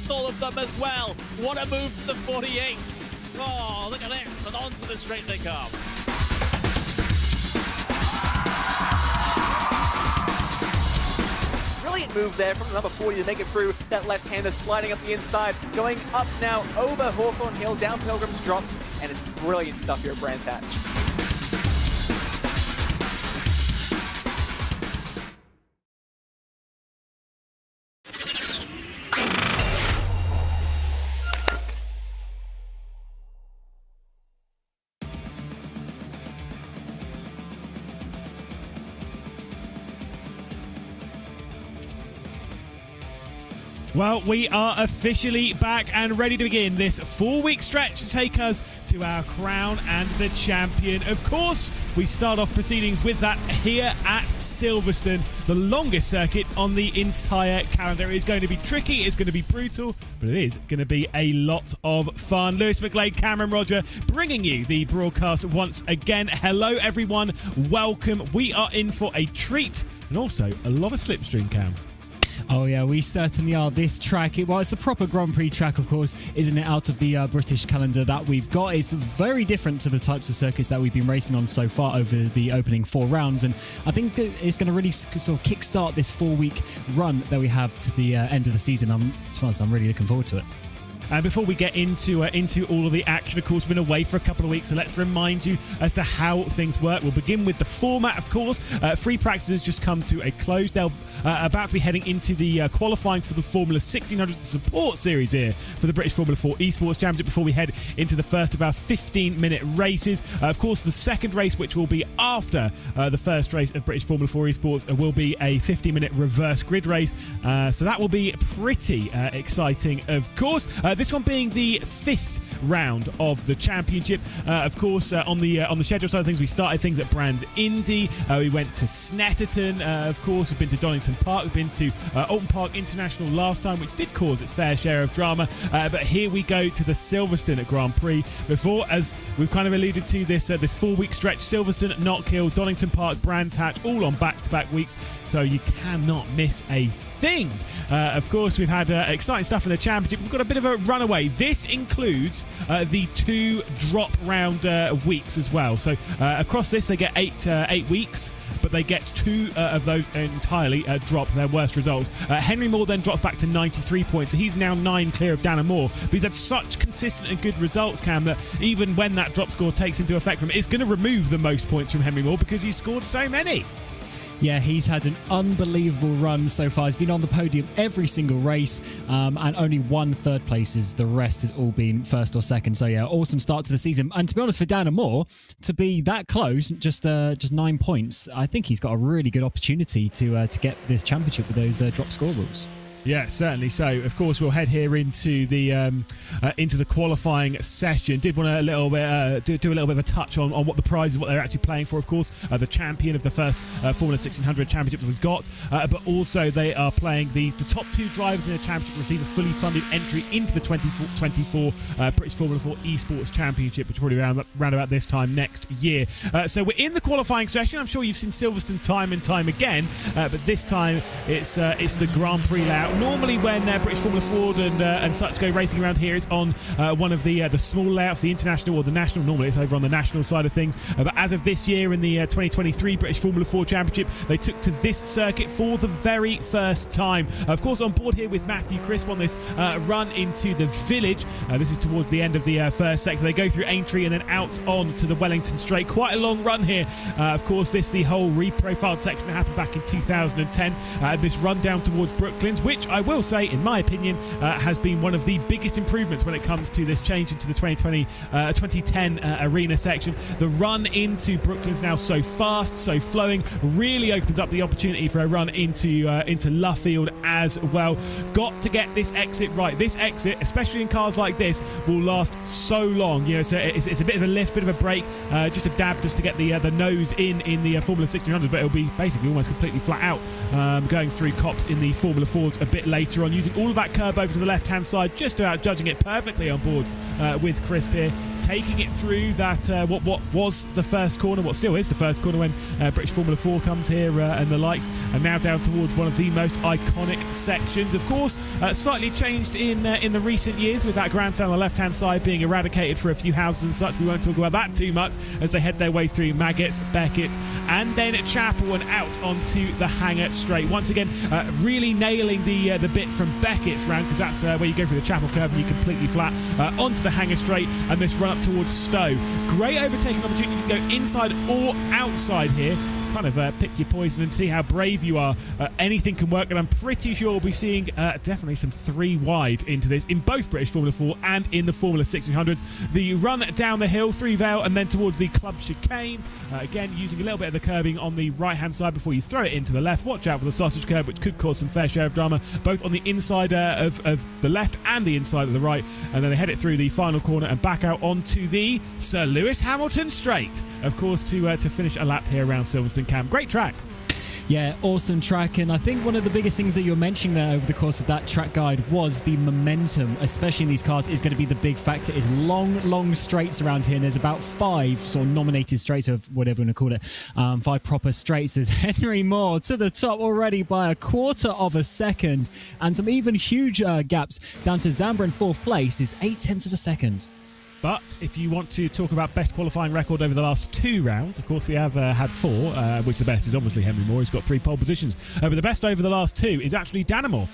All of them as well. What a move from the 48. Oh, look at this. And onto the straight they come. Brilliant move there from number 40 to make it through. That left-hander sliding up the inside, going up now over Hawthorne Hill, down Pilgrim's Drop, and it's brilliant stuff here at Brands Hatch. Well, we are officially back and ready to begin this 4-week stretch to take us to our crown and the champion. Of course, we start off proceedings with that here at Silverstone, the longest circuit on the entire calendar. It is going to be tricky, it's going to be brutal, but it is going to be a lot of fun. Lewis McGlade, Cameron Roger, bringing you the broadcast once again. Hello, everyone. Welcome. We are in for a treat and also a lot of slipstream, Cam. Oh yeah, we certainly are. This track, well, it's the proper Grand Prix track, of course, isn't it, out of the British calendar that we've got. It's very different to the types of circuits that we've been racing on so far over the opening 4 rounds, and I think that it's going to really sort of kickstart this 4-week run that we have to the end of the season. To be honest, I'm really looking forward to it. Before we get into all of the action, of course, we've been away for a couple of weeks, so let's remind you as to how things work. We'll begin with the format, of course. Free practices just come to a close. They're about to be heading into the qualifying for the Formula 1600 support series here for the British Formula 4 Esports Championship before we head into the first of our 15-minute races. Of course, the second race, which will be after the first race of British Formula 4 Esports, will be a 50-minute reverse grid race. So that will be pretty exciting, of course. This one being the 5th round of the championship. Of course, on the schedule side of things, we started things at Brands Indy. We went to Snetterton. Of course, we've been to Donington Park. We've been to Alton Park International last time, which did cause its fair share of drama. But here we go to the Silverstone at Grand Prix. Before, as we've kind of alluded to, this 4-week stretch: Silverstone, Knockhill, Donington Park, Brands Hatch, all on back-to-back weeks. So you cannot miss a thing. Of course, we've had exciting stuff in the championship. We've got a bit of a runaway. This includes the 2 drop round weeks as well. So across this, they get 8 weeks, but they get 2 of those entirely drop their worst results. Henry Moore then drops back to 93 points, so he's now 9 clear of Dana Moore. But he's had such consistent and good results, Cam, that even when that drop score takes into effect from it, it's going to remove the most points from Henry Moore because he's scored so many. Yeah, he's had an unbelievable run so far. He's been on the podium every single race, and only one third places. The rest has all been first or second. So yeah, awesome start to the season. And to be honest, for Dan Moore to be that close, just 9 points, I think he's got a really good opportunity to get this championship with those drop score rules. Yeah, certainly. So, of course, we'll head here into the qualifying session. Did want to do a little bit of a touch on what the prizes, what they're actually playing for. Of course, the champion of the first Formula 1600 championship that we've got, but also they are playing the top 2 drivers in the championship receive a fully funded entry into the 2024 British Formula 4 Esports Championship, which will probably round about this time next year. So we're in the qualifying session. I'm sure you've seen Silverstone time and time again, but this time it's the Grand Prix layout. Normally when British Formula 4 and such go racing around here, it's on one of the small layouts, the international or the national. Normally it's over on the national side of things, but as of this year in the 2023 British Formula 4 Championship, they took to this circuit for the very first time. Of course, on board here with Matthew Crisp on this run into the village. This is towards the end of the first sector. They go through Aintree and then out on to the Wellington Straight. Quite a long run here. Of course, the whole reprofiled section happened back in 2010. This run down towards Brooklands, which I will say, in my opinion, has been one of the biggest improvements when it comes to this change into the 2010 arena section. The run into Brooklands now so fast, so flowing, really opens up the opportunity for a run into Luffield as well. Got to get this exit right. This exit, especially in cars like this, will last so long. You know, so it's a bit of a lift, bit of a break, just a dab just to get the nose in the Formula 1600, but it'll be basically almost completely flat out, going through cops in the Formula 4s a bit later on, using all of that curb over to the left-hand side, just about judging it perfectly on board with Crisp here, taking it through that what was the first corner, what still is the first corner when British Formula 4 comes here and the likes, and now down towards one of the most iconic sections. Of course, slightly changed in the recent years with that grandstand on the left-hand side being eradicated for a few houses and such. We won't talk about that too much as they head their way through Maggots, Beckett, and then Chapel and out onto the Hangar Straight. Once again, really nailing the bit from Beckett's round, because that's where you go through the Chapel curve and you're completely flat onto the Hangar Straight, and this run up towards Stowe. Great overtaking opportunity to go inside or outside here. Kind of pick your poison and see how brave you are. Anything can work, and I'm pretty sure we'll be seeing definitely some 3 wide into this in both British Formula 4 and in the Formula 1600s. The run down the hill through Vale and then towards the Club Chicane. Again, using a little bit of the curbing on the right-hand side before you throw it into the left. Watch out for the sausage curb, which could cause some fair share of drama, both on the inside of the left and the inside of the right. And then they head it through the final corner and back out onto the Sir Lewis Hamilton Straight, of course, to finish a lap here around Silverstone. Cam, great track. Yeah, awesome track, and I think one of the biggest things that you're mentioning there over the course of that track guide was the momentum, especially in these cars, is going to be the big factor. Is long straights around here, and there's about 5 sort of nominated straights, or whatever you want to call it, 5 proper straights. As Henry Moore to the top already by 1/4 of a second, and some even huge gaps down to Zambra in 4th place is 0.8 of a second. But if you want to talk about best qualifying record over the last 2 rounds, of course we have had 4, which the best is obviously Henry Moore. He's got 3 pole positions. But the best over the last 2 is actually Dan Moore,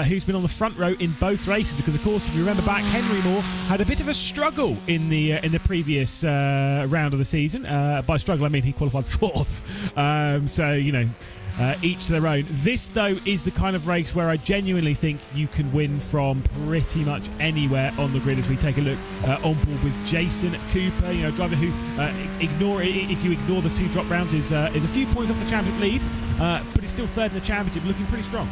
who's been on the front row in both races. Because, of course, if you remember back, Henry Moore had a bit of a struggle in the previous round of the season. By struggle, I mean he qualified 4th. So, you know, each to their own. This, though, is the kind of race where I genuinely think you can win from pretty much anywhere on the grid. As we take a look on board with Jason Cooper, you know, driver who, if you ignore the 2 drop rounds, is a few points off the championship lead, but is still 3rd in the championship, looking pretty strong.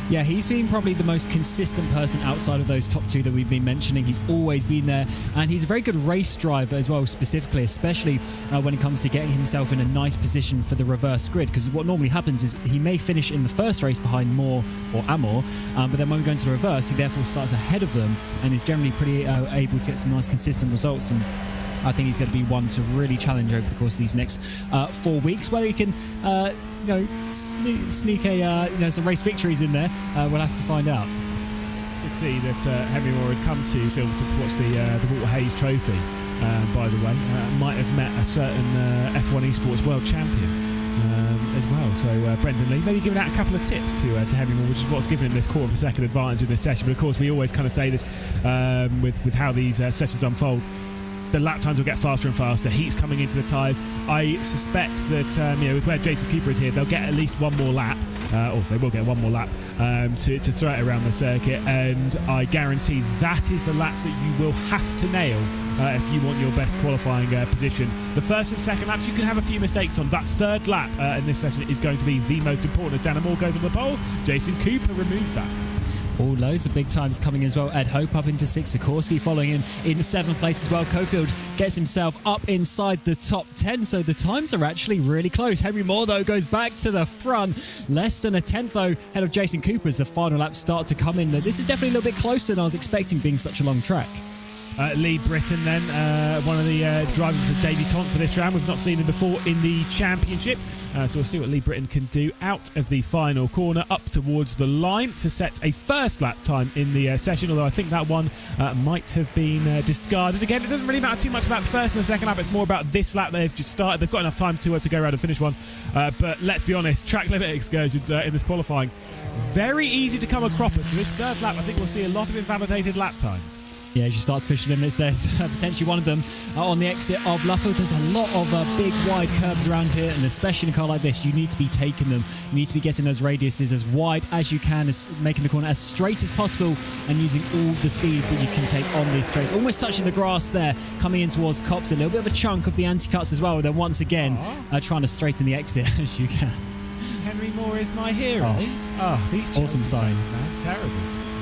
Yeah, he's been probably the most consistent person outside of those top 2 that we've been mentioning. He's always been there, and he's a very good race driver as well, specifically, especially when it comes to getting himself in a nice position for the reverse grid, because what normally happens is he may finish in the first race behind Moore or Amor, but then when we go into the reverse, he therefore starts ahead of them and is generally pretty able to get some nice consistent results. And I think he's going to be one to really challenge over the course of these next 4 weeks. Whether he can, sneak some race victories in there, we'll have to find out. You can see that Henry Moore had come to Silverstone to watch the Walter Hayes Trophy. By the way, might have met a certain F1 Esports world champion as well. So Brendan Lee, maybe giving out a couple of tips to Henry Moore, which is what's given him this 1/4 of a second advantage in this session. But of course, we always kind of say this with how these sessions unfold. the lap times will get faster and faster. Heat's coming into the tyres. I suspect that with where Jason Cooper is here, they'll get at least one more lap, or they will get one more lap to throw it around the circuit. And I guarantee that is the lap that you will have to nail if you want your best qualifying position. The first and second laps you can have a few mistakes on. That third lap in this session is going to be the most important. As Dana Moore goes on the pole, Jason Cooper removes that. Loads of big times coming as well. Ed Hope up into 6th. Sikorsky following him in 7th place as well. Cofield gets himself up inside the top 10, so the times are actually really close. Henry Moore, though, goes back to the front. Less than a 10th, though, ahead of Jason Cooper as the final laps start to come in. This is definitely a little bit closer than I was expecting, being such a long track. Lee Britton then, one of the drivers is a debutant for this round. We've not seen him before in the championship. So we'll see what Lee Britton can do out of the final corner up towards the line to set a first lap time in the session, although I think that one might have been discarded. Again, it doesn't really matter too much about the first and the second lap. It's more about this lap they've just started. They've got enough time to go around and finish one. But let's be honest, track limit excursions in this qualifying, very easy to come a cropper. So this third lap, I think we'll see a lot of invalidated lap times. Yeah, as you start to push the limits, there's potentially one of them on the exit of Luffield. There's a lot of big, wide curbs around here, and especially in a car like this, you need to be taking them. You need to be getting those radiuses as wide as you can, as making the corner as straight as possible, and using all the speed that you can take on these straights. Almost touching the grass there, coming in towards Cops. A little bit of a chunk of the anti-cuts as well, and then once again, trying to straighten the exit as you can. Henry Moore is my hero. These awesome signs, man. Terrible.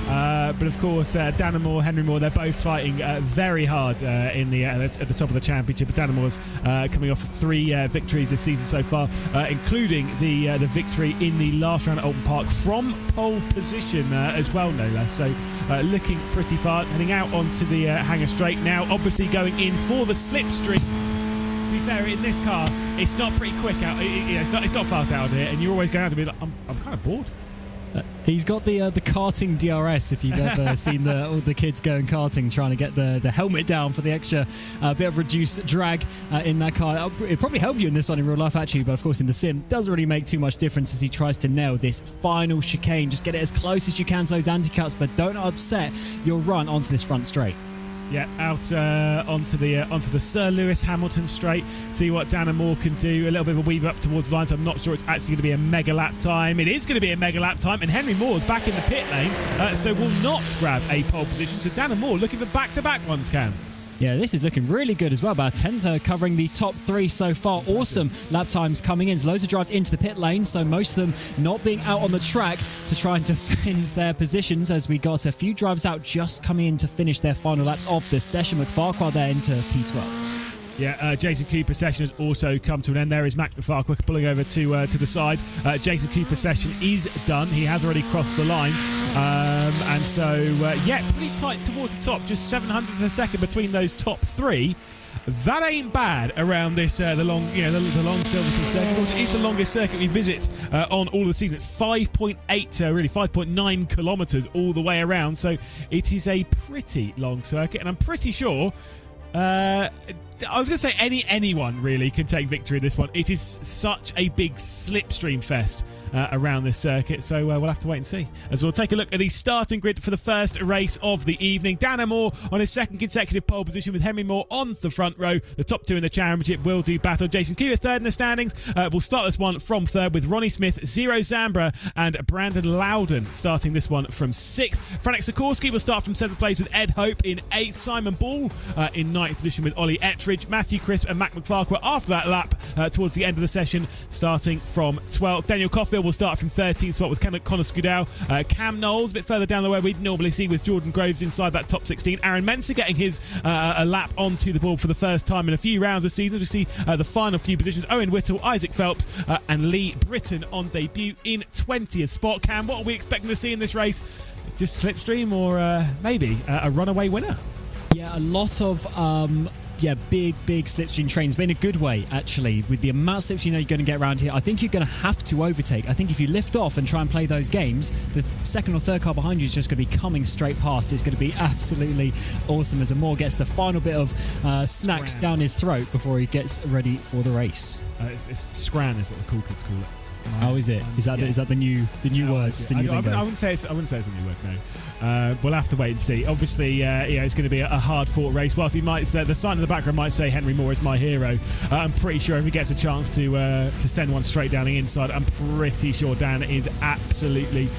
But of course, Dana Moore, Henry Moore, they're both fighting very hard at the top of the championship. Dana Moore's coming off 3 victories this season so far, including the victory in the last round at Alton Park from pole position as well, no less. So looking pretty fast, heading out onto the Hangar Straight now, obviously going in for the slipstream. To be fair, in this car, it's not pretty quick out. It's not fast out here, and you're always going out to be like, I'm kind of bored. He's got the karting DRS, if you've ever seen all the kids going karting, trying to get the helmet down for the extra bit of reduced drag in that car. It'd probably help you in this one in real life, actually, but of course in the sim, doesn't really make too much difference as he tries to nail this final chicane. Just get it as close as you can to those anti-cuts, but don't upset your run onto this front straight. Yeah, out onto the Sir Lewis Hamilton straight. See what Dana Moore can do. A little bit of a weave up towards the line, so I'm not sure it's actually going to be a mega lap time. It is going to be a mega lap time, and Henry Moore's back in the pit lane, so will not grab a pole position. So Dana Moore looking for back-to-back ones, Cam. Yeah, this is looking really good as well. About 10th covering the top 3 so far. Awesome lap times coming in. There's loads of drives into the pit lane, so most of them not being out on the track to try and defend their positions, as we got a few drivers out just coming in to finish their final laps of the session. McFarquhar there into P12. Yeah, Jason Cooper's session has also come to an end. There is Mac McFarquhar pulling over to the side. Jason Cooper's session is done. He has already crossed the line. And so, pretty tight towards the top. Just 700ths of a second between those top 3. That ain't bad around this the long Silverstone circuit. It is the longest circuit we visit on all of the season. It's 5.9 kilometres all the way around. So it is a pretty long circuit, and I'm pretty sure I was going to say anyone really can take victory in this one. It is such a big slipstream fest around this circuit, so we'll have to wait and see. As we'll take a look at the starting grid for the first race of the evening. Dana Moore on his second consecutive pole position with Henry Moore on the front row. The top 2 in the championship will do battle. Jason Cooper third in the standings. We'll start this one from third with Ronnie Smith, Zero Zambra and Brandon Loudon starting this one from 6th. Franek Sikorsky will start from 7th place with Ed Hope in 8th. Simon Ball in 9th position with Ollie Ettridge. Matthew Crisp and Mac McFarquhar after that lap towards the end of the session starting from 12th. Daniel Cofield will start from 13th spot with Connor Scudow. Cam Knowles a bit further down the way we'd normally see with Jordan Groves inside that top 16. Aaron Mensah getting his a lap onto the board for the first time in a few rounds this season. We see the final few positions. Owen Whittle, Isaac Phelps and Lee Britton on debut in 20th spot. Cam, what are we expecting to see in this race? Just slipstream or maybe a runaway winner? Yeah, a lot of big slipstream trains, but in a good way, actually. With the amount of slipstream you're going to get around here, I think you're going to have to overtake. I think if you lift off and try and play those games, the second or third car behind you is just going to be coming straight past. It's going to be absolutely awesome as Moore gets the final bit of snacks down his throat before he gets ready for the race. It's scran is what the cool kids call it. Oh, is it? Is that the new words? The new lingo? I wouldn't say it's a new word. No, we'll have to wait and see. Obviously, it's going to be a hard-fought race. Whilst he might say, the sign in the background might say Henry Moore is my hero, I'm pretty sure if he gets a chance to send one straight down the inside, I'm pretty sure Dan is absolutely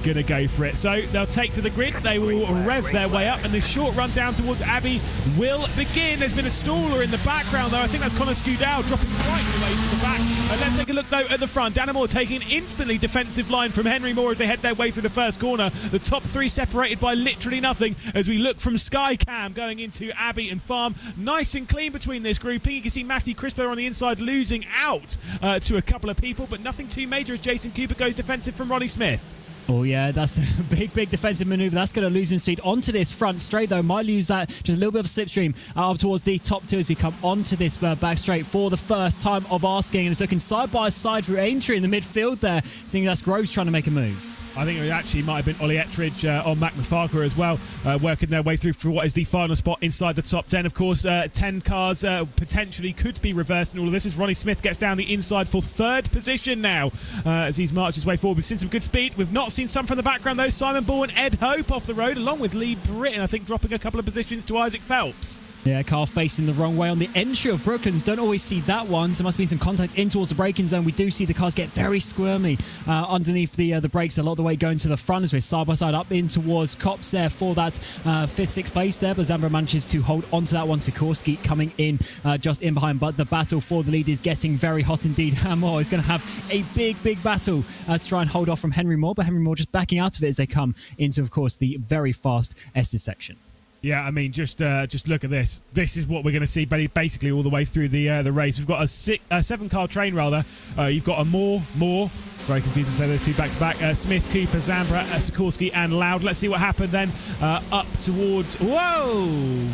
gonna go for it. So they'll take to the grid, they will rev their way up, and the short run down towards Abbey will begin. There's been a staller in the background though. I think that's Connor Scudow dropping right away to the back. Let's take a look though at the front. Dan Moore taking an instantly defensive line from Henry Moore as they head their way through the first corner. The top three separated by literally nothing as we look from Skycam going into Abbey and Farm. Nice and clean between this grouping. You can see Matthew Crisper on the inside losing out to a couple of people, but nothing too major as Jason Cooper goes defensive from Ronnie Smith. Oh, yeah, that's a big defensive maneuver. That's going to lose in speed onto this front straight, though. Might lose that. Just a little bit of a slipstream up towards the top two as we come onto this back straight for the first time of asking. And it's looking side by side through Aintree in the midfield there. Seeing that's Groves trying to make a move. I think it actually might have been Ollie Ettridge on Mac McFarquhar as well, working their way through for what is the final spot inside the top 10. Of course, 10 cars potentially could be reversed in all of this as Ronnie Smith gets down the inside for third position now as he's marched his way forward. We've seen some good speed. We've not seen some from the background, though. Simon Ball and Ed Hope off the road, along with Lee Britton, I think, dropping a couple of positions to Isaac Phelps. Yeah, car facing the wrong way on the entry of Brooklands. Don't always see that one, so must be some contact in towards the braking zone. We do see the cars get very squirmy underneath the brakes a lot of the way going to the front as we're side by side up in towards Cops there for that 5th, 6th place there, but Zambra manages to hold onto that one. Sikorsky coming in just in behind, but the battle for the lead is getting very hot indeed. Moore is going to have a big battle to try and hold off from Henry Moore, but Henry Moore just backing out of it as they come into, of course, the very fast S's section. Yeah, I mean, just look at this. This is what we're going to see basically all the way through the race. We've got a 7-car train, rather. You've got a Moore, very confusing to say those two back-to-back. Smith, Cooper, Zambra, Sikorsky and Loud. Let's see what happened then. Up towards... Whoa!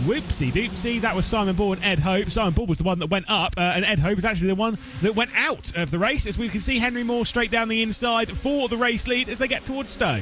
Whoopsie-doopsie. That was Simon Ball and Ed Hope. Simon Ball was the one that went up, and Ed Hope was actually the one that went out of the race, as we can see Henry Moore straight down the inside for the race lead as they get towards Stowe.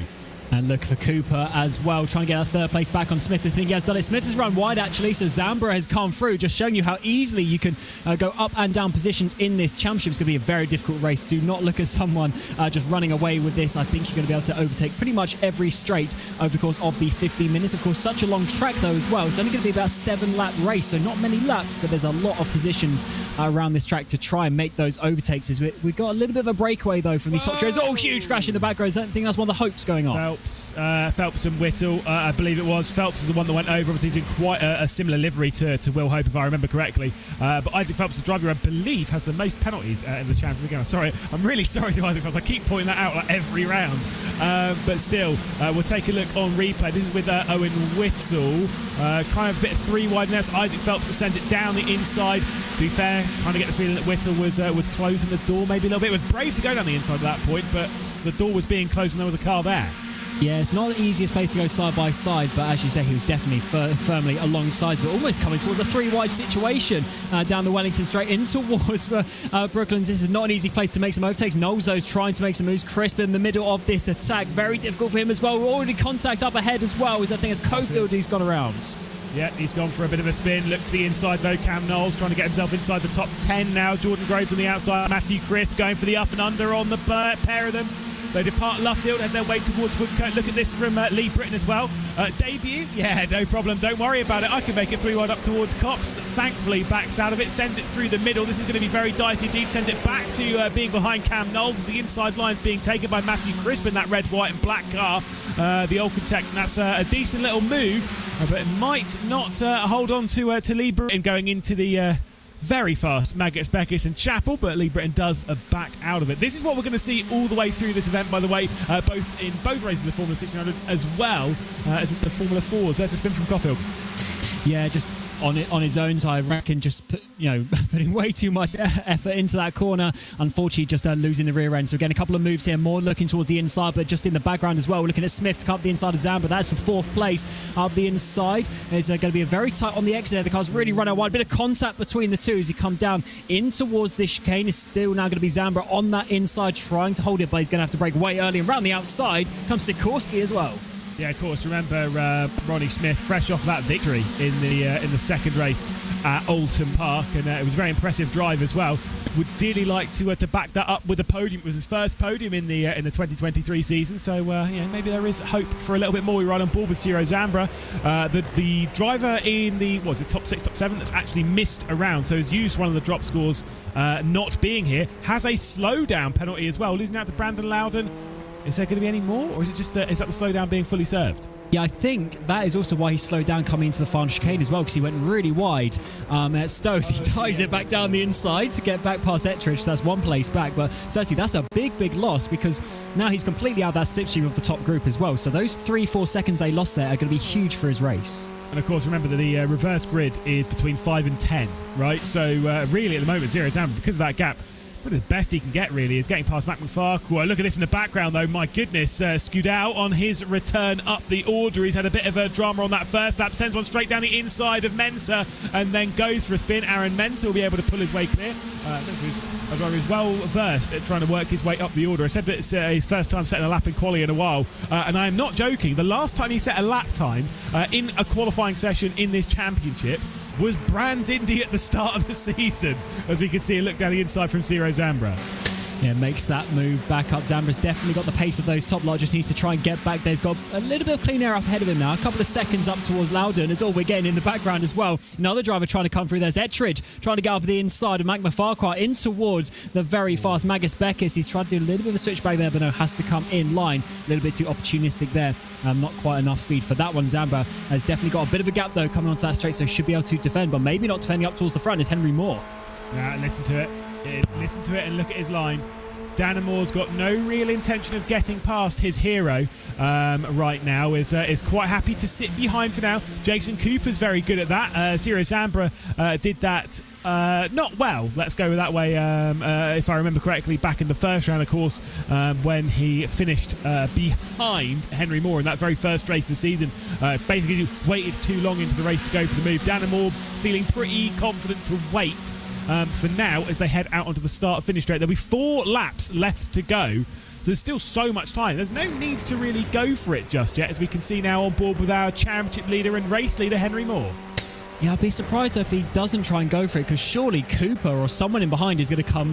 And look for Cooper as well, trying to get that 3rd place back on Smith. I think he has done it. Smith has run wide, actually, so Zambra has come through, just showing you how easily you can go up and down positions in this championship. It's going to be a very difficult race. Do not look at someone just running away with this. I think you're going to be able to overtake pretty much every straight over the course of the 15 minutes. Of course, such a long track, though, as well. It's only going to be about a 7-lap race, so not many laps, but there's a lot of positions around this track to try and make those overtakes. We've got a little bit of a breakaway, though, from these top trains. Oh, huge crash in the background. I think that's one of the hopes going off. Phelps and Whittle, I believe it was. Phelps is the one that went over. Obviously, he's in quite a similar livery to Will Hope, if I remember correctly. But Isaac Phelps, the driver, I believe, has the most penalties in the championship. Again, sorry, I'm really sorry to Isaac Phelps. I keep pointing that out like every round. But still, we'll take a look on replay. This is with Owen Whittle. Kind of a bit of 3 wideness. Isaac Phelps that sent it down the inside. To be fair, kind of get the feeling that Whittle was closing the door maybe a little bit. It was brave to go down the inside at that point, but the door was being closed when there was a car there. Yeah, it's not the easiest place to go side by side, but as you say, he was definitely firmly alongside, but almost coming towards a 3-wide situation down the Wellington straight in towards Brooklands. This is not an easy place to make some overtakes. Nolzo's trying to make some moves. Crisp in the middle of this attack. Very difficult for him as well. We're already contact up ahead as well, as I think as Cofield he's gone around. Yeah, he's gone for a bit of a spin. Look to the inside, though. Cam Knowles trying to get himself inside the top 10 now. Jordan Groves on the outside. Matthew Crisp going for the up and under on the pair of them. They depart Luffield, head their way towards Woodcote. Look at this from Lee Britton as well. Debut? Yeah, no problem. Don't worry about it. I can make it 3-wide up towards Cops. Thankfully, backs out of it, sends it through the middle. This is going to be very dicey indeed. Sends it back to being behind Cam Knowles as the inside line's being taken by Matthew Crisp in that red, white and black car. The Alcantech, and that's a decent little move, but it might not hold on to Lee Britton going into the... very fast Maggots, Beckis and Chapel, but Lee Britton does back out of it. This is what we're going to see all the way through this event, by the way, both races of the Formula 1600s as well as the Formula 4s. There's a spin from Caulfield. Yeah, just on his own, so I reckon just putting way too much effort into that corner. Unfortunately, just losing the rear end. So again, a couple of moves here, more looking towards the inside, but just in the background as well. We're looking at Smith to come up the inside of Zambra. That's for 4th place up the inside. It's going to be a very tight on the exit there. The car's really run out wide. A bit of contact between the two as he come down in towards this chicane. It's still now going to be Zambra on that inside, trying to hold it, but he's going to have to break way early. And round the outside comes Sikorsky as well. Yeah, of course. Remember Ronnie Smith, fresh off that victory in the second race at Alton Park, and it was a very impressive drive as well. Would dearly like to back that up with a podium. It was his first podium in the 2023 season, so maybe there is hope for a little bit more. We're right on board with Ciro Zambra, the driver in the top 6, top 7 that's actually missed a round, so has used one of the drop scores not being here. Has a slowdown penalty as well, losing out to Brandon Loudon. Is there going to be any more, or is it just is that the slowdown being fully served? Yeah, I think that is also why he slowed down coming into the final chicane as well, because he went really wide at Stokes. He ties it back down the inside to get back past Ettridge, so that's one place back. But certainly that's a big loss, because now he's completely out of that slipstream of the top group as well. So those 3-4 seconds they lost there are going to be huge for his race. And of course, remember that the reverse grid is between 5 and 10, right? So really, at the moment, Ciro Zambra, because of that gap, probably the best he can get, really, is getting past Mac McFarquhar. Look at this in the background, though. My goodness. Skudau on his return up the order. He's had a bit of a drama on that first lap. Sends one straight down the inside of Mensah and then goes for a spin. Aaron Mensah will be able to pull his way clear. Mensah is well versed at trying to work his way up the order. I said that it's his first time setting a lap in quali in a while. And I am not joking. The last time he set a lap time in a qualifying session in this championship was Brands Indy at the start of the season, as we can see a look down the inside from Ciro Zambra. Yeah, makes that move back up. Zambra's definitely got the pace of those top lot, just needs to try and get back there. He's got a little bit of clean air up ahead of him now. A couple of seconds up towards Loudon is all we're getting in the background as well. Another driver trying to come through. There's Ettridge trying to get up the inside of Mac McFarquhar in towards the very fast Magus Beckes. He's tried to do a little bit of a switchback there, but no, has to come in line. A little bit too opportunistic there. Not quite enough speed for that one. Zambra has definitely got a bit of a gap though coming onto that straight, so should be able to defend, but maybe not defending up towards the front is Henry Moore. Listen to it. Listen to it and look at his line. Danamore's got no real intention of getting past his hero right now. Is quite happy to sit behind for now. Jason Cooper's very good at that. Ciro Zambra did that not well, let's go that way, if I remember correctly, back in the first round, of course, when he finished behind Henry Moore in that very first race of the season. Basically waited too long into the race to go for the move. Danamore feeling pretty confident to wait for now as they head out onto the start-finish straight. There'll be 4 laps left to go, so there's still so much time. There's no need to really go for it just yet, as we can see now on board with our championship leader and race leader, Henry Moore. Yeah, I'd be surprised if he doesn't try and go for it, because surely Cooper or someone in behind is going to come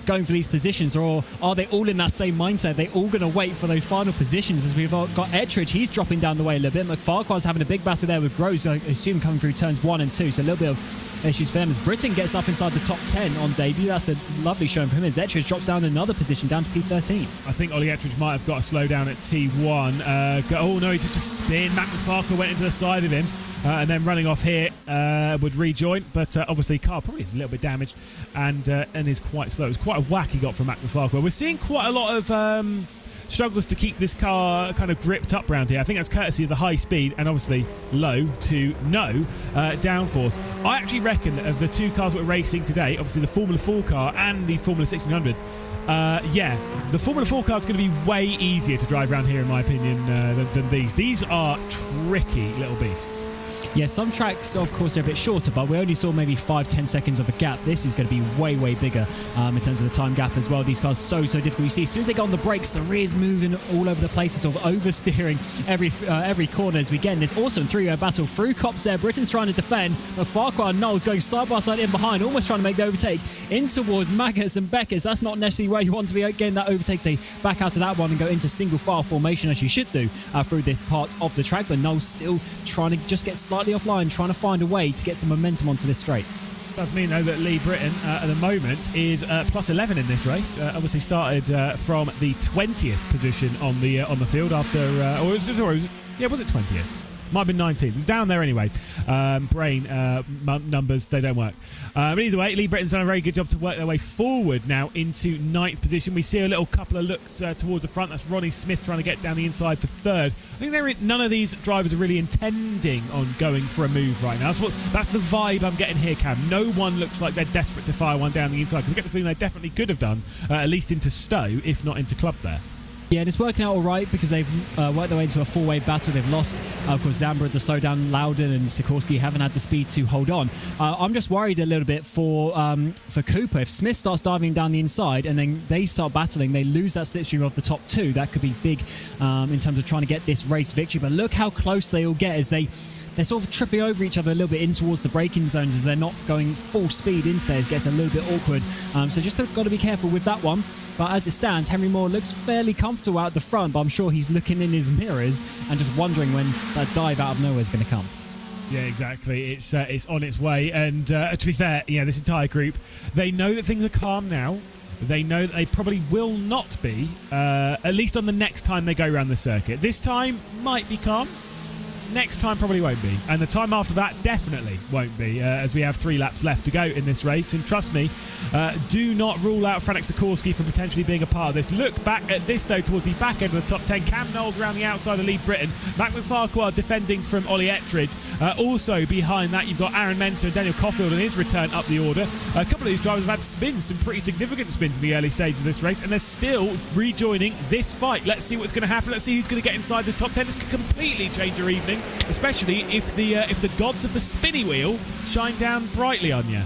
going for these positions, or are they all in that same mindset? Are they all going to wait for those final positions? As we've got Ettridge, he's dropping down the way a little bit. McFarquhar's having a big battle there with Groves, I assume coming through turns 1 and 2, so a little bit of issues for them. As Britton gets up inside the top 10 on debut, that's a lovely showing for him. As Ettridge drops down another position, down to P13. I think Ollie Ettridge might have got a slowdown at T1. Oh no, he just a spin. Mac McFarquhar went into the side of him. And then running off here would rejoin, but obviously car probably is a little bit damaged and is quite slow. It was quite a whack he got from Mac McFarquhar. We're seeing quite a lot of struggles to keep this car kind of gripped up around here. I think that's courtesy of the high speed and obviously low to no downforce. I actually reckon that of the 2 cars that we're racing today, obviously the Formula 4 car and the Formula 1600s, the Formula 4 car is going to be way easier to drive around here, in my opinion, than these. These are tricky little beasts. Yeah, some tracks, of course, are a bit shorter, but we only saw maybe 5-10 seconds of a gap. This is going to be way bigger in terms of the time gap as well. These cars so difficult. You see, as soon as they get on the brakes, the rear's moving all over the place, sort of oversteering every corner as we get in this awesome 3-way battle. Through cops there, Britain's trying to defend, but Farquhar and Knowles going side by side in behind, almost trying to make the overtake in towards Magus and Beckes. That's not necessarily where you want to be getting that overtake. They back out of that one and go into single file formation, as you should do through this part of the track, but Knowles still trying to just get slightly offline, trying to find a way to get some momentum onto this straight. Does mean, though, that Lee Britton at the moment is plus 11 in this race. Obviously started from the 20th position on the field after, was it 20th? Might have been 19th. It was down there anyway. Brain numbers, they don't work. But either way, Lee Britton's done a very good job to work their way forward now into 9th position. We see a little couple of looks towards the front. That's Ronnie Smith trying to get down the inside for 3rd. I think none of these drivers are really intending on going for a move right now. That's the vibe I'm getting here, Cam. No one looks like they're desperate to fire one down the inside, because I get the feeling they definitely could have done, at least into Stowe, if not into Club there. Yeah, and it's working out all right, because they've worked their way into a 4-way battle. They've lost, of course, Zambra at the slowdown. Loudon and Sikorsky haven't had the speed to hold on. I'm just worried a little bit for Cooper. If Smith starts diving down the inside and then they start battling, they lose that slipstream of the top 2. That could be big in terms of trying to get this race victory. But look how close they all get as they they're sort of tripping over each other a little bit in towards the braking zones as they're not going full speed into there. It gets a little bit awkward. So just got to be careful with that one. But as it stands, Henry Moore looks fairly comfortable out the front, but I'm sure he's looking in his mirrors and just wondering when that dive out of nowhere is going to come. Yeah, exactly. It's on its way. And to be fair, this entire group, they know that things are calm now. They know that they probably will not be, at least on the next time they go around the circuit. This time might be calm. Next time probably won't be. And the time after that definitely won't be, as we have 3 laps left to go in this race. And trust me, do not rule out Franek Sikorsky from potentially being a part of this. Look back at this, though, towards the back end of the top 10. Cam Knowles around the outside of Lead Britain. Mac McFarquhar defending from Ollie Ettridge. Also behind that, you've got Aaron Mensah and Daniel Caulfield on his return up the order. A couple of these drivers have had spins, some pretty significant spins in the early stages of this race, and they're still rejoining this fight. Let's see what's going to happen. Let's see who's going to get inside this top 10. This could completely change your evening, especially if the gods of the spinny wheel shine down brightly on you.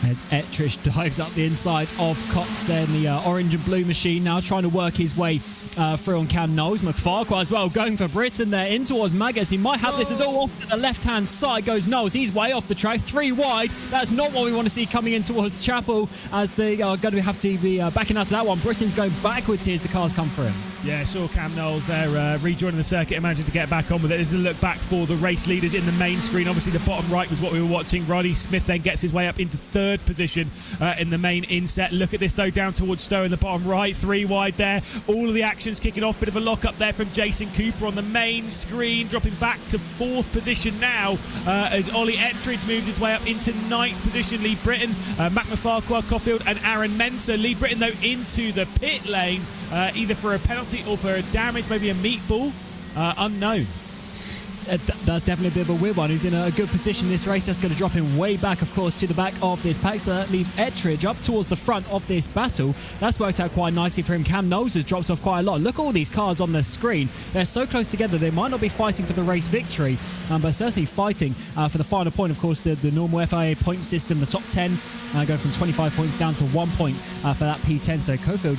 As Ettridge dives up the inside of Cox there in the orange and blue machine, now trying to work his way through on Cam Knowles. McFarquhar as well going for Britain there in towards Magus. He might have this as all off to the left-hand side goes Knowles. He's way off the track, 3 wide. That's not what we want to see coming in towards Chapel, as they are going to have to be backing out to that one. Britain's going backwards here as the cars come for him. Yeah, saw Cam Knowles there rejoining the circuit and managing to get back on with it. This is a look back for the race leaders in the main screen. Obviously, the bottom right was what we were watching. Ronnie Smith then gets his way up into 3rd position in the main inset. Look at this, though, down towards Stowe in the bottom right. 3 wide there. All of the action's kicking off. Bit of a lock up there from Jason Cooper on the main screen, dropping back to 4th position now as Ollie Ettridge moved his way up into 9th position. Lead Britain, Mac McFarquhar, Caulfield and Aaron Mensah. Lead Britain, though, into the pit lane, either for a penalty or for a damage, maybe a meatball, unknown. That's definitely a bit of a weird one. He's in a good position this race. That's going to drop him way back, of course, to the back of this pack. So that leaves Ettridge up towards the front of this battle. That's worked out quite nicely for him. Cam Knowles has dropped off quite a lot. Look at all these cars on the screen. They're so close together. They might not be fighting for the race victory, but certainly fighting for the final point. Of course, the normal FIA point system, the top 10 go from 25 points down to 1 point for that P10. So Caulfield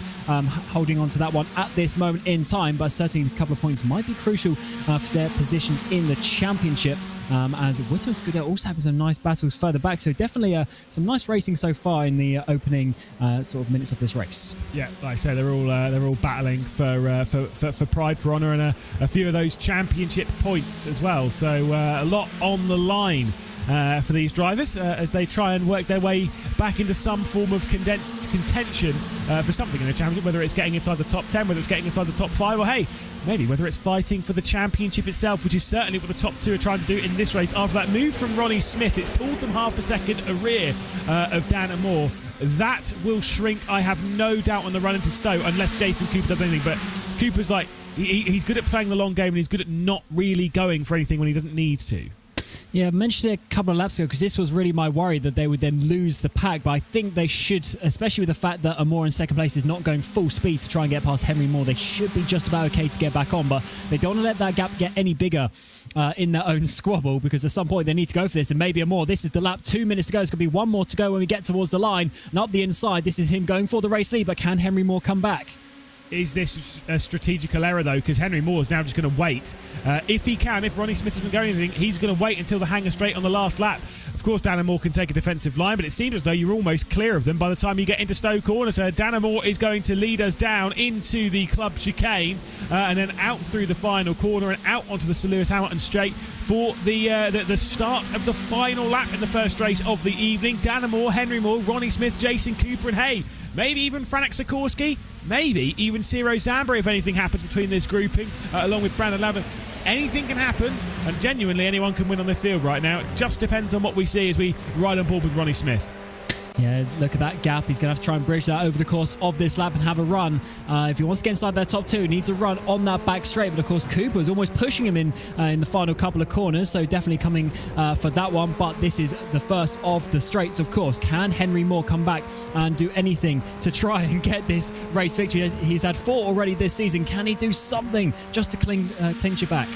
holding on to that one at this moment in time, but certainly these couple of points might be crucial for their positions in the championship, as Whittle and Scudero also having some nice battles further back. So definitely some nice racing so far in the opening sort of minutes of this race. Yeah, like I say, they're all battling for pride, for honour, and a few of those championship points as well. So a lot on the line for these drivers as they try and work their way back into some form of contention for something in the championship, whether it's getting inside the top 10, whether it's getting inside the top 5, or hey, maybe whether it's fighting for the championship itself, which is certainly what the top 2 are trying to do in this race. After that move from Ronnie Smith, it's pulled them half a second a rear of Dan and Moore. That will shrink, I have no doubt, on the run into Stowe, unless Jason Cooper does anything. But Cooper's like, he's good at playing the long game, and he's good at not really going for anything when he doesn't need to. Yeah, I mentioned it a couple of laps ago because this was really my worry that they would then lose the pack, but I think they should, especially with the fact that Amore in second place is not going full speed to try and get past Henry Moore. They should be just about okay to get back on, but they don't want to let that gap get any bigger in their own squabble, because at some point they need to go for this, and maybe Amore, this is the lap, 2 minutes to go. It's going to be 1 more to go when we get towards the line, and up the inside, this is him going for the race lead, but can Henry Moore come back? Is this a strategical error, though? Because Henry Moore is now just going to wait. If he can, if Ronnie Smith doesn't go anything, he's going to wait until the hanger straight on the last lap. Of course, Dan Moore can take a defensive line, but it seems as though you're almost clear of them by the time you get into Stowe Corner. So Dan Moore is going to lead us down into the club chicane and then out through the final corner and out onto the Sir Lewis Hamilton straight for the start of the final lap in the first race of the evening. Dan Moore, Henry Moore, Ronnie Smith, Jason Cooper, and hey, maybe even Franek Sikorsky, maybe even Ciro Zambri if anything happens between this grouping, along with Brandon Lavin. Anything can happen, and genuinely anyone can win on this field right now. It just depends on what we see as we ride on board with Ronnie Smith. Yeah, look at that gap. He's going to have to try and bridge that over the course of this lap and have a run. If he wants to get inside that top 2, he needs a run on that back straight. But of course, Cooper is almost pushing him in the final couple of corners, so definitely coming for that one. But this is the first of the straights, of course. Can Henry Moore come back and do anything to try and get this race victory? He's had 4 already this season. Can he do something just to clinch it back?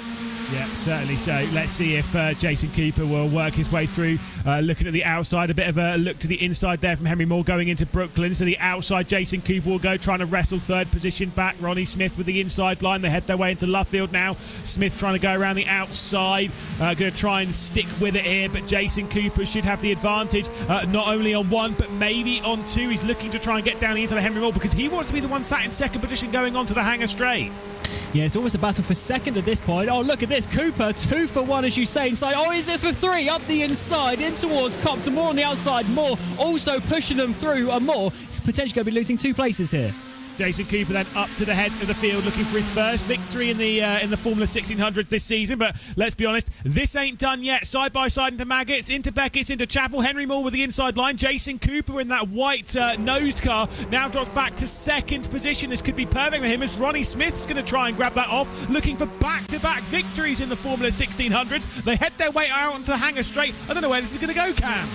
Yeah, certainly so. Let's see if Jason Cooper will work his way through. Looking at the outside, a bit of a look to the inside there from Henry Moore going into Brooklyn. So the outside, Jason Cooper will go trying to wrestle third position back. Ronnie Smith with the inside line. They head their way into Luffield now. Smith trying to go around the outside. Going to try and stick with it here, but Jason Cooper should have the advantage. Not only on one, but maybe on two. He's looking to try and get down the inside of Henry Moore because he wants to be the one sat in second position going on to the hangar straight. Yeah, it's always a battle for second at this point. Oh, look at this. Cooper, 2 for 1, as you say, inside. Oh, is it for 3? Up the inside, in towards Cops, and Moore on the outside. Moore also pushing them through, and Moore is potentially going to be losing 2 places here. Jason Cooper then up to the head of the field looking for his first victory in the Formula 1600 this season. But let's be honest, this ain't done yet. Side by side into Maggots, into Beckett's, into Chapel. Henry Moore with the inside line. Jason Cooper in that white nosed car now drops back to second position. This could be perfect for him as Ronnie Smith's going to try and grab that off, looking for back-to-back victories in the Formula 1600s. They head their way out onto Hangar Straight. I don't know where this is going to go, Cam.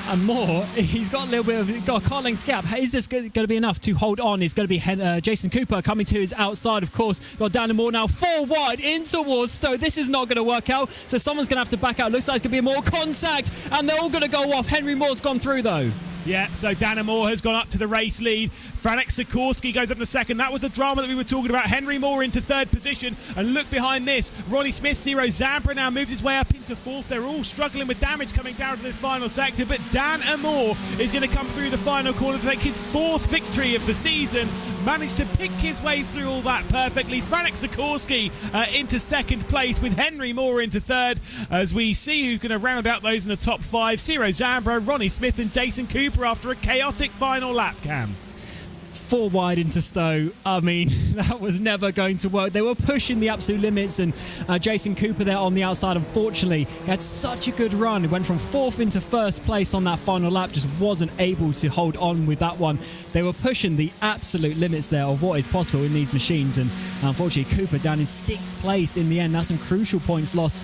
And Moore, he's got a little bit of a car length gap. Is this going to be enough to hold on? It's going to be Jason Cooper coming to his outside, of course. Got Dan and Moore now 4 wide in towards Stowe. This is not going to work out, so someone's going to have to back out. Looks like it's going to be more contact, and they're all going to go off. Henry Moore's gone through, though. Yeah, so Dana Moore has gone up to the race lead. Franek Sikorsky goes up to second. That was the drama that we were talking about. Henry Moore into third position. And look behind this. Ronnie Smith, Zero Zambra now moves his way up into fourth. They're all struggling with damage coming down to this final sector. But Dan Moore is going to come through the final corner to take his 4th victory of the season. Managed to pick his way through all that perfectly. Franek Sikorsky into second place with Henry Moore into third. As we see who's going to round out those in the top 5. Zero Zambra, Ronnie Smith and Jason Cooper after a chaotic final lap, Cam. 4 wide into Stowe. I mean, that was never going to work. They were pushing the absolute limits, and Jason Cooper there on the outside, unfortunately, he had such a good run. He went from 4th into 1st place on that final lap, just wasn't able to hold on with that one. They were pushing the absolute limits there of what is possible in these machines, and unfortunately, Cooper down in 6th place in the end. That's some crucial points lost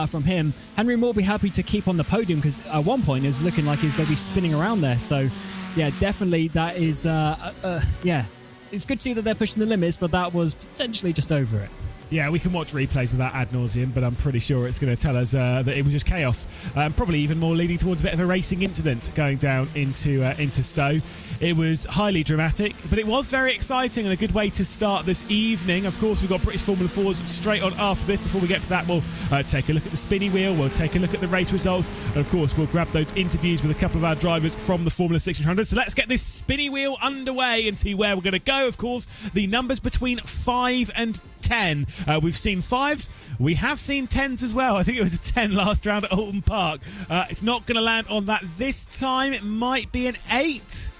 from him. Henry Moore will be happy to keep on the podium because at one point it was looking like he was going to be spinning around there. So, yeah, definitely that is, yeah, it's good to see that they're pushing the limits, but that was potentially just over it. Yeah, we can watch replays of that ad nauseum, but I'm pretty sure it's going to tell us that it was just chaos. Probably even more leading towards a bit of a racing incident going down into Stowe. It was highly dramatic, but it was very exciting and a good way to start this evening. Of course, we've got British Formula 4s straight on after this. Before we get to that, we'll take a look at the spinny wheel. We'll take a look at the race results. And, of course, we'll grab those interviews with a couple of our drivers from the Formula 1600. So let's get this spinny wheel underway and see where we're going to go. Of course, the numbers between 5 and 10. We've seen 5s. We have seen 10s as well. I think it was a 10 last round at Alton Park. It's not going to land on that this time. It might be an 8.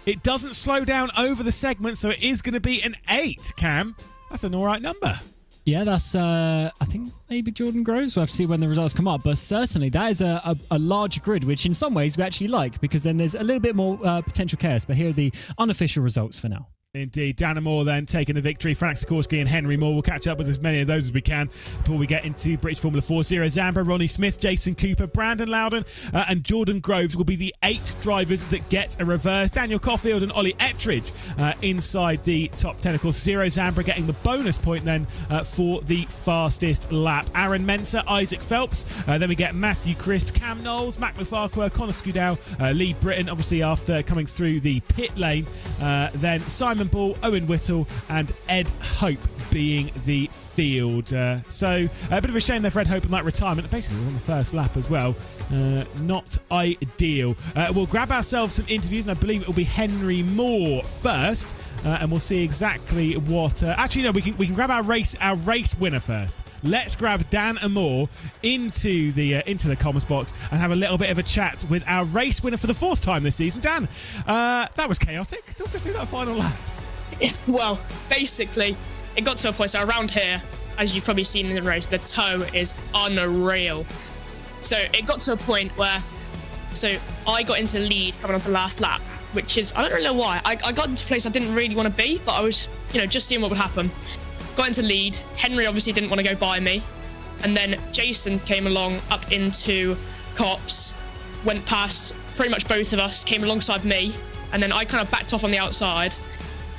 It doesn't slow down over the segment, so it is going to be an 8, Cam. That's an all right number. Yeah, that's, I think, maybe Jordan Groves. We'll have to see when the results come up. But certainly, that is a large grid, which in some ways we actually like, because then there's a little bit more potential chaos. But here are the unofficial results for now. Indeed. Dana Moore then taking the victory. Franek Sikorsky and Henry Moore. We'll catch up with as many of those as we can before we get into British Formula 4. Zero Zambra, Ronnie Smith, Jason Cooper, Brandon Loudon and Jordan Groves will be the 8 drivers that get a reverse. Daniel Caulfield and Ollie Ettridge inside the top 10. Of course, Zero Zambra getting the bonus point then for the fastest lap. Aaron Mensah, Isaac Phelps. Then we get Matthew Crisp, Cam Knowles, Mac McFarquhar, Connor Scudow, Lee Britton, obviously after coming through the pit lane. Then Simon Ball, Owen Whittle and Ed Hope being the field. So a bit of a shame there for Ed Hope on that retirement. Basically on the first lap as well. Not ideal. We'll grab ourselves some interviews and I believe it will be Henry Moore first. And we'll see exactly what... actually, no, we can grab our race winner first. Let's grab Dan Moore into the comments box and have a little bit of a chat with our race winner for the 4th time this season. Dan, that was chaotic. Talk us through that final lap. Well, basically, it got to a point, so around here, as you've probably seen in the race, the tow is unreal. So it got to a point where, so I got into the lead coming on the last lap, which is, I don't really know why. I got into a place I didn't really want to be, but I was, just seeing what would happen. Got into lead. Henry obviously didn't want to go by me. And then Jason came along up into Cops, went past pretty much both of us, came alongside me, and then I kind of backed off on the outside.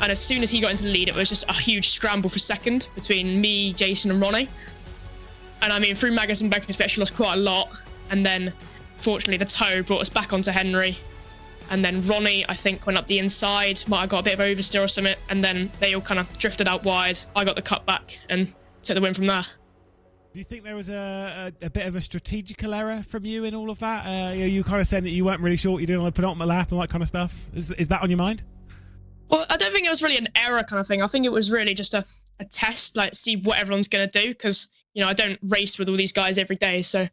And as soon as he got into the lead, it was just a huge scramble for second between me, Jason and Ronnie. And I mean, through Magnus and Beckett, we actually lost quite a lot. And then, fortunately, the toe brought us back onto Henry. And then Ronnie, I think, went up the inside, might have got a bit of oversteer or something. And then they all kind of drifted out wide. I got the cut back and took the win from there. Do you think there was a bit of a strategical error from you in all of that? You kind of saying that you weren't really sure what you're doing on the penultimate lap and that kind of stuff. Is that on your mind? Well, I don't think it was really an error kind of thing. I think it was really just a test, like see what everyone's going to do. Because, you know, I don't race with all these guys every day. So,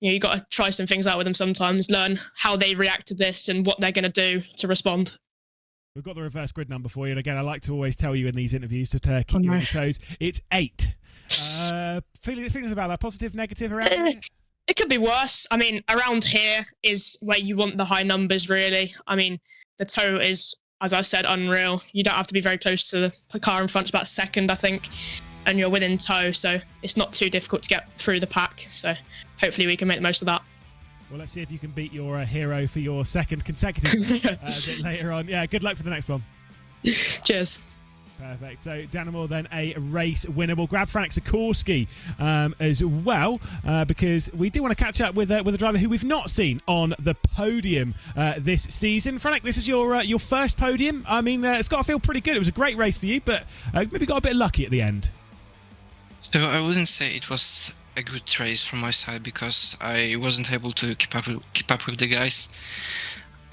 you know, you got to try some things out with them sometimes, learn how they react to this and what they're going to do to respond. We've got the reverse grid number for you. And again, I like to always tell you in these interviews to keep you on your toes. It's 8. Feelings about that? Positive, negative around it? It could be worse. I mean, around here is where you want the high numbers, really. I mean, the toe is, as I said, unreal. You don't have to be very close to the car in front. It's about a second, I think, and you're within toe, so it's not too difficult to get through the pack. So hopefully we can make the most of that. Well, let's see if you can beat your hero for your second consecutive a bit later on. Yeah, good luck for the next one. Cheers. Perfect. So, Danimore, then a race winner. We'll grab Franek Sikorsky as well, because we do want to catch up with a driver who we've not seen on the podium this season. Franek, this is your first podium. I mean, it's got to feel pretty good. It was a great race for you, but maybe got a bit lucky at the end. So I wouldn't say it was a good race from my side because I wasn't able to keep up with the guys.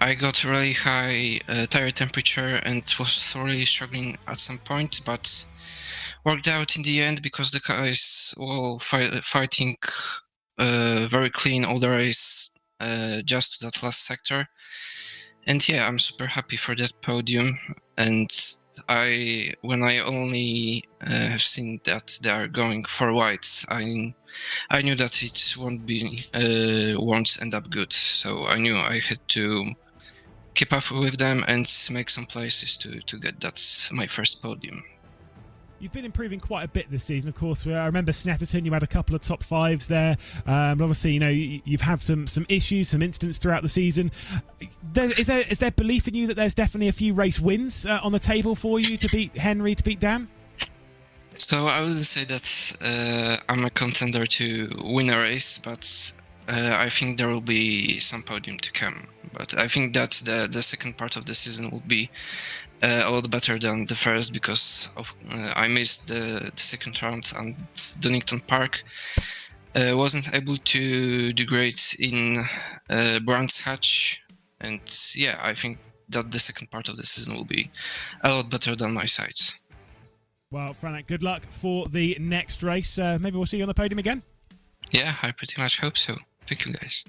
I got really high tire temperature and was really struggling at some point, but worked out in the end because the guys were fighting very clean all the race, just to that last sector. And yeah, I'm super happy for that podium. And when I only have seen that they are going for whites, I knew that it won't end up good. So I knew I had to keep up with them and make some places to get that my first podium. You've been improving quite a bit this season, of course. I remember Snetterton, you had a couple of top 5s there. But obviously, you know, you've had some issues, some incidents throughout the season. Is there belief in you that there's definitely a few race wins on the table for you to beat Henry, to beat Dan? So I wouldn't say that I'm a contender to win a race, but I think there will be some podium to come. But I think that the second part of the season will be a lot better than the first because I missed the second round and Donington Park. Wasn't able to do great in Brands Hatch. And yeah, I think that the second part of the season will be a lot better than my sides. Well, Franek, good luck for the next race. Maybe we'll see you on the podium again. Yeah, I pretty much hope so. Thank you, guys.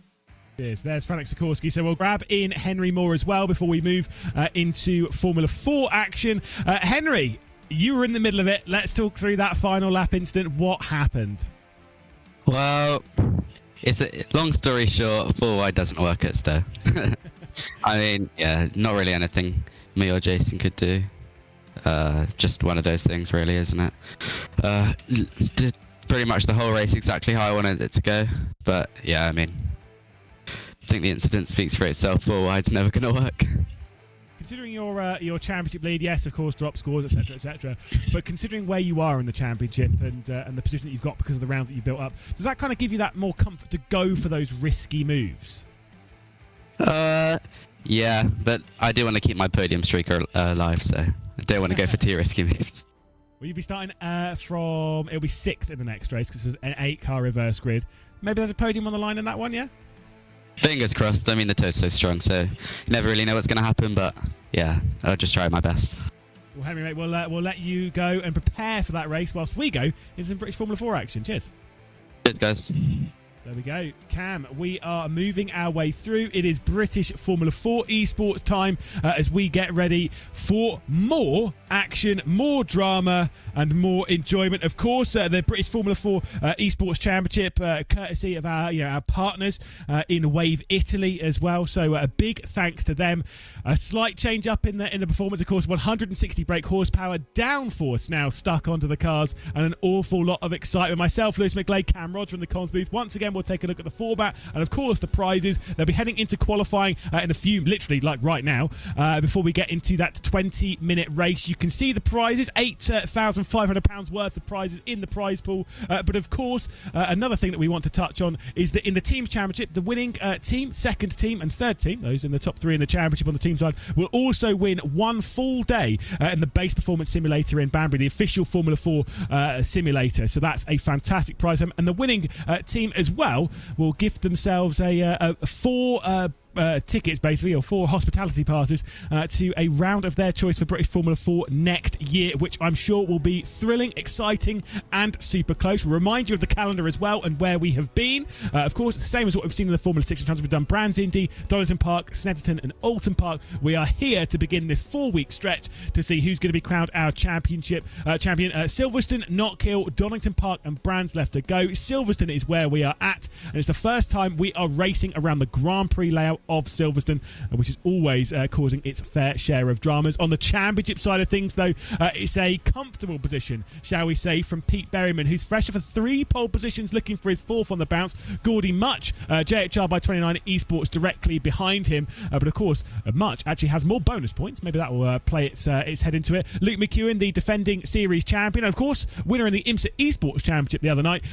Cheers. There's Franek Sikorsky. So we'll grab in Henry Moore as well before we move into Formula 4 action. Henry, you were in the middle of it. Let's talk through that final lap incident. What happened? Well, it's a long story short, 4 wide doesn't work at Stowe. I mean, yeah, not really anything me or Jason could do. Just one of those things, really, isn't it? Did pretty much the whole race exactly how I wanted it to go. But yeah, I mean, I think the incident speaks for itself. 4 wide's never going to work. Considering your championship lead, yes, of course, drop scores, etc., etc. But considering where you are in the championship and the position that you've got because of the rounds that you've built up, does that kind of give you that more comfort to go for those risky moves? Yeah, but I do want to keep my podium streak alive, so I don't want to go for too risky moves. Well, you'll be starting it'll be 6th in the next race because it's an 8-car reverse grid. Maybe there's a podium on the line in that one, yeah? Fingers crossed. I mean, the toe's so strong, so you never really know what's going to happen, but yeah, I'll just try my best. Well, Henry, mate, we'll let you go and prepare for that race whilst we go into some British Formula 4 action. Cheers. Good, guys. There we go. Cam, we are moving our way through. It is British Formula 4 esports time as we get ready for more action, more drama and more enjoyment. Of course, the British Formula 4 esports championship, courtesy of our partners in Wave Italy as well. So a big thanks to them. A slight change up in the performance, of course, 160 brake horsepower, downforce now stuck onto the cars, and an awful lot of excitement. Myself, Lewis McGlade, Cam Roger in the comms booth. Once again, We'll take a look at the format and, of course, the prizes. They'll be heading into qualifying in a few, literally like right now, before we get into that 20-minute race. You can see the prizes, £8,500 worth of prizes in the prize pool. But, of course, another thing that we want to touch on is that in the Teams Championship, the winning team, second team and third team, those in the top three in the championship on the team side, will also win one full day in the base performance simulator in Banbury, the official Formula 4 simulator. So that's a fantastic prize. And the winning team as well will gift themselves a 4 tickets, basically, or 4 hospitality passes to a round of their choice for British Formula 4 next year, which I'm sure will be thrilling, exciting, and super close. We'll remind you of the calendar as well and where we have been. Of course, the same as what we've seen in the Formula 1600. We've done Brands Indy, Donington Park, Snetterton, and Alton Park. We are here to begin this 4-week stretch to see who's going to be crowned our championship champion. Silverstone, Knockhill, Donington Park, and Brands left to go. Silverstone is where we are at, and it's the first time we are racing around the Grand Prix layout of Silverstone, which is always causing its fair share of dramas. On the championship side of things, though, it's a comfortable position, shall we say, from Pete Berryman, who's fresh for 3 pole positions, looking for his 4th on the bounce. Gordy Much, JHR by 29 Esports directly behind him. But of course, Much actually has more bonus points. Maybe that will play its head into it. Luke McEwen, the defending series champion, of course, winner in the IMSA Esports Championship the other night,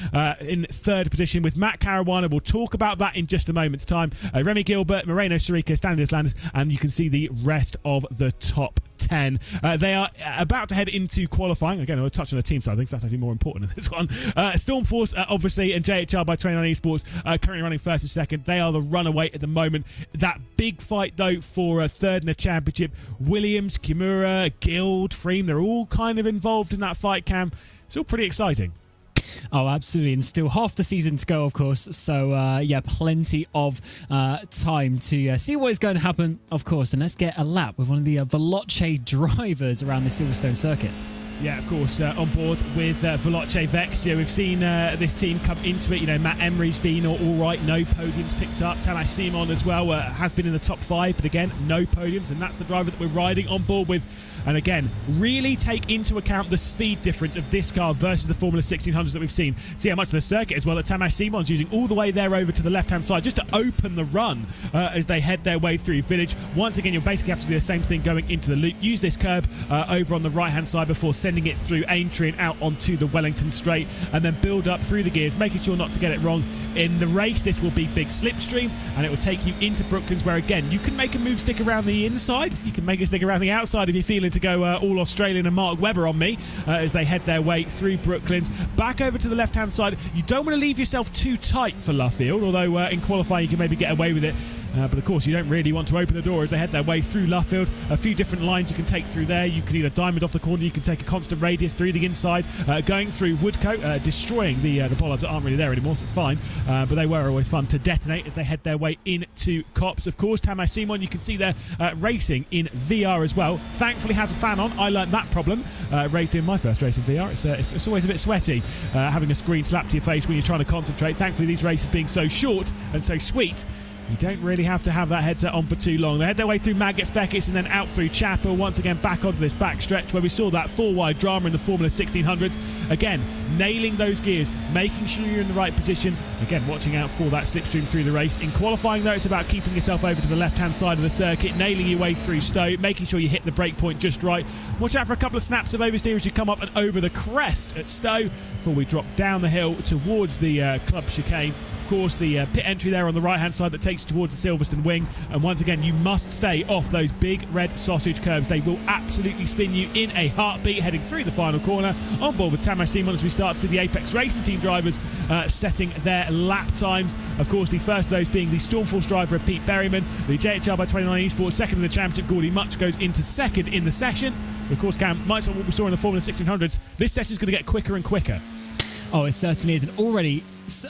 in 3rd position with Matt Caruana. We'll talk about that in just a moment's time. Remy Gilbert, Moreno Sarica, Standards Landers, and you can see the rest of the top 10. They are about to head into qualifying. Again, we'll touch on the team side. I think that's actually more important in this one. Stormforce, obviously, and JHR by 29 Esports currently running 1st and 2nd. They are the runaway at the moment. That big fight, though, for 3rd in the championship. Williams, Kimura, Guild, Freem, they're all kind of involved in that fight, Cam. It's all pretty exciting. Oh, absolutely. And still half the season to go, of course. So, yeah, plenty of time to see what is going to happen, of course. And let's get a lap with one of the Veloce drivers around the Silverstone circuit. Yeah, of course, on board with Veloce Vex. We've seen this team come into it. Matt Emery's been all right. No podiums picked up. Tamas Simon as well has been in the top 5, but again, no podiums. And that's the driver that we're riding on board with. And again, really take into account the speed difference of this car versus the Formula 1600s that we've seen. See how much of the circuit as well that Tamas Simon's using all the way there over to the left-hand side just to open the run as they head their way through Village. Once again, you'll basically have to do the same thing going into the loop. Use this curb over on the right-hand side before sending it through Aintree and out onto the Wellington Straight, and then build up through the gears, making sure not to get it wrong. In the race, this will be big slipstream, and it will take you into Brooklands, where again you can make a move stick around the inside, you can make it stick around the outside if you're feeling to go all Australian and Mark Webber on me as they head their way through Brooklands. Back over to the left hand side. You don't want to leave yourself too tight for Luffield, although in qualifying you can maybe get away with it. But of course, you don't really want to open the door as they head their way through Luffield. A few different lines you can take through there. You can either diamond off the corner, you can take a constant radius through the inside, going through Woodcote, destroying the bollards that aren't really there anymore, so it's fine. But they were always fun to detonate as they head their way into Cops. Of course, Tamas Simon, you can see there racing in VR as well. Thankfully has a fan on. I learned that problem doing my first race in VR. It's always a bit sweaty having a screen slapped to your face when you're trying to concentrate. Thankfully, these races being so short and so sweet, you don't really have to have that headset on for too long. They head their way through Maggots, Beckett, and then out through Chapel. Once again, back onto this back stretch where we saw that 4-wide drama in the Formula 1600s. Again, nailing those gears, making sure you're in the right position. Again, watching out for that slipstream through the race. In qualifying, though, it's about keeping yourself over to the left-hand side of the circuit, nailing your way through Stowe, making sure you hit the brake point just right. Watch out for a couple of snaps of oversteer as you come up and over the crest at Stowe before we drop down the hill towards the club chicane. Of course, the pit entry there on the right-hand side that takes you towards the Silverstone wing. And once again, you must stay off those big red sausage curves. They will absolutely spin you in a heartbeat heading through the final corner. On board with Tamas Simon as we start to see the Apex Racing Team drivers setting their lap times. Of course, the first of those being the Stormforce driver of Pete Berryman. The JHR by 29 Esports, second in the championship. Gordy Much goes into second in the session. Of course, Cam, much like what we saw in the Formula 1600s, this session is going to get quicker and quicker. Oh, it certainly is. And already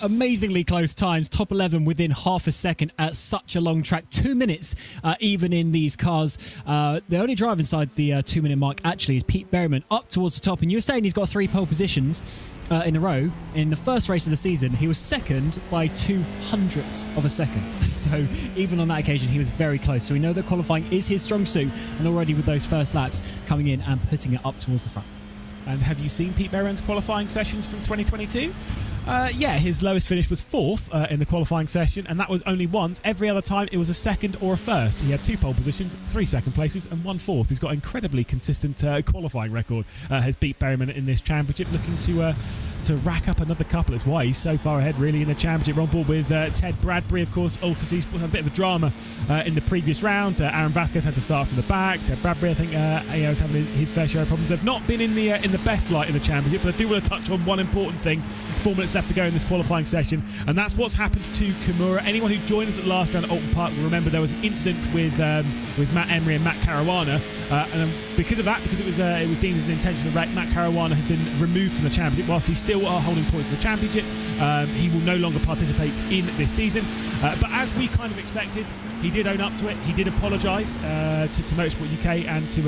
amazingly close times. Top 11 within half a second at such a long track. 2 minutes even in these cars. The only driver inside the 2-minute mark actually is Pete Berryman up towards the top. And you were saying he's got 3 pole positions in a row. In the first race of the season, he was second by 0.02 of a second. So even on that occasion, he was very close. So we know that qualifying is his strong suit. And already with those first laps coming in and putting it up towards the front. And have you seen Pete Berryman's qualifying sessions from 2022? Yeah, his lowest finish was 4th in the qualifying session, and that was only once. Every other time it was a 2nd or a 1st. He had 2 pole positions, 3 second places, and 1 4th. He's got an incredibly consistent qualifying record. Has beat Berryman in this championship, looking to rack up another couple. That's why he's so far ahead, really, in the championship. We're on board with Ted Bradbury, of course. Altus Esports had a bit of a drama in the previous round. Aaron Vasquez had to start from the back. Ted Bradbury, I think, was having his fair share of problems. They've not been in the best light in the championship, but I do want to touch on one important thing. 4 minutes left to go in this qualifying session, and that's what's happened to Kimura. Anyone who joined us at the last round at Alton Park will remember there was an incident with Matt Emery and Matt Caruana, and because of that, because it was deemed as an intentional wreck, Matt Caruana has been removed from the championship. Whilst he's still holding points in the championship, he will no longer participate in this season. But as we kind of expected, he did own up to it. He did apologise to Motorsport UK and to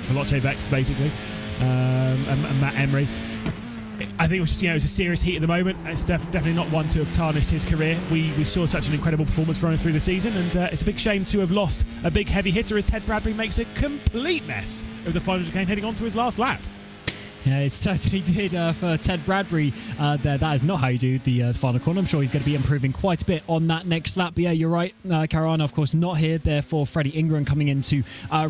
Veloce Vex, basically, and Matt Emery. I think it was just, it was a serious heat at the moment. It's definitely not one to have tarnished his career. We saw such an incredible performance from him through the season, and it's a big shame to have lost a big heavy hitter as Ted Bradbury makes a complete mess of the final chicane heading on to his last lap. Yeah, it certainly did for Ted Bradbury there. That is not how you do the final corner. I'm sure he's going to be improving quite a bit on that next lap. But yeah, you're right. Caruana, of course, not here. Therefore, Freddie Ingram coming in to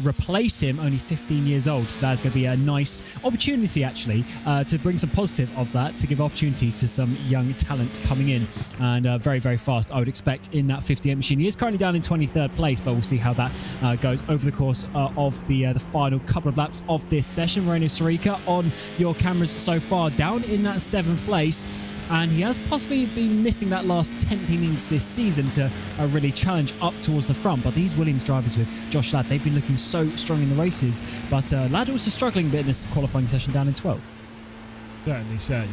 replace him, only 15 years old. So that's going to be a nice opportunity, actually, to bring some positive of that, to give opportunity to some young talent coming in. And very, very fast, I would expect, in that 58 machine. He is currently down in 23rd place, but we'll see how that goes over the course of the final couple of laps of this session. Moreno Sorica on your cameras so far, down in that 7th place, and he has possibly been missing that last 10th innings this season to really challenge up towards the front. But these Williams drivers with Josh Ladd, they've been looking so strong in the races, but Ladd also struggling a bit in this qualifying session, down in 12th. Certainly so.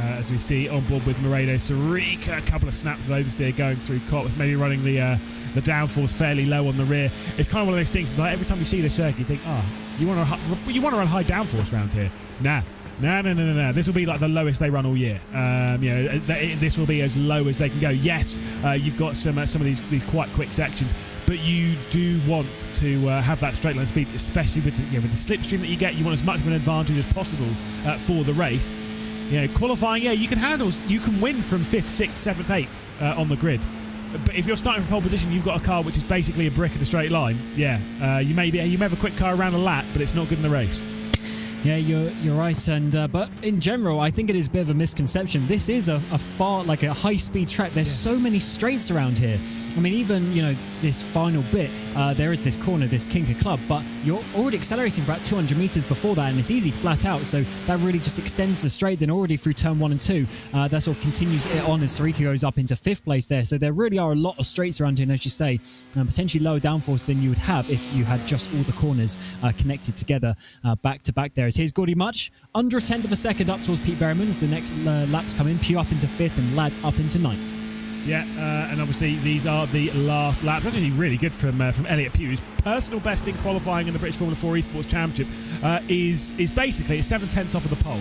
As we see on board with Moreno Sorica, a couple of snaps of oversteer going through Copps, maybe running the downforce fairly low on the rear. It's kind of one of those things. It's like every time you see the circuit, you think, you want to run high downforce around here? Nah. No. This will be like the lowest they run all year. This will be as low as they can go. Yes, you've got some of these quite quick sections, but you do want to have that straight line speed, especially with the slipstream that you get. You want as much of an advantage as possible for the race. Qualifying, you can win from 5th, 6th, 7th, 8th on the grid. But if you're starting from pole position, you've got a car which is basically a brick at a straight line. You may have a quick car around a lap, but it's not good in the race. Yeah, you're right, and but in general, I think it is a bit of a misconception. This is a high-speed track. There's so many straights around here. I mean, even this final bit, there is this corner, this Kinker Club, but you're already accelerating for about 200 meters before that, and it's easy flat out. So that really just extends the straight. Then already through turn 1 and 2, that sort of continues it on as Sorica goes up into 5th place there. So there really are a lot of straights around here, and as you say, potentially lower downforce than you would have if you had just all the corners connected together back to back there. Here's Gordy Much, under a 1/10 of a second up towards Pete Berryman as the next laps come in. Pugh up into 5th and Ladd up into 9th. Yeah, and obviously these are the last laps. That's actually really good from Elliot Pugh. His personal best in qualifying in the British Formula 4 Esports Championship is basically 7/10 off of the pole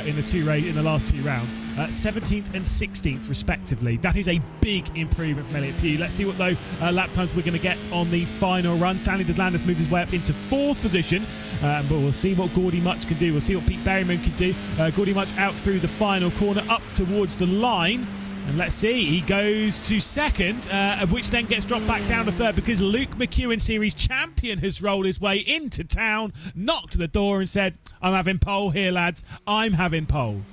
in the last 2 rounds, 17th and 16th respectively. That is a big improvement from Elliot Pugh. Let's see what lap times we're going to get on the final run. Stanley Deslandis moved his way up into 4th position, but we'll see what Gordy Much can do. We'll see what Pete Berryman can do. Gordy Much out through the final corner up towards the line. And let's see, he goes to 2nd, which then gets dropped back down to 3rd because Luke McEwen, series champion, has rolled his way into town, knocked at the door and said, I'm having pole here, lads. I'm having pole.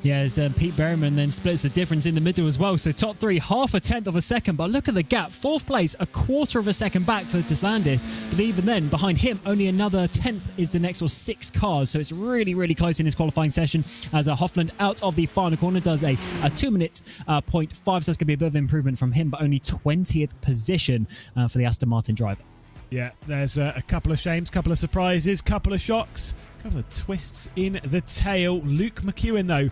Yeah, as Pete Berryman then splits the difference in the middle as well. So top 3, 0.5 of a second. But look at the gap. 4th place, 1/4 of a second back for Deslandis. But even then, behind him, only another 10th is the next 6 cars. So it's really, really close in his qualifying session as Hoffland out of the final corner does a 2-minute 0.5. So that's going to be a bit of improvement from him, but only 20th position for the Aston Martin driver. Yeah, there's a couple of shames, couple of surprises, couple of shocks, couple of twists in the tail. Luke McEwen, though,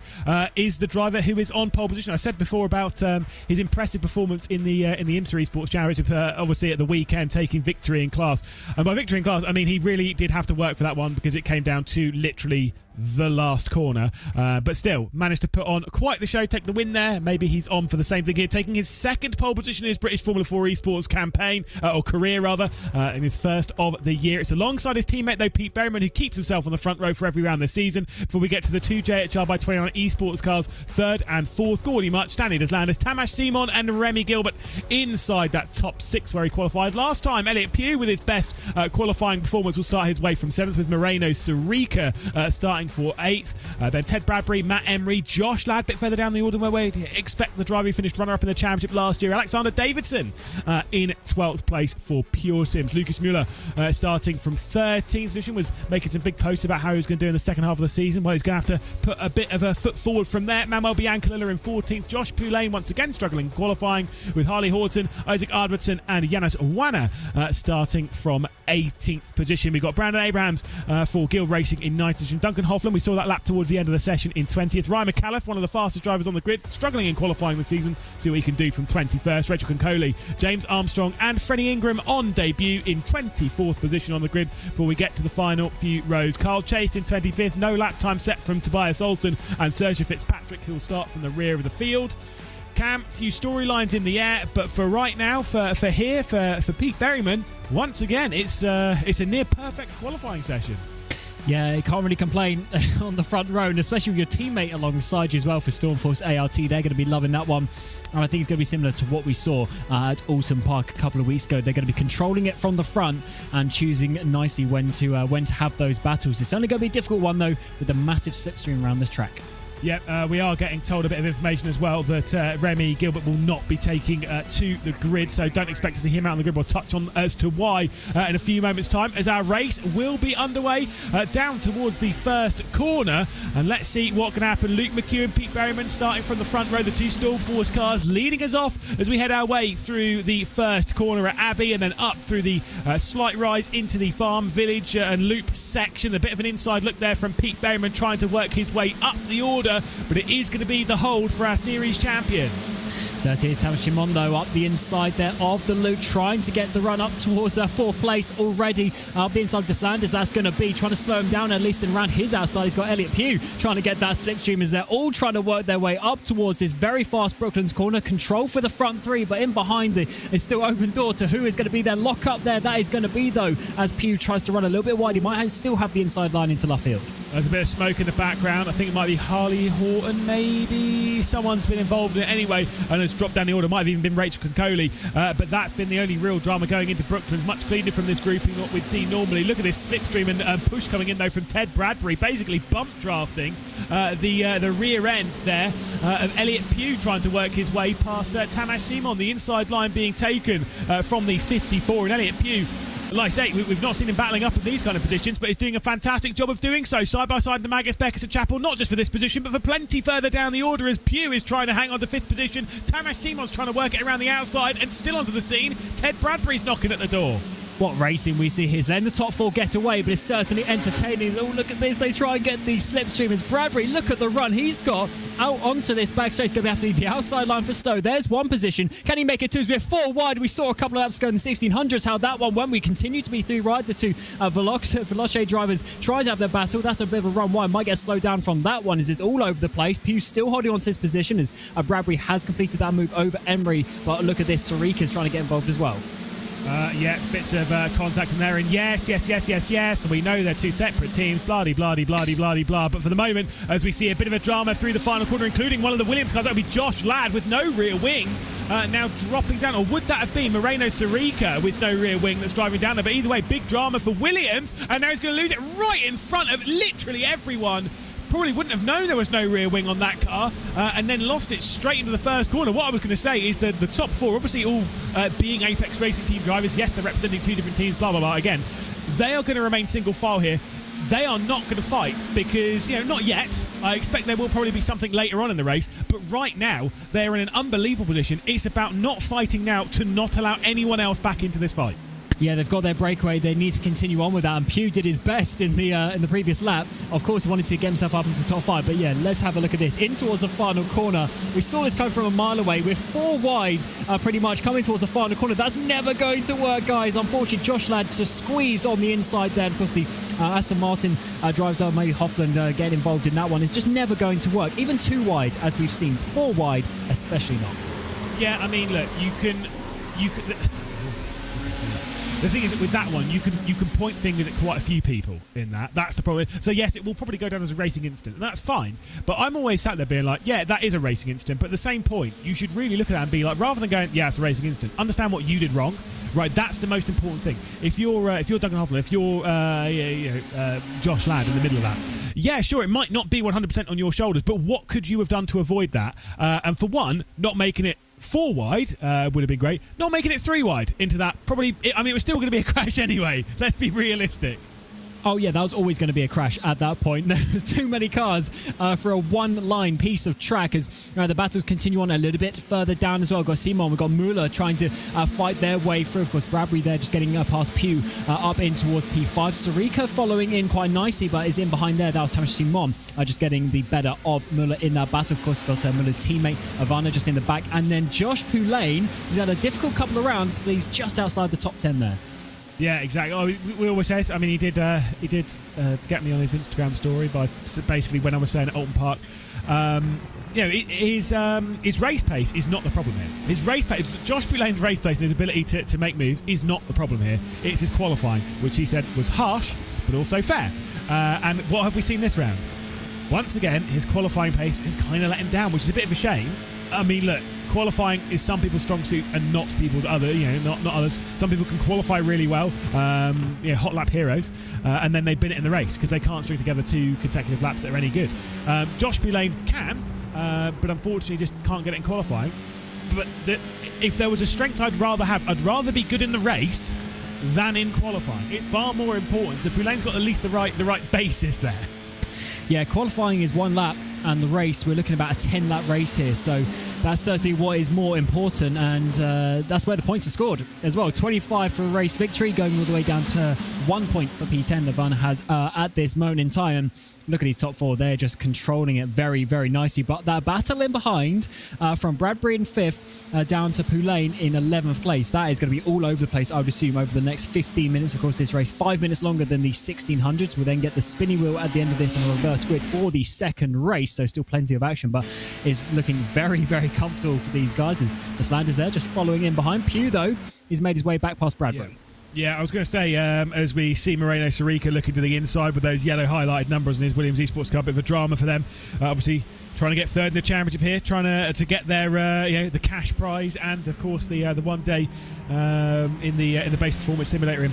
is the driver who is on pole position. I said before about his impressive performance in the IMSA Esports Championship, obviously at the weekend, taking victory in class. And by victory in class, I mean he really did have to work for that one because it came down to literally the last corner, but still managed to put on quite the show, take the win there. Maybe he's on for the same thing here, taking his 2nd pole position in his British Formula 4 Esports campaign, or career rather, in his 1st of the year. It's alongside his teammate though, Pete Berryman, who keeps himself on the front row for every round this season. Before we get to the 2 JHR by 29 Esports cars, 3rd and 4th, Gordy Much, Stanley Deslandis, Tamas Simon and Remy Gilbert inside that top 6 where he qualified last time. Elliot Pugh with his best qualifying performance will start his way from 7th, with Moreno Sarika starting for 8th. Then Ted Bradbury, Matt Emery, Josh Ladd, a bit further down the order where we'd expect the driver who finished runner-up in the championship last year. Alexander Davidson in 12th place for Pure Sims. Lucas Mueller starting from 13th position, was making some big posts about how he was going to do in the second half of the season. Well, he's going to have to put a bit of a foot forward from there. Manuel Biancalilla in 14th. Josh Poulain once again struggling qualifying, with Harley Horton, Isaac Ardwardson and Yanis Wana starting from 18th position. We've got Brandon Abrahams for Guild Racing in 9th position. Duncan Hoffman, we saw that lap towards the end of the session, in 20th. Ryan McAuliffe, one of the fastest drivers on the grid, struggling in qualifying this season. See what he can do from 21st. Rachel Concoli, James Armstrong and Freddie Ingram on debut in 24th position on the grid before we get to the final few rows. Carl Chase in 25th. No lap time set from Tobias Olsen and Sergio Fitzpatrick, who will start from the rear of the field. Cam, few storylines in the air, but for right now, for Pete Berryman, once again, it's a near perfect qualifying session. Yeah, you can't really complain on the front row, and especially with your teammate alongside you as well for Stormforce ART. They're going to be loving that one. And I think it's going to be similar to what we saw at Alton Park a couple of weeks ago. They're going to be controlling it from the front and choosing nicely when to have those battles. It's only going to be a difficult one, though, with the massive slipstream around this track. Yep, we are getting told a bit of information as well that Remy Gilbert will not be taking to the grid, so don't expect to see him out on the grid. We'll touch on as to why in a few moments' time, as our race will be underway down towards the first corner. And let's see what can happen. Luke McEwen, Pete Berryman starting from the front row, the two Stormforce cars leading us off as we head our way through the first corner at Abbey and then up through the slight rise into the farm, village and loop section. A bit of an inside look there from Pete Berryman trying to work his way up the order, but it is going to be the hold for our series champion. So it is Tamas Chimondo up the inside there of the loop, trying to get the run up towards 4th place already. Up the inside of DeSanders, that's going to be trying to slow him down, at least around his outside. He's got Elliot Pugh trying to get that slipstream as they're all trying to work their way up towards this very fast Brooklands corner. Control for the front 3, but in behind it's still open door to who is going to be their lock up there. That is going to be, though, as Pugh tries to run a little bit wide. He might still have the inside line into Luffield. There's a bit of smoke in the background. I think it might be Harley Horton, maybe. Someone's been involved in it anyway and has dropped down the order. Might have even been Rachel Concoli, but that's been the only real drama going into Brooklands. Much cleaner from this grouping what we'd see normally. Look at this slipstream and push coming in, though, from Ted Bradbury, basically bump drafting the rear end there of Elliot Pugh trying to work his way past Tamas Simon. The inside line being taken from the 54, and Elliot Pugh, like I say, we've not seen him battling up in these kind of positions, but he's doing a fantastic job of doing so. Side by side, the Magus Beckers at Chapel, not just for this position, but for plenty further down the order, as Pugh is trying to hang on to 5th position. Tamas Simon's trying to work it around the outside, and still onto the scene, Ted Bradbury's knocking at the door. What racing we see here. Then the top 4 get away, but it's certainly entertaining. Oh, look at this. They try and get the slipstream as Bradbury, look at the run he's got out onto this back straight. It's going to have to be the outside line for Stowe. There's one position. Can he make it 2? We're 4 wide. We saw a couple of laps ago in the 1600s how that one went. We continue to be through ride. The two Veloce drivers try to have their battle. That's a bit of a run wide. Might get slowed down from that one as it's all over the place. Pugh still holding on to his position as Bradbury has completed that move over Emery. But look at this. Sarika's trying to get involved as well. Yeah, bits of contact in there, and yes. We know they're two separate teams, blah-de-blah-de-blah-de-blah-de-blah. But for the moment, as we see a bit of a drama through the final corner, including one of the Williams cars, that would be Josh Ladd with no rear wing, now dropping down. Or would that have been Moreno Sarika with no rear wing that's driving down there? But either way, big drama for Williams, and now he's going to lose it right in front of literally everyone. Probably wouldn't have known there was no rear wing on that car, and then lost it straight into the first corner. What I was going to say is that the top 4, obviously all being Apex Racing Team drivers, yes, they're representing 2 different teams, blah, blah, blah. Again, they are going to remain single file here. They are not going to fight because, not yet. I expect there will probably be something later on in the race, but right now, they're in an unbelievable position. It's about not fighting now to not allow anyone else back into this fight. Yeah, they've got their breakaway. They need to continue on with that. And Pugh did his best in the previous lap. Of course, he wanted to get himself up into the top 5. But yeah, let's have a look at this. In towards the final corner. We saw this coming from a mile away. We're 4 wide, pretty much, coming towards the final corner. That's never going to work, guys. Unfortunately, Josh Ladd just squeezed on the inside there. Of course, the Aston Martin drives over, maybe Hoffland getting involved in that one. It's just never going to work. Even 2 wide, as we've seen. 4 wide, especially not. Yeah, I mean, look, you can The thing is that with that one, you can point fingers at quite a few people in that. That's the problem. So yes, it will probably go down as a racing incident, and that's fine. But I'm always sat there being like, yeah, that is a racing incident. But at the same point, you should really look at that and be like, rather than going, yeah, it's a racing incident, understand what you did wrong. Right, that's the most important thing. If you're Duncan Hoffman, if you're Josh Ladd in the middle of that, yeah, sure, it might not be 100% on your shoulders, but what could you have done to avoid that? And for one, not making it 4 wide would have been great. Not making it 3 wide into that, probably, I mean, it was still going to be a crash anyway. Let's be realistic. Oh, yeah, that was always going to be a crash at that point. There was too many cars for a one-line piece of track as the battles continue on a little bit further down as well. We've got Simon, we've got Muller trying to fight their way through. Of course, Bradbury there just getting past Pugh up in towards P5. Sarika following in quite nicely, but is in behind there. That was Tamas Simon just getting the better of Muller in that battle. Of course, got Muller's teammate, Ivana, just in the back. And then Josh Poulain, who's had a difficult couple of rounds, but he's just outside the top 10 there. Yeah, exactly. Oh, we always say this. I mean, he did get me on his Instagram story by basically when I was saying at Alton Park. His race pace is not the problem here. His race pace, Josh Poulain's race pace and his ability to make moves is not the problem here. It's his qualifying, which he said was harsh, but also fair. And what have we seen this round? Once again, his qualifying pace has kind of let him down, which is a bit of a shame. I mean, look, qualifying is some people's strong suits and not people's other, not others. Some people can qualify really well, hot lap heroes, and then they bin it in the race because they can't string together 2 consecutive laps that are any good. Josh Poulain can, but unfortunately just can't get it in qualifying. But if there was a strength I'd rather be good in the race than in qualifying. It's far more important. So Poulain's got at least the right basis there. Yeah, qualifying is 1 lap, and the race, we're looking about a 10-lap race here. So that's certainly what is more important, and that's where the points are scored as well. 25 for a race victory, going all the way down to 1 point for P10 that Van has at this moment in time. And look at his top 4. They're just controlling it very, very nicely. But that battle in behind from Bradbury in 5th down to Poulain in 11th place, that is going to be all over the place, I would assume, over the next 15 minutes. Of course, this race 5 minutes longer than the 1600s. We'll then get the spinny wheel at the end of this and a reverse grid for the second race. So still plenty of action, but it's looking very, very comfortable for these guys as just Landers there, just following in behind. Pugh, though, he's made his way back past Bradbury. Yeah, I was going to say, as we see Moreno Sarika looking to the inside with those yellow highlighted numbers in his Williams Esports Cup, bit of a drama for them. Obviously, trying to get 3rd in the championship here, trying to get their the cash prize and of course the 1 day in the base performance simulator in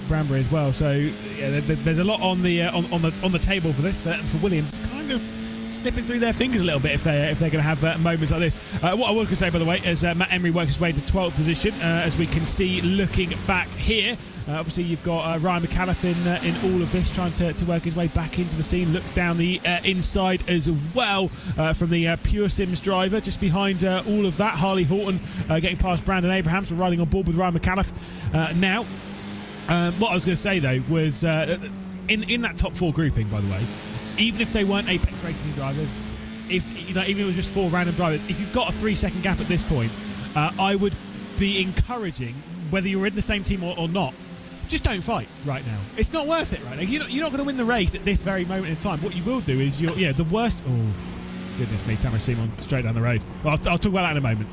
Branbury as well. So yeah, there's a lot on the table for this. For Williams, it's kind of slipping through their fingers a little bit if they're going to have moments like this. What I was going to say, by the way, as Matt Emery works his way into 12th position, as we can see looking back here. Obviously, you've got Ryan McAuliffe in all of this, trying to work his way back into the scene. Looks down the inside as well from the Pure Sims driver. Just behind all of that, Harley Horton getting past Brandon Abrahams. We're riding on board with Ryan McAuliffe now. What I was going to say, though, was in that top 4 grouping, by the way, even if they weren't Apex Racing Team drivers, even if it was just 4 random drivers, if you've got a 3-second gap at this point, I would be encouraging, whether you're in the same team or not, just don't fight right now. It's not worth it right now. You're not going to win the race at this very moment in time. What you will do is the worst. Oh, goodness me, Tamas Simon straight down the road. Well, I'll talk about that in a moment.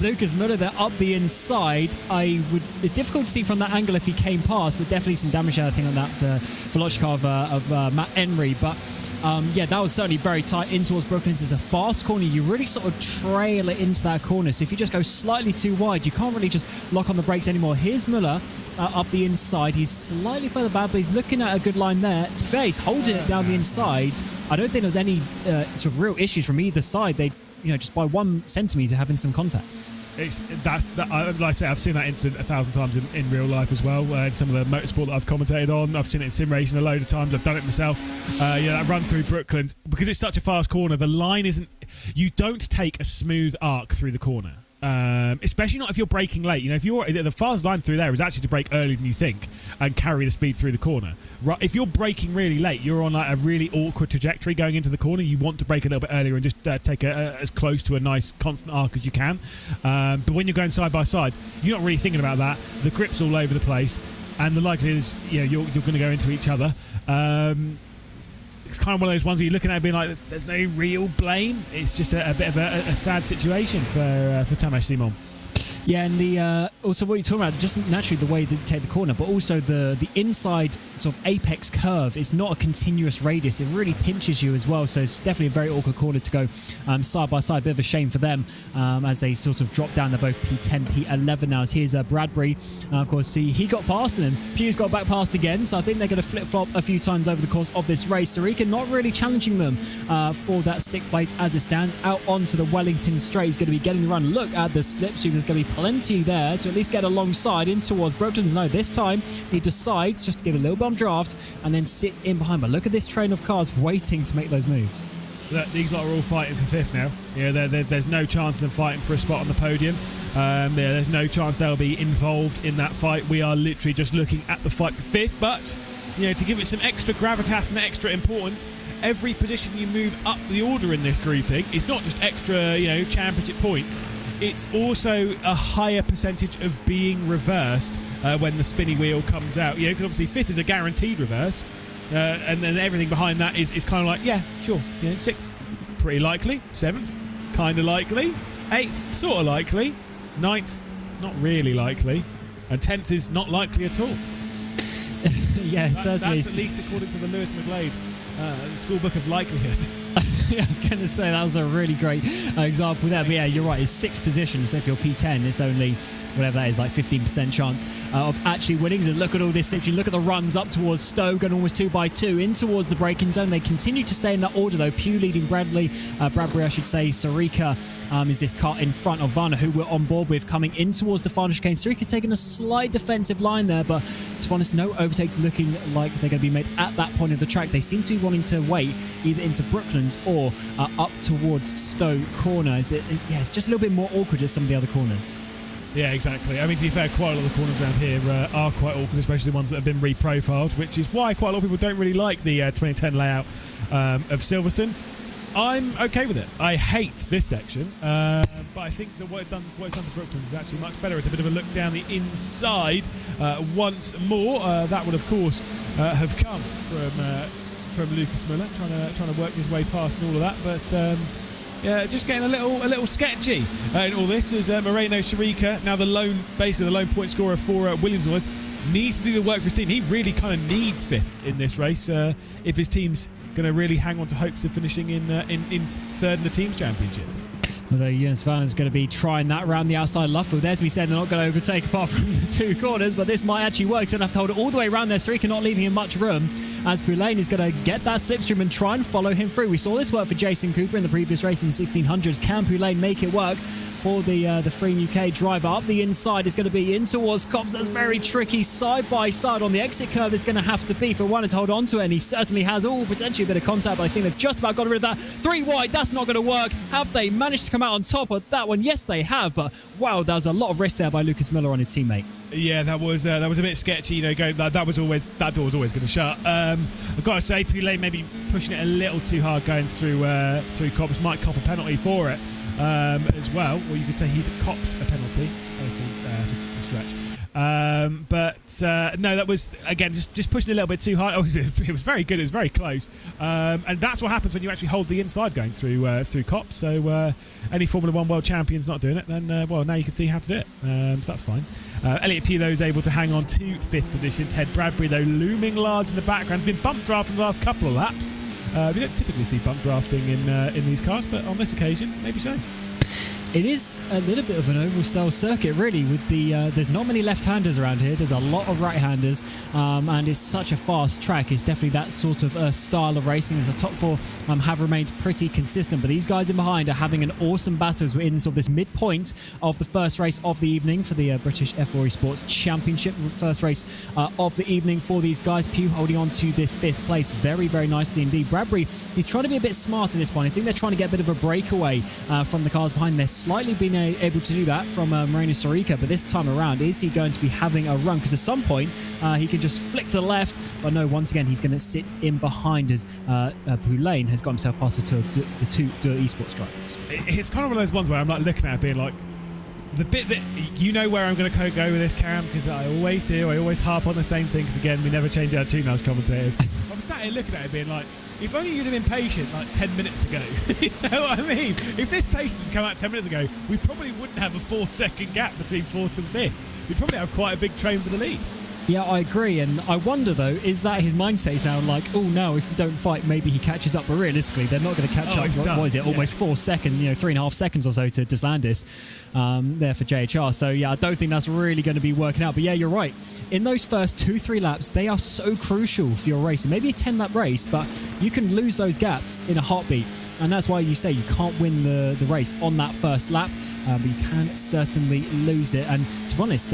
Lucas Muller there up the inside. It's difficult to see from that angle if he came past, but definitely some damage there, I think, on that Velochka of Matt Emery. But that was certainly very tight in towards Brooklands. It's a fast corner. You really sort of trail it into that corner. So if you just go slightly too wide, you can't really just lock on the brakes anymore. Here's Muller up the inside. He's slightly further back, but he's looking at a good line there. To be fair, he's holding it down the inside. I don't think there was any sort of real issues from either side. They just by 1 centimetre having some contact. Like I say, I've seen that incident 1,000 times in real life as well. In some of the motorsport that I've commentated on, I've seen it in sim racing a load of times. I've done it myself. That run through Brooklands, because it's such a fast corner, the line isn't. You don't take a smooth arc through the corner. Especially not if you're braking late. If the fastest line through there is actually to brake earlier than you think and carry the speed through the corner. Right, if you're braking really late, you're on like a really awkward trajectory going into the corner. You want to brake a little bit earlier and just take as close to a nice constant arc as you can. But when you're going side by side, you're not really thinking about that. The grip's all over the place, and the likelihood is you're going to go into each other. It's kind of one of those ones where you're looking at it being like, there's no real blame. It's just a bit of a sad situation for Tamas Simon. Yeah, and the also what you're talking about, just naturally the way they take the corner, but also the inside sort of apex curve is not a continuous radius. It really pinches you as well. So it's definitely a very awkward corner to go side by side. Bit of a shame for them as they sort of drop down. They're both P10, P11 now. As here's Bradbury. Of course, see, he got past them. Pew's got back past again. So I think they're going to flip-flop a few times over the course of this race. Sarika not really challenging them for that 6th place as it stands. Out onto the Wellington straight. He's going to be getting the run. Look at the slipstream. There's going to be plenty there to at least get alongside in towards Brooklands. No, this time he decides just to give a little bump draft and then sit in behind. But look at this train of cars waiting to make those moves. These lot are all fighting for 5th now. Yeah, there's no chance of them fighting for a spot on the podium. There's no chance they'll be involved in that fight. We are literally just looking at the fight for 5th. But to give it some extra gravitas and extra importance, every position you move up the order in this grouping is not just extra, championship points. It's also a higher percentage of being reversed when the spinny wheel comes out. Because obviously 5th is a guaranteed reverse, and then everything behind that is kind of like, yeah, sure. 6th, pretty likely. 7th, kind of likely. 8th, sort of likely. 9th, not really likely. And 10th is not likely at all. Yeah, certainly. That's at least according to the Lewis McGlade School Book of Likelihood. I was going to say that was a really great example there. But yeah, you're right. It's 6 positions. So if you're P10, it's only whatever that is, like 15% chance of actually winning. So look at all this. If you look at the runs up towards Stowe, going almost 2 by 2 in towards the braking zone. They continue to stay in that order though. Pew leading Bradbury, I should say. Sarika is this car in front of Varner, who we're on board with coming in towards the final chicane. Sarika taking a slight defensive line there, but to be honest, no overtakes looking like they're going to be made at that point of the track. They seem to be wanting to wait either into Brooklands or up towards Stowe corner. It's just a little bit more awkward at some of the other corners. Yeah, exactly. I mean, to be fair, quite a lot of the corners around here are quite awkward, especially the ones that have been reprofiled, which is why quite a lot of people don't really like the 2010 layout of Silverstone. I'm okay with it. I hate this section, but I think that what it's done for Brooklands is actually much better. It's a bit of a look down the inside once more. That would, of course, have come from Lucas Miller trying to work his way past and all of that, but. Yeah, just getting a little sketchy in all this as Moreno Sarika, now the lone point scorer for Williams, needs to do the work for his team. He really kind of needs 5th in this race if his team's going to really hang on to hopes of finishing in 3rd in the team's championship. Although Jonas Varner's going to be trying that around the outside Luffield. As we said, they're not going to overtake apart from the 2 corners, but this might actually work. So they'll have to hold it all the way around there. Sarika not leaving him much room as Poulain is going to get that slipstream and try and follow him through. We saw this work for Jason Cooper in the previous race in the 1600s. Can Poulain make it work for the Free UK driver? Up the inside is going to be in towards Cops. That's very tricky side by side on the exit curve. It's going to have to be for one to hold on to it, and he certainly has potentially a bit of contact, but I think they've just about got rid of that. 3 wide, that's not going to work. Have they managed to come out on top of that one? Yes, they have, but wow, there was a lot of risk there by Lucas Miller on his teammate. Yeah, that was a bit sketchy. That door was always going to shut. I've got to say, Poulain maybe pushing it a little too hard going through Cops. Might cop a penalty for it as well, or you could say he cops a penalty. That's a stretch. No, that was again just pushing a little bit too high. Oh, it was very good. It was very close, and that's what happens when you actually hold the inside going through Cops. So any Formula 1 world champion's not doing it, then now you can see how to do it. So that's fine. Elliot Pugh though is able to hang on to 5th position. Ted Bradbury though looming large in the background. Been bump drafted in the last couple of laps. We don't typically see bump drafting in these cars, but on this occasion, maybe so. It is a little bit of an oval style circuit, really, with the there's not many left-handers around here. There's a lot of right-handers, and it's such a fast track. It's definitely that sort of style of racing. As the top 4 have remained pretty consistent, but these guys in behind are having an awesome battle as we're in sort of this midpoint of the first race of the evening for the British F4 Esports Championship. First race of the evening for these guys. Pugh holding on to this 5th place very, very nicely indeed. Bradbury, he's trying to be a bit smart in this one. I think they're trying to get a bit of a breakaway from the cars behind. They're slightly been able to do that from Moreno Sarika, but this time around, is he going to be having a run? Because at some point, he can just flick to the left, but no, once again, he's going to sit in behind as Poulain has got himself past the 2 Esports drivers. It's kind of one of those ones where I'm like looking at it being like, the bit that where I'm going to go with this, Cam, because I always do. I always harp on the same thing because, again, we never change our tune as commentators. I'm sat here looking at it being like, if only you'd have been patient like 10 minutes ago. You know what I mean? If this pace had come out 10 minutes ago, we probably wouldn't have a 4-second gap between 4th and 5th. we'd probably have quite a big train for the lead. Yeah, I agree. And I wonder, though, is that his mindset is now like, oh, no, if you don't fight, maybe he catches up. But realistically, they're not going to catch up. What is it? Yeah. Almost 4 seconds, 3.5 seconds or so to Deslandis there for JHR. So, yeah, I don't think that's really going to be working out. But, yeah, you're right. In those first 2-3 laps, they are so crucial for your race. Maybe a 10-lap race, but you can lose those gaps in a heartbeat. And that's why you say you can't win the race on that first lap, but you can certainly lose it. And to be honest,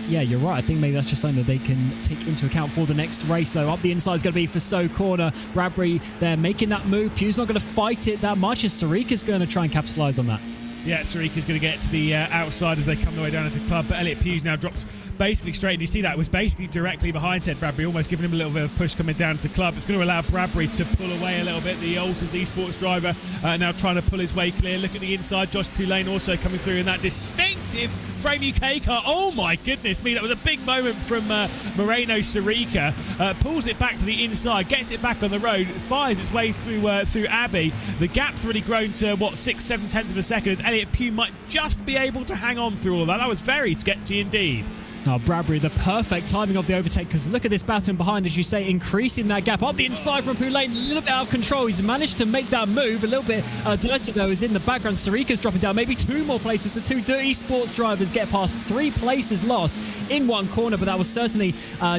yeah, you're right. I think maybe that's just something that they can take into account for the next race, though. Up the inside is going to be for Stowe Corner. Bradbury, they're making that move. Pugh's not going to fight it that much, and Sarika's going to try and capitalise on that. Yeah, Sarika's going to get to the outside as they come their way down into club, but Elliot Pugh's now dropped basically straight, and you see that it was basically directly behind Ted Bradbury, almost giving him a little bit of push coming down to the club. It's going to allow Bradbury to pull away a little bit. The Altus Esports driver now trying to pull his way clear. Look at the inside. Josh Poulain also coming through in that distinctive Frame UK car. Oh my goodness me, that was a big moment from Moreno Sarika. Pulls it back to the inside, gets it back on the road, fires its way through Abbey. The gap's already grown to 6-7 tenths of a second, as Elliot Pugh might just be able to hang on through all of that. That was very sketchy indeed. Now, Bradbury, the perfect timing of the overtake, because look at this baton behind, as you say, increasing that gap. Up the inside from Poulain, a little bit out of control. He's managed to make that move. A little bit dirty, though, is in the background. Sarika's dropping down. Maybe 2 more places. The 2 Esports drivers get past 3 places lost in 1 corner, but that was certainly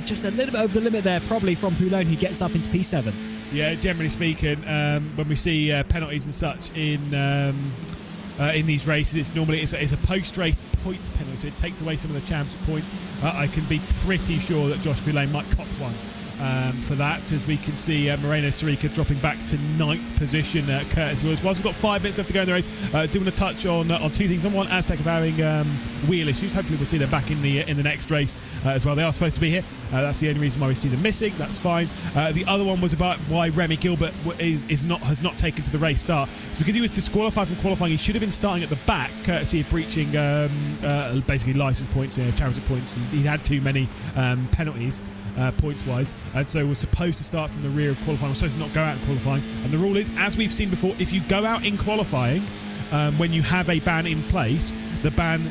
just a little bit over the limit there, probably from Poulain, who gets up into P7. Yeah, generally speaking, when we see penalties and such in these races, it's normally it's a post-race points penalty, so it takes away some of the championship points. I can be pretty sure that Josh Poulain might cop one for that, as we can see Moreno Sarika dropping back to 9th position, courtesy Williams. Whilst we've got 5 minutes left to go in the race, do want to touch on 2 things. Number one, Aztec of having wheel issues. Hopefully we'll see them back in the next race as well. They are supposed to be here. That's the only reason why we see them missing. That's fine. The other one was about why Remy Gilbert has not taken to the race start. It's because he was disqualified from qualifying. He should have been starting at the back, courtesy of breaching basically license points, championship points, and he had too many penalties. Points-wise, and so we're supposed to start from the rear of qualifying. We're supposed to not go out in qualifying, and the rule is, as we've seen before, if you go out in qualifying when you have a ban in place, the ban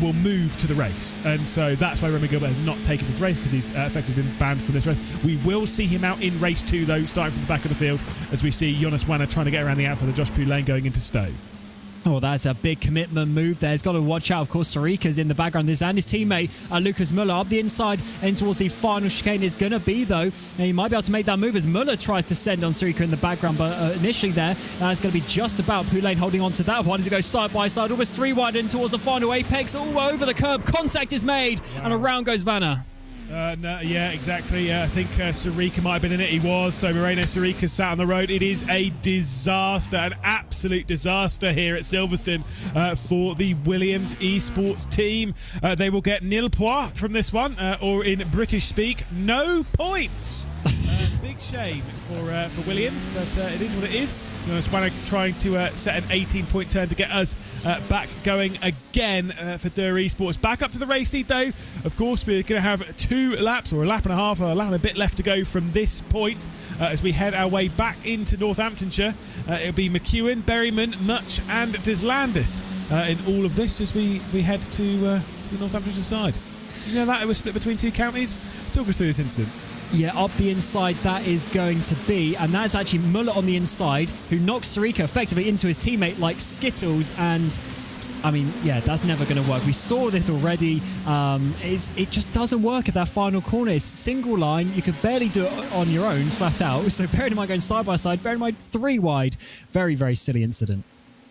will move to the race, and so that's why Remy Gilbert has not taken this race, because he's effectively been banned from this race. We will see him out in race 2, though, starting from the back of the field, as we see Jonas Wanner trying to get around the outside of Josh Poulain going into Stowe. Oh, that's a big commitment move there. He's got to watch out. Of course, Sarika's in the background. This and his teammate, Lucas Muller, up the inside and towards the final chicane is going to be, though. And he might be able to make that move as Muller tries to send on Sarika in the background. But initially there, it's going to be just about Poulain holding on to that one. As he goes side by side, almost 3 wide in towards the final apex. All over the curb. Contact is made. Wow. And around goes Vanna. No, yeah, exactly. I think Sarika might have been in it. He was. So Moreno Sarika sat on the road. It is a disaster, an absolute disaster here at Silverstone for the Williams Esports team. They will get nil points from this one, or in British speak, no points. Big shame for Williams, but it is what it is. Jonas Wanner trying to set an 18-point turn to get us back going again for Der Esports. Back up to the race lead, though. Of course, we're going to have 2 laps, or a lap and a half, or a lap and a bit left to go from this point as we head our way back into Northamptonshire. It'll be McEwen, Berryman, Much, and Deslandis in all of this as we head to the Northamptonshire side. You know that it was split between 2 counties? Talk us through this incident. Yeah, up the inside that is going to be, and that's actually Muller on the inside, who knocks Sarika effectively into his teammate like Skittles, and I mean, yeah, that's never going to work. We saw this already. It just doesn't work at that final corner. It's single line. You could barely do it on your own, flat out. So bearing in mind going side by side, bearing in mind 3 wide. Very, very silly incident.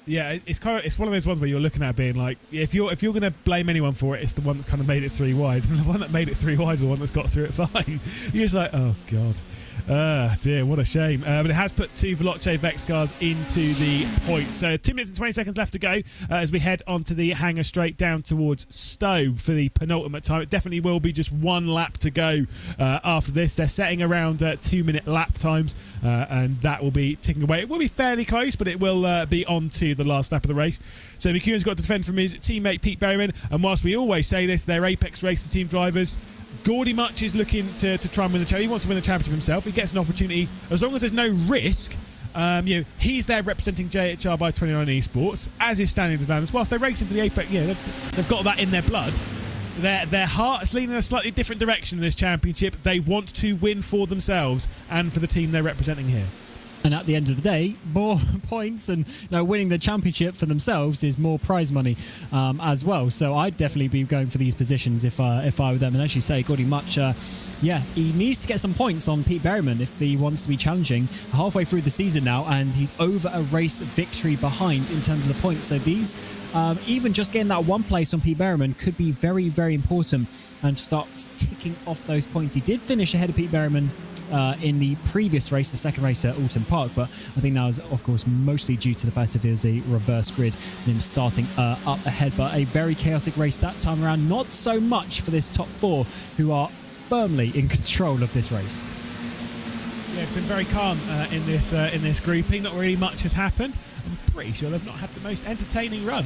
Yeah, it's one of those ones where you're looking at being like, if you're going to blame anyone for it, it's the one that's kind of made it 3 wide, and the one that made it 3 wide is the one that's got through it fine. You're just like, oh god, dear, what a shame. But it has put 2 Veloce Vex cars into the points. So 2 minutes and 20 seconds left to go as we head onto the hangar straight down towards Stowe for the penultimate time. It definitely will be just 1 lap to go after this. They're setting around 2-minute lap times, and that will be ticking away. It will be fairly close, but it will be on to the last lap of the race. So McEwen's got to defend from his teammate Pete Berryman, and whilst we always say this, they're Apex Racing team drivers. Gordy Much is looking to try and win the championship. He wants to win the championship himself. He gets an opportunity as long as there's no risk. He's there representing JHR by 29 Esports, as is Stanley Deslandis. Whilst they're racing for the Apex, they've got that in their blood. their heart's leaning in a slightly different direction in this championship. They want to win for themselves and for the team they're representing here. And at the end of the day, more points and winning the championship for themselves is more prize money as well. So I'd definitely be going for these positions if I were them. And as you say, Gordy Much, he needs to get some points on Pete Berryman if he wants to be challenging halfway through the season now, and he's over a race victory behind in terms of the points. So these, even just getting that one place on Pete Berryman could be very, very important and start ticking off those points. He did finish ahead of Pete Berryman in the previous race, the second race at Alton Park, but I think that was, of course, mostly due to the fact that it was a reverse grid and him starting up ahead. But a very chaotic race that time around. Not so much for this top four, who are firmly in control of this race. Yeah, it's been very calm in this grouping. Not really much has happened. I'm pretty sure they've not had the most entertaining run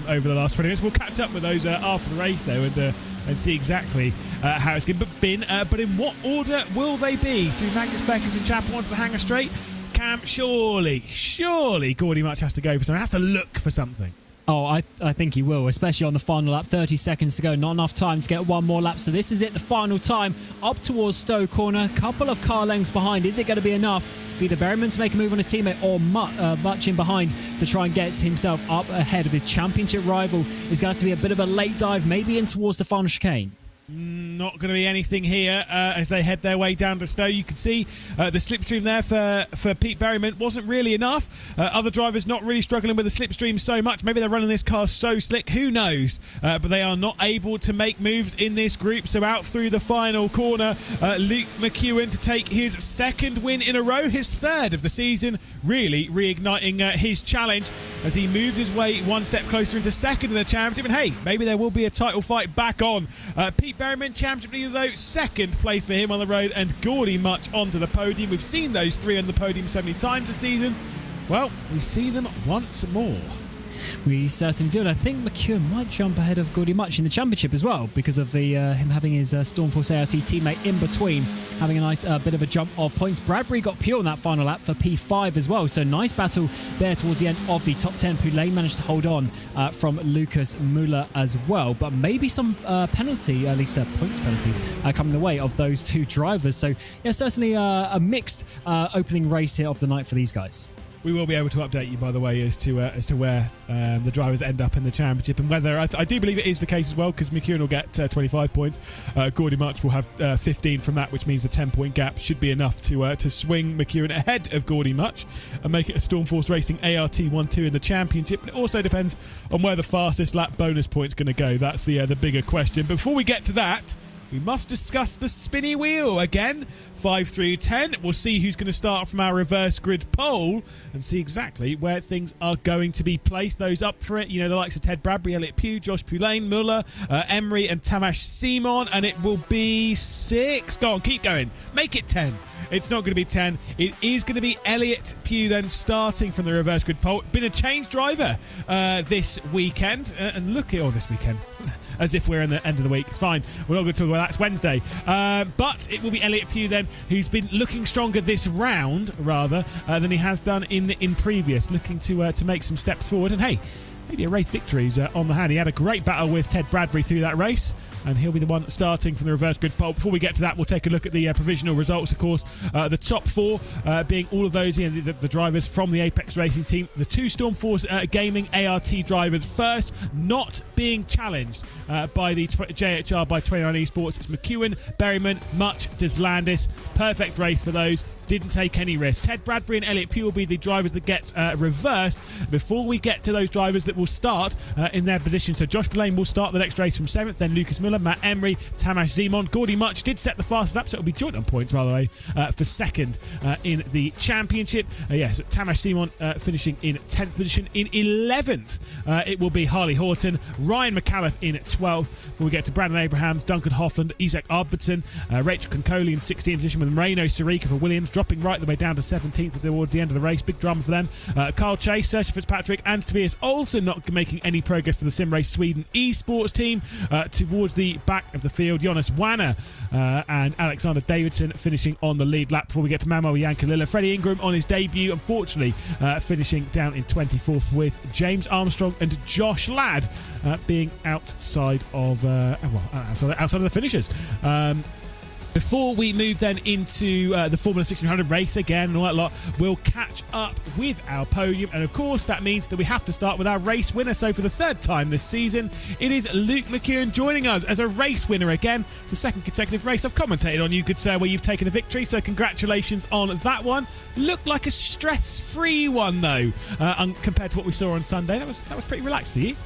over the last 20 minutes. We'll catch up with those after the race, though, and see exactly how it's been. But in what order will they be? Through Magnus Beckers and Chapel onto the Hangar Straight? Cam, surely Gordy Much has to go for something. Has to look for something. Oh, I think he will, especially on the final lap. 30 seconds to go. Not enough time to get one more lap. So this is it, the final time. Up towards Stowe Corner. Couple of car lengths behind. Is it going to be enough for either Berryman to make a move on his teammate or Much in behind to try and get himself up ahead of his championship rival? Is going to have to be a bit of a late dive, maybe in towards the final chicane. Not going to be anything here as they head their way down to Stowe. You can see the slipstream there for Pete Berryman wasn't really enough. Other drivers not really struggling with the slipstream so much. Maybe they're running this car so slick, who knows? But they are not able to make moves in this group. So out through the final corner, Luke McEwen to take his second win in a row, his third of the season, really reigniting his challenge as he moves his way one step closer into second in the championship. And hey, maybe there will be a title fight back on. Pete Berryman, championship leader though, second place for him on the road, and Gordy Much onto the podium. We've seen those three on the podium so many times this season. Well, we see them once more. We certainly do, and I think McEwen might jump ahead of Gordy Much in the championship as well, because of him having his Stormforce ART teammate in between, having a nice bit of a jump of points. Bradbury got pure on that final lap for P5 as well, so nice battle there towards the end of the top 10. Poulain managed to hold on from Lucas Muller as well, but maybe some penalty, at least points penalties, coming the way of those two drivers. So yeah, certainly a mixed opening race here of the night for these guys. We will be able to update you, by the way, as to where the drivers end up in the championship, and whether I do believe it is the case as well, because McEwen will get 25 points. Gordy Much will have 15 from that, which means the 10-point gap should be enough to swing McEwen ahead of Gordy Much and make it a Stormforce Racing ART 1-2 in the championship. But it also depends on where the fastest lap bonus point's going to go. That's the bigger question. Before we get to that, we must discuss the spinny wheel again. 5 through 10. We'll see who's going to start from our reverse grid poll and see exactly where things are going to be placed. Those up for it, you know, the likes of Ted Bradbury, Elliot Pugh, Josh Poulain, Muller, Emery and Tamas Simon, and it will be 6. Go on, keep going. Make it 10. It's not going to be 10. It is going to be Elliot Pugh then starting from the reverse grid pole. Been a change driver this weekend. And look at all this weekend. As if we're in the end of the week. It's fine. We're not going to talk about that. It's Wednesday. But it will be Elliot Pugh then, who's been looking stronger this round, rather, than he has done in previous. Looking to make some steps forward. And hey, maybe a race victory's on the hand. He had a great battle with Ted Bradbury through that race, and he'll be the one starting from the reverse grid pole. Before we get to that, we'll take a look at the provisional results, of course. The top 4 being all of those, you know, the drivers from the Apex Racing team. The 2 Stormforce Gaming ART drivers first, not being challenged by the JHR by 29 Esports. It's McEwen, Berryman, Much, Deslandis. Perfect race for those. Didn't take any risks. Ted Bradbury and Elliot Pugh will be the drivers that get reversed before we get to those drivers that will start in their position. So Josh Poulain will start the next race from 7th, then Lucas Muller, Matt Emery, Tamas Simon. Gordy Much did set the fastest lap, so it'll be joint on points, by the way, for 2nd in the championship. Yes, Tamas Simon finishing in 10th position. In 11th, it will be Harley Horton, Ryan McAuliffe in 12th. Before we get to Brandon Abrahams, Duncan Hoffland, Isaac Arbutson, Rachel Concoli in 16th position with Moreno Sarika for Williams, dropping right the way down to 17th towards the end of the race. Big drama for them. Carl Chase, Sergio Fitzpatrick and Tobias Olsen not making any progress for the Sim Race Sweden Esports team towards the the back of the field. Jonas Wanner and Alexander Davidson finishing on the lead lap before we get to Manuel Yankalilla. Freddie Ingram on his debut, unfortunately, finishing down in 24th, with James Armstrong and Josh Ladd being outside of outside of the finishers. Before we move then into the Formula 1600 race again and all that lot, we'll catch up with our podium. And of course, that means that we have to start with our race winner. So for the third time this season, it is Luke McKeown joining us as a race winner again. It's the second consecutive race I've commentated on, you could say, where you've taken a victory. So congratulations on that one. Looked like a stress-free one, though, compared to what we saw on Sunday. That was pretty relaxed for you.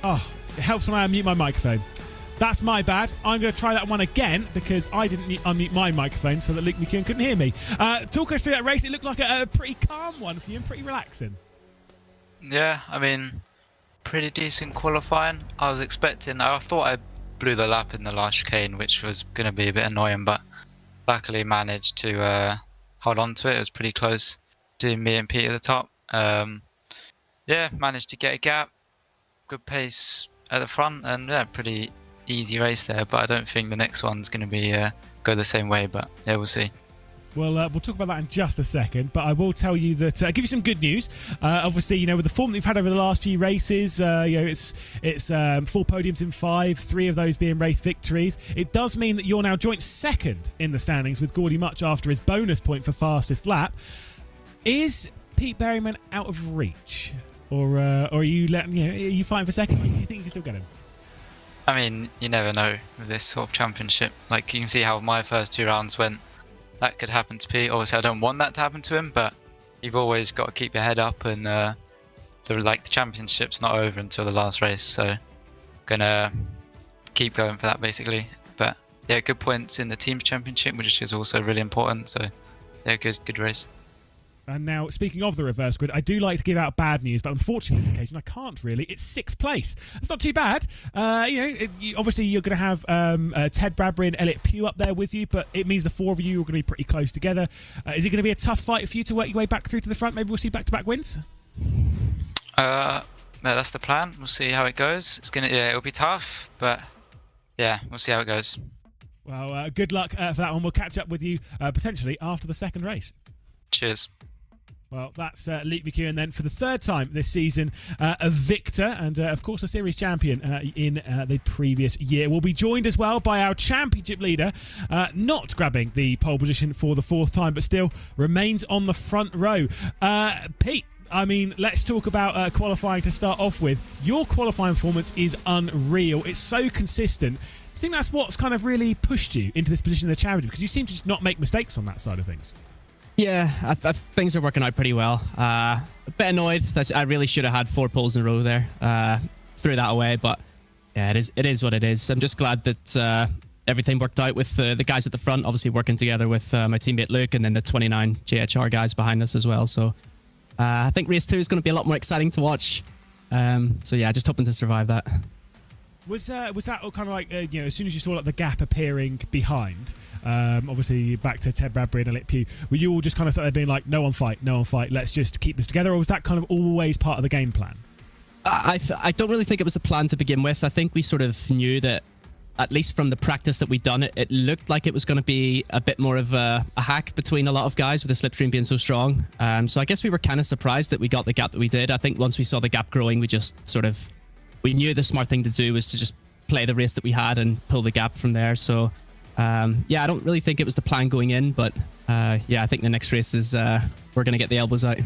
Oh, it helps when I unmute my microphone. That's my bad. I'm going to try that one again because I didn't unmute my microphone so that Luke McKeown couldn't hear me. Talk us through that race. It looked like a pretty calm one for you and pretty relaxing. Yeah, I mean, pretty decent qualifying. I thought I blew the lap in the last chicane, which was going to be a bit annoying, but luckily managed to hold on to it. It was pretty close to me and Pete at the top. Yeah, managed to get a gap. Good pace at the front, and yeah, pretty easy race there, but I don't think the next one's going to be go the same way, but yeah, we'll see. Well, we'll talk about that in just a second, but I will tell you that give you some good news. Obviously, with the form that you've had over the last few races, it's 4 podiums in 5, 3 of those being race victories. It does mean that you're now joint second in the standings with Gordy Much after his bonus point for fastest lap. Is Pete Berryman out of reach? Or are you letting? Are you fighting for second? Or do you think you can still get him? I mean, you never know with this sort of championship. Like, you can see how my first 2 rounds went. That could happen to Pete. Obviously, I don't want that to happen to him, but you've always got to keep your head up, and the championship's not over until the last race. So, gonna keep going for that basically. But yeah, good points in the teams championship, which is also really important. So, yeah, good race. And now, speaking of the reverse grid, I do like to give out bad news, but unfortunately, on this occasion, I can't really. It's 6th place. It's not too bad. Obviously, you're going to have Ted Bradbury and Elliot Pugh up there with you, but it means the 4 of you are going to be pretty close together. Is it going to be a tough fight for you to work your way back through to the front? Maybe we'll see back-to-back wins? Yeah, that's the plan. We'll see how it goes. It'll be tough, but yeah, we'll see how it goes. Well, good luck for that one. We'll catch up with you potentially after the second race. Cheers. Well, that's Luke McKeown then for the 3rd time this season, a victor and, of course, a series champion in the previous year. We'll be joined as well by our championship leader, not grabbing the pole position for the 4th time, but still remains on the front row. Pete, I mean, let's talk about qualifying to start off with. Your qualifying performance is unreal. It's so consistent. Do you think that's what's kind of really pushed you into this position in the championship? Because you seem to just not make mistakes on that side of things. Yeah, things are working out pretty well. A bit annoyed that I really should have had 4 poles in a row there. Threw that away, but yeah, it is what it is. I'm just glad that everything worked out with the guys at the front, obviously working together with my teammate Luke, and then the 29 JHR guys behind us as well. So I think race 2 is going to be a lot more exciting to watch. So yeah, just hoping to survive that. Was that kind of like, as soon as you saw like the gap appearing behind, obviously back to Ted Bradbury and Elliot Pugh, were you all just kind of sat there being like, no one fight, let's just keep this together? Or was that kind of always part of the game plan? I don't really think it was a plan to begin with. I think we sort of knew that, at least from the practice that we'd done, it looked like it was going to be a bit more of a hack between a lot of guys with the slipstream being so strong. So I guess we were kind of surprised that we got the gap that we did. I think once we saw the gap growing, we knew the smart thing to do was to just play the race that we had and pull the gap from there. So, yeah, I don't really think it was the plan going in, but yeah, I think the next race is we're going to get the elbows out.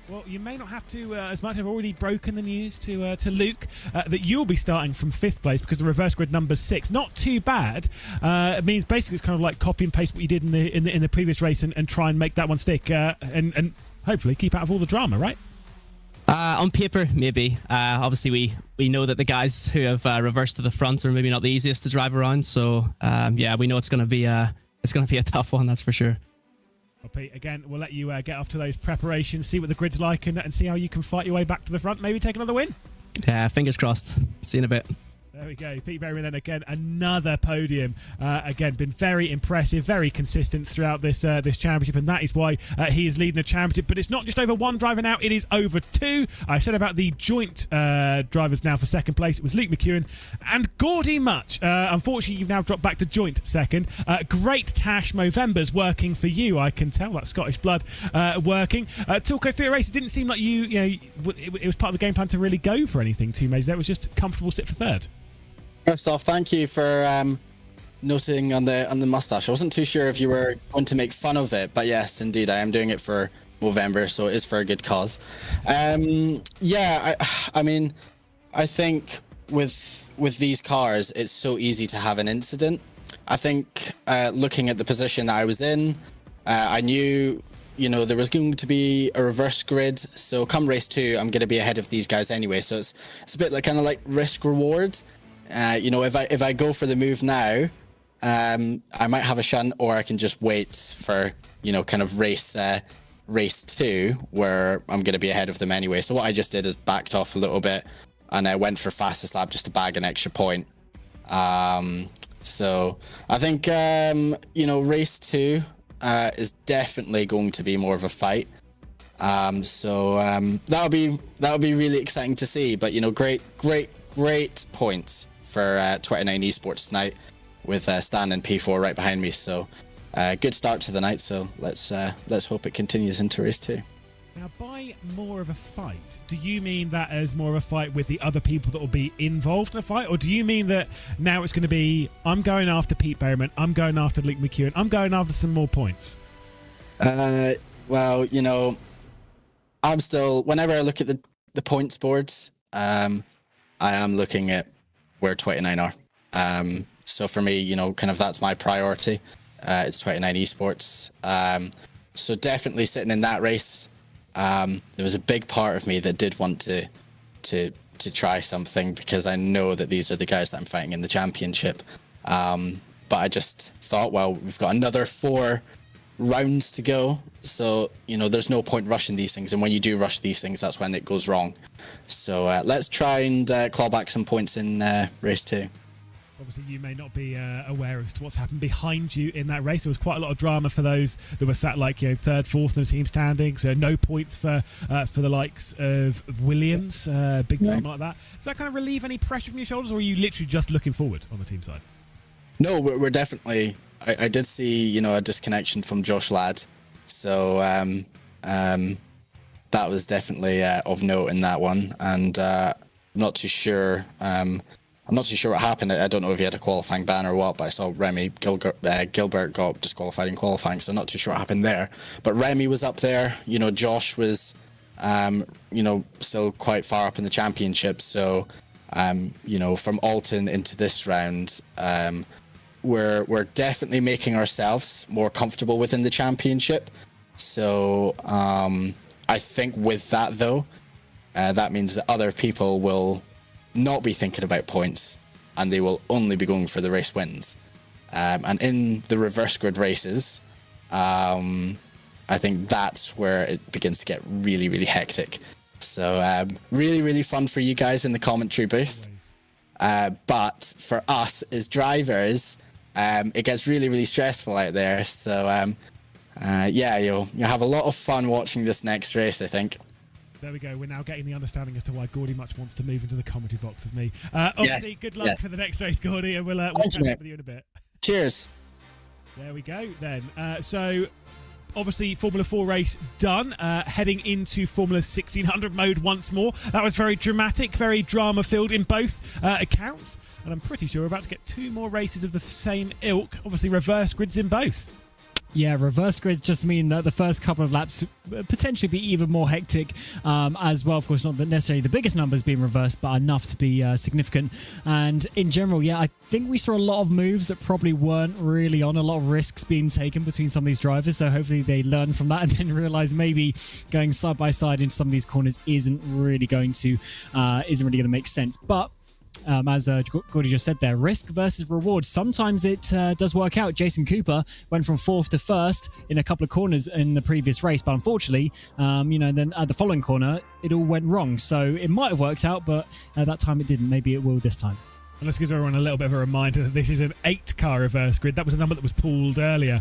Well, you may not have to as much. I've already broken the news to Luke that you'll be starting from 5th place because the reverse grid number's 6th. Not too bad. It means basically it's kind of like copy and paste what you did in the previous race and try and make that one stick and hopefully keep out of all the drama, right? On paper, maybe. Obviously, we know that the guys who have reversed to the front are maybe not the easiest to drive around. So, yeah, we know it's going to be a tough one, that's for sure. Well, Pete, again, we'll let you get off to those preparations, see what the grid's like, and see how you can fight your way back to the front. Maybe take another win. Yeah, fingers crossed. See you in a bit. There we go. Pete Berryman then again, another podium. Again, been very impressive, very consistent throughout this this championship, and that is why he is leading the championship. But it's not just over one driver now, it is over two. I said about the joint drivers now for second place. It was Luke McEwen and Gordy Much. Unfortunately, you've now dropped back to joint second. Great Tash Movember's working for you. I can tell that Scottish blood working. Talk us through the race. It didn't seem like it was part of the game plan to really go for anything too major. That was just comfortable sit for third. First off, thank you for noting on the mustache. I wasn't too sure if you were going to make fun of it, but yes, indeed, I am doing it for Movember, so it is for a good cause. Yeah, I mean, I think with these cars, it's so easy to have an incident. I think looking at the position that I was in, I knew, there was going to be a reverse grid. So come race 2, I'm going to be ahead of these guys anyway. So it's a bit like kind of like risk reward. If I go for the move now, I might have a shunt, or I can just wait for kind of race 2 where I'm going to be ahead of them anyway. So what I just did is backed off a little bit, and I went for fastest lap just to bag an extra point. So I think race 2 is definitely going to be more of a fight. So that'll be really exciting to see. But great points for 29 Esports tonight, with Stan and P4 right behind me. So good start to the night. So let's hope it continues into race 2. Now, by more of a fight, do you mean that as more of a fight with the other people that will be involved in the fight? Or do you mean that now it's going to be, I'm going after Pete Berryman, I'm going after Luke McEwen, I'm going after some more points? Well, I'm still, whenever I look at the points boards, I am looking at where 29 are. So for me, kind of that's my priority. It's 29 Esports. So definitely sitting in that race, there was a big part of me that did want to try something, because I know that these are the guys that I'm fighting in the championship. But I just thought, well, we've got another 4 rounds to go, so there's no point rushing these things, and when you do rush these things, that's when it goes wrong. So let's try and claw back some points in race 2. Obviously, you may not be aware as to what's happened behind you in that race. There was quite a lot of drama for those that were sat third, fourth in the team standing. So no points for the likes of Williams. Big drama like that. Does that kind of relieve any pressure from your shoulders, or are you literally just looking forward on the team side? No, we're definitely. I did see a disconnection from Josh Ladd. So that was definitely of note in that one, and not too sure. I'm not too sure what happened. I don't know if he had a qualifying ban or what, but I saw Remy Gilbert got disqualified in qualifying, so I'm not too sure what happened there. But Remy was up there. Josh was, still quite far up in the championship. So, from Alton into this round, we're definitely making ourselves more comfortable within the championship. So, I think with that though, that means that other people will not be thinking about points, and they will only be going for the race wins. And in the reverse grid races, I think that's where it begins to get really, really hectic. So really, really fun for you guys in the commentary booth. But for us as drivers, it gets really, really stressful out there. So you'll have a lot of fun watching this next race, I think. There we go. We're now getting the understanding as to why Gordy much wants to move into the commentary box with me. Obviously, good luck for the next race, Gordy, and we'll catch up with you in a bit. Cheers. There we go, then. So, obviously, Formula 4 race done. Heading into Formula 1600 mode once more. That was very dramatic, very drama-filled in both accounts. And I'm pretty sure we're about to get 2 more races of the same ilk. Obviously, reverse grids in both. Yeah, reverse grids just mean that the first couple of laps potentially be even more hectic as well. Of course, not necessarily the biggest numbers being reversed, but enough to be significant. And in general, yeah, I think we saw a lot of moves that probably weren't really on, a lot of risks being taken between some of these drivers. So hopefully they learn from that and then realize maybe going side by side in some of these corners isn't really going to make sense. But as Gordy just said there, risk versus reward. Sometimes it does work out. Jason Cooper went from 4th to 1st in a couple of corners in the previous race, but unfortunately, then at the following corner, it all went wrong. So it might have worked out, but that time it didn't. Maybe it will this time. And let's give everyone a little bit of a reminder that this is an 8-car reverse grid. That was a number that was pulled earlier,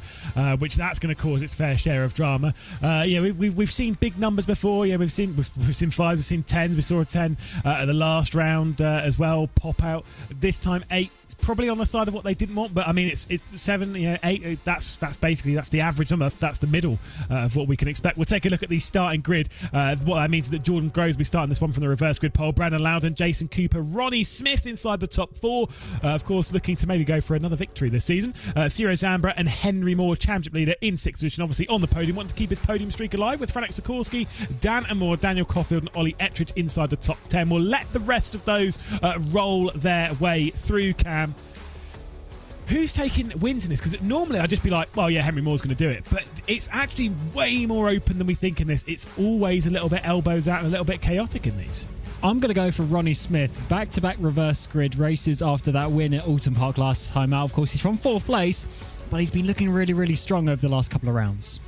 which that's going to cause its fair share of drama. We've seen big numbers before. Yeah, we've seen 5s, we've seen 10s. We saw a 10 at the last round as well pop out. This time 8. Probably on the side of what they didn't want, but I mean it's 7, 8. That's the average number. That's the middle of what we can expect. We'll take a look at the starting grid. What that means is that Jordan Groves will be starting this one from the reverse grid pole. Brandon Loudon, Jason Cooper, Ronnie Smith inside the top 4. Of course, looking to maybe go for another victory this season. Ciro Zambra and Henry Moore, championship leader in 6th position, obviously on the podium, wanting to keep his podium streak alive with Franek Sikorsky, Dan Amore, Daniel Caulfield, and Ollie Ettridge inside the top 10. We'll let the rest of those roll their way through, Cam. Who's taking wins in this? Because normally I'd just be like, well, yeah, Henry Moore's going to do it. But it's actually way more open than we think in this. It's always a little bit elbows out and a little bit chaotic in these. I'm going to go for Ronnie Smith. Back-to-back reverse grid races after that win at Alton Park last time out. Of course, he's from 4th place, but he's been looking really, really strong over the last couple of rounds.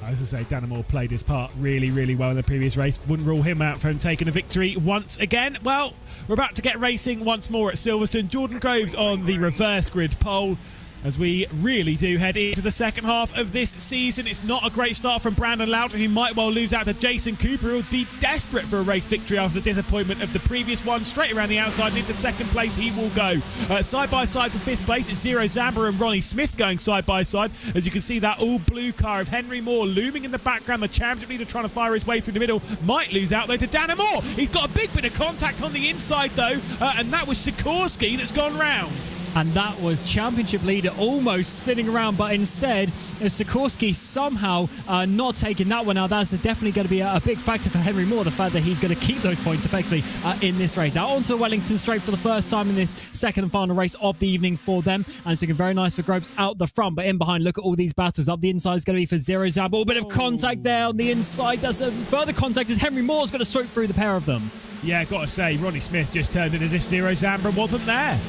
I was going to say, Dan Amore played his part really, really well in the previous race. Wouldn't rule him out from taking a victory once again. Well, we're about to get racing once more at Silverstone. Jordan Groves on the reverse grid pole. As we really do head into the second half of this season. It's not a great start from Brandon Loudon, who might well lose out to Jason Cooper, who will be desperate for a race victory after the disappointment of the previous one. Straight around the outside and into 2nd place he will go. Side by side for 5th place, it's Ciro Zambra and Ronnie Smith going side by side. As you can see, that all blue car of Henry Moore looming in the background. The championship leader trying to fire his way through the middle. Might lose out though to Dan Amore. He's got a big bit of contact on the inside though, and that was Sikorsky that's gone round. And that was championship leader almost spinning around, but instead, Sikorsky somehow not taking that one out. That's definitely going to be a big factor for Henry Moore, the fact that he's going to keep those points effectively in this race. Out onto the Wellington Straight for the first time in this second and final race of the evening for them. And it's looking very nice for Groves out the front, but in behind, look at all these battles. Up the inside is going to be for Ciro Zambra. A bit of contact there on the inside. That's further contact as Henry Moore's going to swoop through the pair of them. Yeah, got to say, Ronnie Smith just turned in as if Ciro Zambra wasn't there.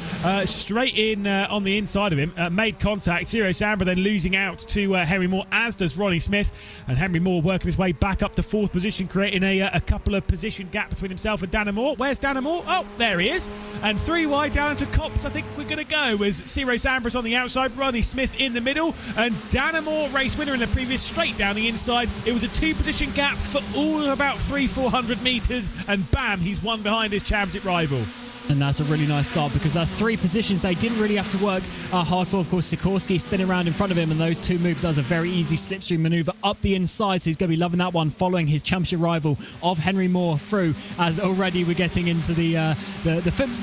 Straight in on the inside of him, made contact. Ciro Zambra then losing out to Henry Moore, as does Ronnie Smith. And Henry Moore working his way back up to 4th position, creating a couple of position gap between himself and Dan Amore. Where's Dan Amore? Oh, there he is. And 3 wide down to Cops, I think we're going to go, as Ciro Zambra's on the outside, Ronnie Smith in the middle, and Dan Amore, race winner in the previous, straight down the inside. It was a 2-position gap for all of about 300-400 metres, and bam, he's one behind his championship rival. And that's a really nice start because that's 3 positions they didn't really have to work hard for. Of course, Sikorsky spinning around in front of him, and those 2 moves, that was a very easy slipstream maneuver up the inside. So he's going to be loving that one, following his championship rival of Henry Moore through. As already we're getting into the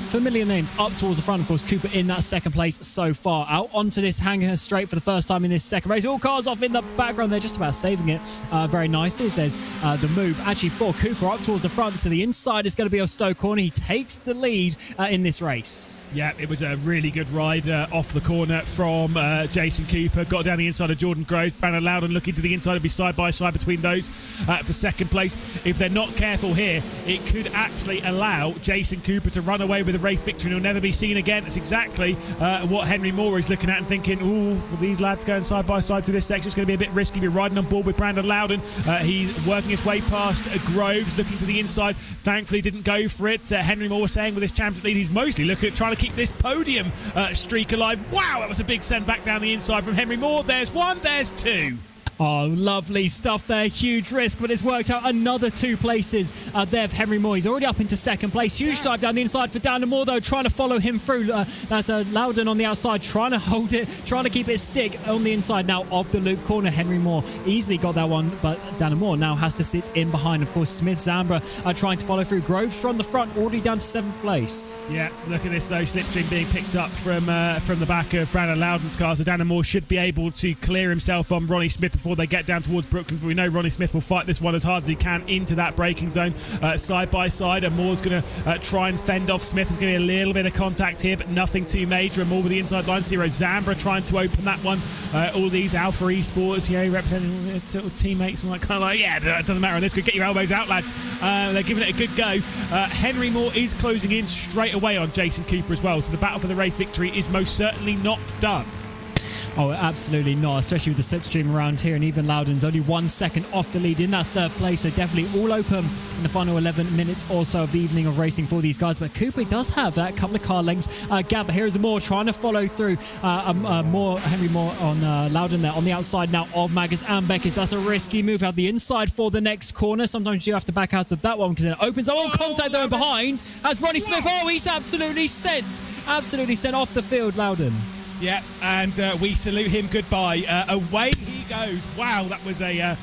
familiar names up towards the front. Of course, Cooper in that 2nd place so far. Out onto this hanger straight for the first time in this second race. All cars off in the background. They're just about saving it very nicely. It says the move actually for Cooper up towards the front. To the inside is going to be Stowe Corner. He takes the lead in this race. Yeah, it was a really good ride off the corner from Jason Cooper. Got down the inside of Jordan Groves. Brandon Loudon looking to the inside and be side by side between those for 2nd place. If they're not careful here, it could actually allow Jason Cooper to run away with a race victory and he'll never be seen again. That's exactly what Henry Moore is looking at and thinking, ooh, well, these lads going side by side through this section, it's going to be a bit risky. We're riding on board with Brandon Loudon. He's working his way past Groves, looking to the inside. Thankfully didn't go for it. Henry Moore saying with his championship lead, he's mostly looking at trying to keep this podium streak alive. Wow, that was a big send back down the inside from Henry Moore. There's 1, there's 2. Oh, lovely stuff there. Huge risk, but it's worked out. Another 2 places there for Henry Moore. He's already up into 2nd place. Huge dive down the inside for Dan Amore, though, trying to follow him through. That's Loudon on the outside, trying to hold it, trying to keep it stick on the inside now of the loop corner. Henry Moore easily got that one, but Dan Amore now has to sit in behind. Of course, Smith Zambra trying to follow through. Groves from the front, already down to 7th place. Yeah, look at this, though. Slipstream being picked up from the back of Brandon Loudon's car. So Dan Amore should be able to clear himself on Ronnie Smith before they get down towards Brooklands, but we know Ronnie Smith will fight this one as hard as he can into that braking zone, side by side, and Moore's going to try and fend off Smith. There's going to be a little bit of contact here, but nothing too major, and Moore with the inside line. Ciro Zambra trying to open that one. All these Alpha Esports, representing sort of teammates and kind of like, yeah, it doesn't matter on this, get your elbows out, lads. They're giving it a good go. Henry Moore is closing in straight away on Jason Cooper as well, so the battle for the race victory is most certainly not done. Oh, absolutely not, especially with the slipstream around here, and even Loudon's only 1 second off the lead in that third place, so definitely all open in the final 11 minutes or so of the evening of racing for these guys. But Cooper does have that couple of car lengths gap. But here is Moore trying to follow through. Henry Moore on Loudon there on the outside now of Magus and Beckes. That's a risky move out the inside for the next corner. Sometimes you have to back out of that one because it opens up. Oh, contact though behind as Ronnie Smith. Oh, he's absolutely sent off the field, Loudon. Yeah, and we salute him goodbye. Away he goes. Wow, that was a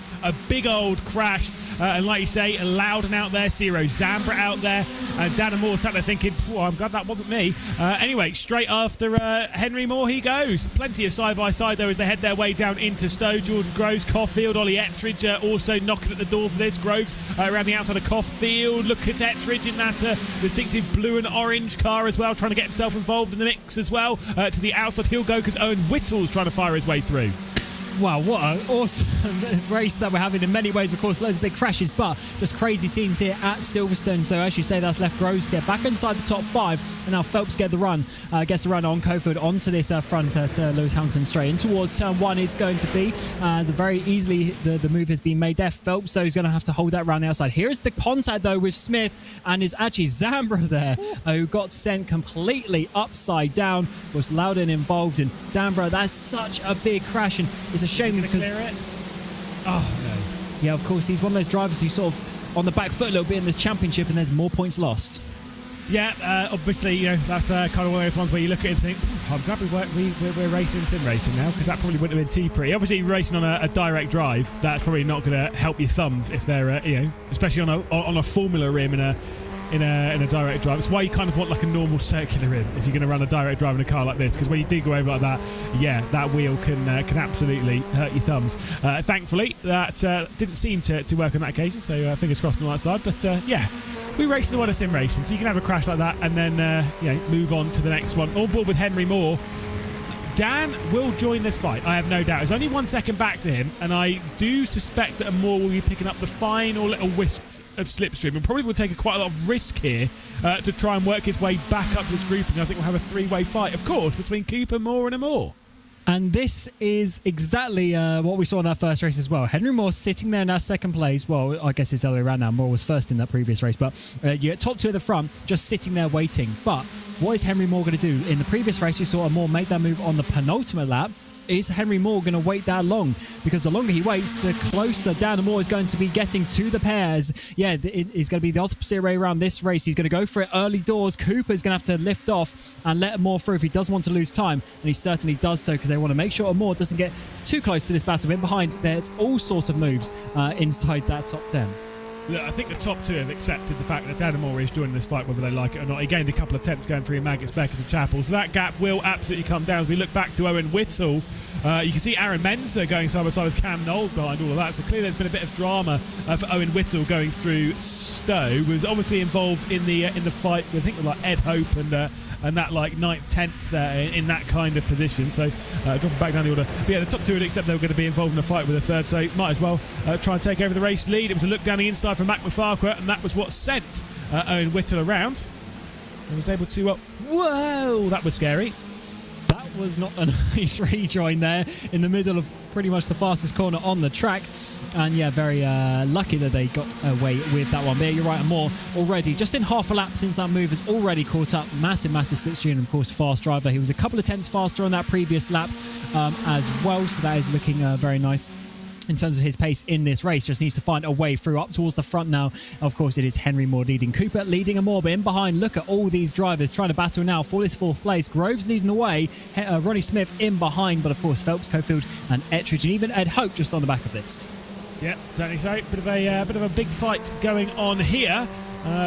big old crash. And like you say, Loudon out there, Ciro Zambra out there, and Dan Moore sat there thinking, I'm glad that wasn't me. Anyway, straight after Henry Moore he goes. Plenty of side-by-side, though, as they head their way down into Stowe. Jordan Groves, Caulfield, Ollie Ettridge also knocking at the door for this. Groves around the outside of Caulfield. Look at Ettridge in that distinctive blue and orange car as well, trying to get himself involved in the mix as well. To the outside he'll go because Owen Whittle's trying to fire his way through. Wow, what an awesome race that we're having in many ways. Of course, loads of big crashes, but just crazy scenes here at Silverstone. So as you say, that's left Groves get back inside the top 5, and now Phelps gets the run on Cofield onto this front Sir Lewis Hamilton straight in towards turn 1 is going to be. Very easily the move has been made there. Phelps, so he's going to have to hold that around the outside. Here's the contact though with Smith, and it's actually Zambra there who got sent completely upside down. Of course, Loudon involved in Zambra. That's such a big crash, and it's a shame because oh no, yeah, of course he's one of those drivers who's sort of on the back foot a little bit in this championship, and there's more points lost. Yeah, obviously, that's kind of one of those ones where you look at it and think, I'm glad we're racing sim racing now, because that probably wouldn't have been too pretty. Obviously, racing on a direct drive, that's probably not going to help your thumbs if they're, especially on a Formula rim in a direct drive. It's why you kind of want like a normal circular rim if you're going to run a direct drive in a car like this, because when you do go over like that, yeah, that wheel can absolutely hurt your thumbs. Thankfully, that didn't seem to work on that occasion, so fingers crossed on that side. But yeah, we race the one of sim racing, so you can have a crash like that and then move on to the next one. All board with Henry Moore. Dan will join this fight, I have no doubt. There's only 1 second back to him, and I do suspect that Moore will be picking up the final little wisps of slipstream, and probably will take quite a lot of risk here to try and work his way back up this grouping. I think we'll have a 3-way fight, of course, between Cooper, Moore and Moore. And this is exactly what we saw in that first race as well. Henry Moore sitting there in that second place. Well, I guess it's the other way around now. Moore was first in that previous race, but you're top 2 at the front, just sitting there waiting. But what is Henry Moore going to do? In the previous race, we saw Moore make that move on the penultimate lap. Is Henry Moore going to wait that long? Because the longer he waits, the closer Dan Moore is going to be getting to the pairs. Yeah, it is going to be the opposite way around this race. He's going to go for it early doors. Cooper's going to have to lift off and let Moore through if he does want to lose time. And he certainly does so, because they want to make sure Moore doesn't get too close to this battle. In behind, there's all sorts of moves inside that top 10. Look, I think the top 2 have accepted the fact that Dan Moore is joining this fight, whether they like it or not. He gained a couple of attempts going through Maggotts, Beckers and Chapel, so that gap will absolutely come down. As we look back to Owen Whittle, you can see Aaron Mensah going side by side with Cam Knowles behind all of that, so clearly there's been a bit of drama for Owen Whittle going through Stowe. Was obviously involved in the fight, I think, with like Ed Hope and that like 9th, 10th in that kind of position. So dropping back down the order. But yeah, the top 2 would accept they were going to be involved in a fight with a third, so might as well try and take over the race lead. It was a look down the inside from Mac McFarquhar, and that was what sent Owen Whittle around. And was able to... whoa! That was scary. That was not a nice rejoin there in the middle of pretty much the fastest corner on the track. And yeah, very lucky that they got away with that one. But yeah, you're right, Moore already, just in half a lap since that move, has already caught up. Massive slipstream, and of course, fast driver. He was a couple of tenths faster on that previous lap as well, so that is looking very nice. In terms of his pace in this race, just needs to find a way through up towards the front now. Of course, it is Henry Moore leading. Cooper leading Moore, but in behind, look at all these drivers trying to battle now for this 4th place. Groves leading the way, Ronnie Smith in behind, but of course, Phelps, Cofield and Ettridge, and even Ed Hope just on the back of this. Yeah, certainly so. Bit of a big fight going on here.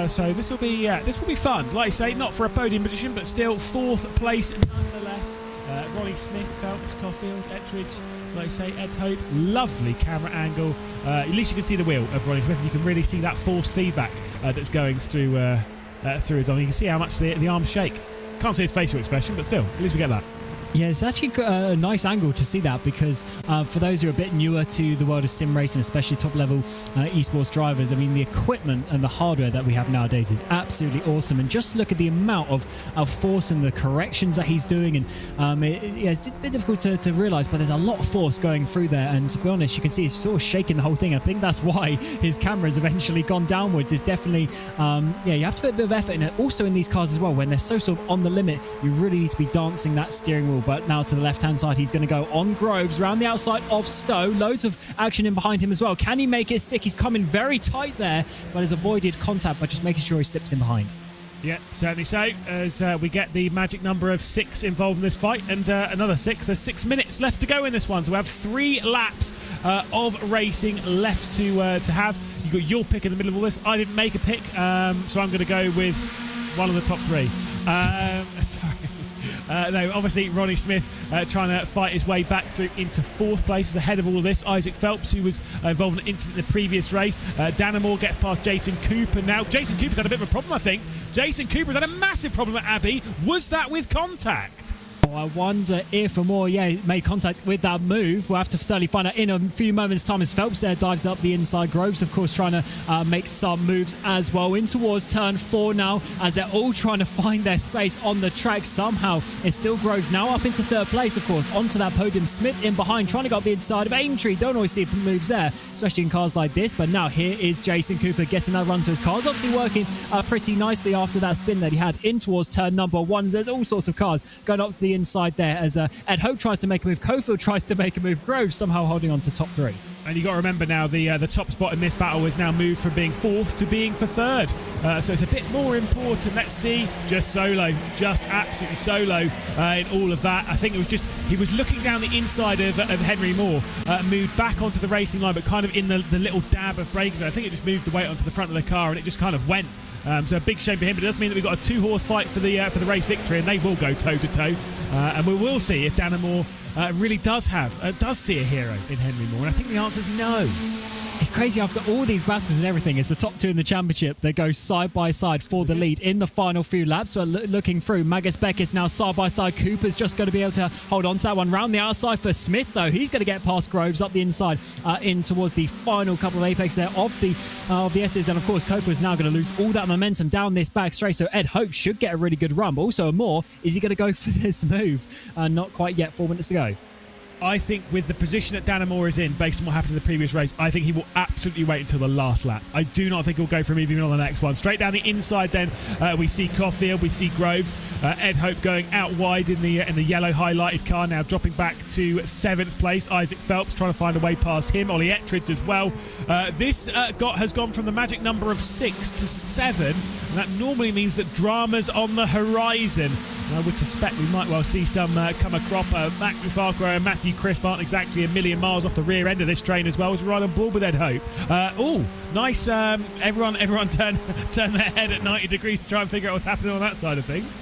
So this will be fun. Like I say, not for a podium position, but still 4th place nonetheless. Ronnie Smith, Phelps, Caulfield, Ettridge, like I say, Ed Hope. Lovely camera angle. At least you can see the wheel of Ronnie Smith. You can really see that force feedback that's going through his arm. You can see how much the arms shake. Can't see his facial expression, but still, at least we get that. Yeah, it's actually a nice angle to see that because for those who are a bit newer to the world of sim racing, especially top-level esports drivers, I mean, the equipment and the hardware that we have nowadays is absolutely awesome. And just look at the amount of force and the corrections that he's doing. And it's a bit difficult to realise, but there's a lot of force going through there. And to be honest, you can see he's sort of shaking the whole thing. I think that's why his camera's eventually gone downwards. It's definitely, you have to put a bit of effort in it. Also in these cars as well, when they're so sort of on the limit, you really need to be dancing that steering wheel. But now to the left-hand side, he's going to go on Groves, around the outside of Stowe. Loads of action in behind him as well. Can he make it stick? He's coming very tight there, but has avoided contact by just making sure he slips in behind. Yeah, certainly so, as we get the magic number of 6 involved in this fight, and another 6. There's 6 minutes left to go in this one, so we have 3 laps of racing left to have. You got your pick in the middle of all this. I didn't make a pick, so I'm going to go with one of the top 3. Sorry. No, obviously Ronnie Smith trying to fight his way back through into 4th place is ahead of all of this. Isaac Phelps, who was involved in an incident in the previous race. Danamore gets past Jason Cooper now. Jason Cooper's had a bit of a problem, I think. Jason Cooper's had a massive problem at Abbey. Was that with contact? I wonder if Amor, made contact with that move. We'll have to certainly find out in a few moments' time as Phelps there dives up the inside. Groves, of course, trying to make some moves as well in towards turn 4 now as they're all trying to find their space on the track. Somehow, it's still Groves now up into 3rd place, of course, onto that podium. Smith in behind, trying to go up the inside of Aintree. Don't always see moves there, especially in cars like this. But now here is Jason Cooper getting that run to his cars. Obviously working pretty nicely after that spin that he had in towards turn number 1. There's all sorts of cars going up to the inside there as Ed Hope tries to make a move. Cofield tries to make a move. Groves somehow holding on to top 3. And you got to remember now the top spot in this battle is now moved from being 4th to being for 3rd. So it's a bit more important. Let's see. Just solo. Just absolutely solo in all of that. I think it was just he was looking down the inside of Henry Moore, moved back onto the racing line, but kind of in the little dab of brakes. I think it just moved the weight onto the front of the car and it just kind of went. So a big shame for him, but it does mean that we've got a 2-horse fight for the race victory, and they will go toe-to-toe. And we will see if Danamore really does see a hero in Henry Moore. And I think the answer is no. It's crazy after all these battles and everything. It's the top 2 in the championship. They go side by side for the lead in the final few laps. So looking through, Magus Beck is now side by side. Cooper's just going to be able to hold on to that one. Round the outside for Smith, though. He's going to get past Groves up the inside in towards the final couple of apex there of the S's. And of course, Kofa is now going to lose all that momentum down this back straight. So Ed Hope should get a really good run. But also more, is he going to go for this move? Not quite yet. 4 minutes to go. I think with the position that Danamore is in, based on what happened in the previous race, I think he will absolutely wait until the last lap. I do not think he'll go for him even on the next one. Straight down the inside then, we see Caulfield, we see Groves. Ed Hope going out wide in the yellow highlighted car, now dropping back to 7th place. Isaac Phelps trying to find a way past him. Ollie Ettridge as well. This has gone from the magic number of 6 to 7. And that normally means that drama's on the horizon. And I would suspect we might well see some come a crop. Matt Farquhar and Matthew Crisp aren't exactly a million miles off the rear end of this train as well as right on board with Ed Hope. Nice. Everyone turn their head at 90 degrees to try and figure out what's happening on that side of things.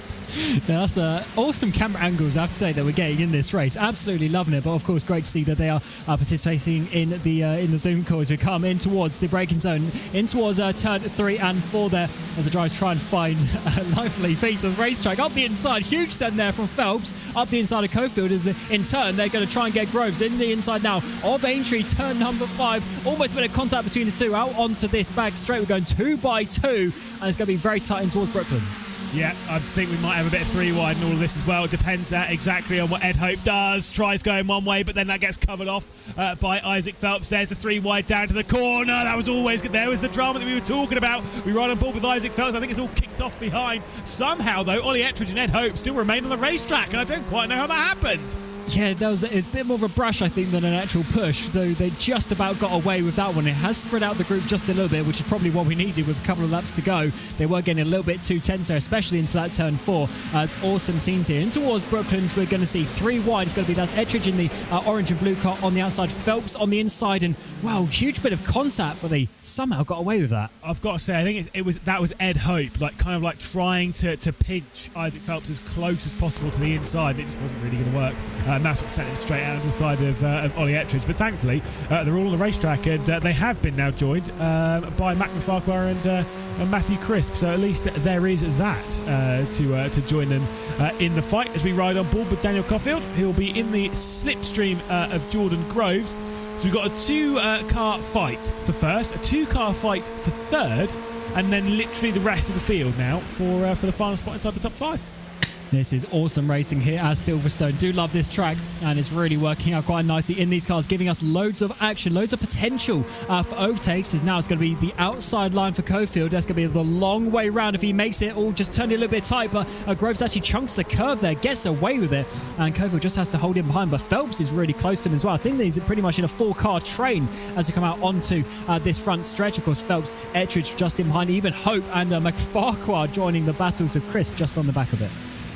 Yeah, that's awesome camera angles, I have to say, that we're getting in this race. Absolutely loving it. But of course, great to see that they are participating in the Zoom call as we come in towards the braking zone, in towards turn 3 and 4 there, as the drivers try and find a lively piece of racetrack up the inside. Huge send there from Phelps up the inside of Cofield, as in turn they're going to try and get Groves in the inside now of Aintree, turn number 5. Almost a bit of contact between the two. Out onto this back straight, we're going 2 by 2, and it's going to be very tight in towards Brooklands. Yeah, I think we might have a bit of 3 wide in all of this as well. It depends exactly on what Ed Hope does. Tries going one way, but then that gets covered off by Isaac Phelps. There's the 3 wide down to the corner. That was always good. There was the drama that we were talking about. We ride on board with Isaac Phelps. I think it's all kicked off behind. Somehow, though, Ollie Ettridge and Ed Hope still remain on the racetrack, and I don't quite know how that happened. Yeah, it's a bit more of a brush, I think, than an actual push, though they just about got away with that one. It has spread out the group just a little bit, which is probably what we needed with a couple of laps to go. They were getting a little bit too tense there, especially into that turn 4. It's awesome scenes here. In towards Brooklands, we're going to see 3 wide. It's going to be that's Ettridge in the orange and blue car on the outside, Phelps on the inside, and wow, huge bit of contact, but they somehow got away with that. I've got to say, I think that was Ed Hope, kind of trying to pinch Isaac Phelps as close as possible to the inside. It just wasn't really going to work. and that's what sent him straight out to the side of Ollie Ettridge. But thankfully, they're all on the racetrack, and they have been now joined by Mac Farquhar and Matthew Crisp. So at least there is that to join them in the fight as we ride on board with Daniel Caulfield, who will be in the slipstream of Jordan Groves. So we've got a 2-car fight for first, a 2-car fight for third, and then literally the rest of the field now for the final spot inside the top 5. This is awesome racing here at Silverstone. Do love this track, and it's really working out quite nicely in these cars, giving us loads of action, loads of potential for overtakes. As now it's going to be the outside line for Caulfield. That's going to be the long way round if he makes it. All just turning a little bit tight, but Groves actually chunks the curb there, gets away with it, and Caulfield just has to hold him behind. But Phelps is really close to him as well. I think he's pretty much in a 4-car train as we come out onto this front stretch. Of course, Phelps, Ettridge just in behind, even Hope and McFarquhar joining the battles of Crisp just on the back of it.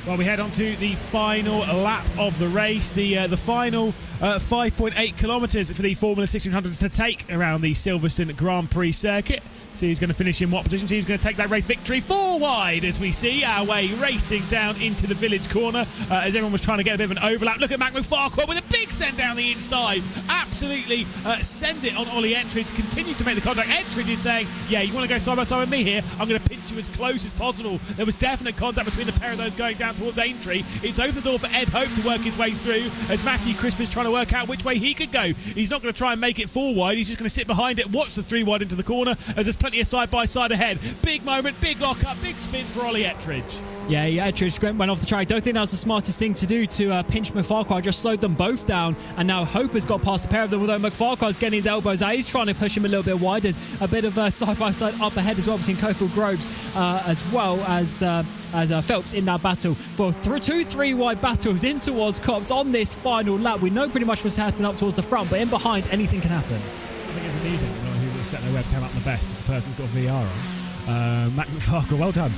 Well, we head on to the final lap of the race, the final 5.8 kilometres for the Formula 1600s to take around the Silverstone Grand Prix circuit. See who's going to finish in what position. See who's going to take that race victory 4 wide as we see our way racing down into the village corner as everyone was trying to get a bit of an overlap. Look at Mac Farquhar with a big send down the inside. Absolutely sends it on Ollie Ettridge. Continues to make the contact. Ettridge is saying, yeah, you want to go side by side with me here? I'm going to pinch you as close as possible. There was definite contact between the pair of those going down towards Aintree. It's opened the door for Ed Hope to work his way through as Matthew Crisp is trying to work out which way he could go. He's not going to try and make it 4 wide. He's just going to sit behind it, watch the 3 wide into the corner as there's plenty of side-by-side ahead. Big moment, big lock-up, big spin for Ollie Ettridge. Yeah, Ettridge went off the track. Don't think that was the smartest thing to do to pinch McFarquhar. Just slowed them both down, and now Hope has got past the pair of them, although McFarquhar's getting his elbows out. He's trying to push him a little bit wide. There's a bit of side-by-side up ahead as well between Caulfield Groves as well as Phelps in that battle for 2-3 wide battles in towards Cops on this final lap. We know pretty much what's happening up towards the front, but in behind, anything can happen. I think it's amusing who will set their webcam up the best is the person who's got VR on. Mac Farquhar, well done.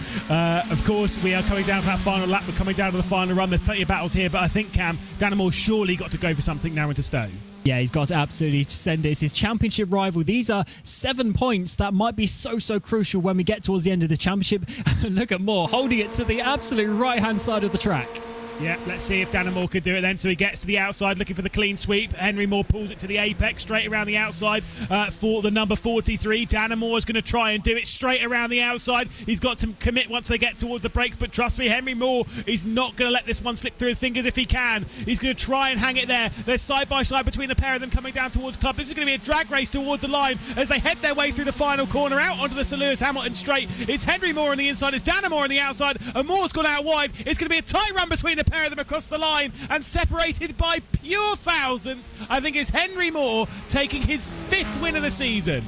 Of course, we are coming down to that final lap. We're coming down to the final run. There's plenty of battles here, but I think, Cam, Dannemore surely got to go for something now into Stowe. Yeah, he's got to absolutely send it. It's his championship rival. These are 7 points that might be so crucial when we get towards the end of the championship. Look at Moore holding it to the absolute right-hand side of the track. Yeah, let's see if Dannemore could do it then. So he gets to the outside looking for the clean sweep. Henry Moore pulls it to the apex, straight around the outside for the number 43. Dannemore is going to try and do it straight around the outside. He's got to commit once they get towards the brakes, but trust me, Henry Moore is not going to let this one slip through his fingers if he can. He's going to try and hang it there. They're side by side between the pair of them coming down towards Club. This is going to be a drag race towards the line as they head their way through the final corner out onto the Sir Lewis Hamilton straight. It's Henry Moore on the inside, it's Dannemore on the outside, and Moore's gone out wide. It's going to be a tight run between the pair of them across the line, and separated by pure thousands, I think, is Henry Moore taking his 5th win of the season.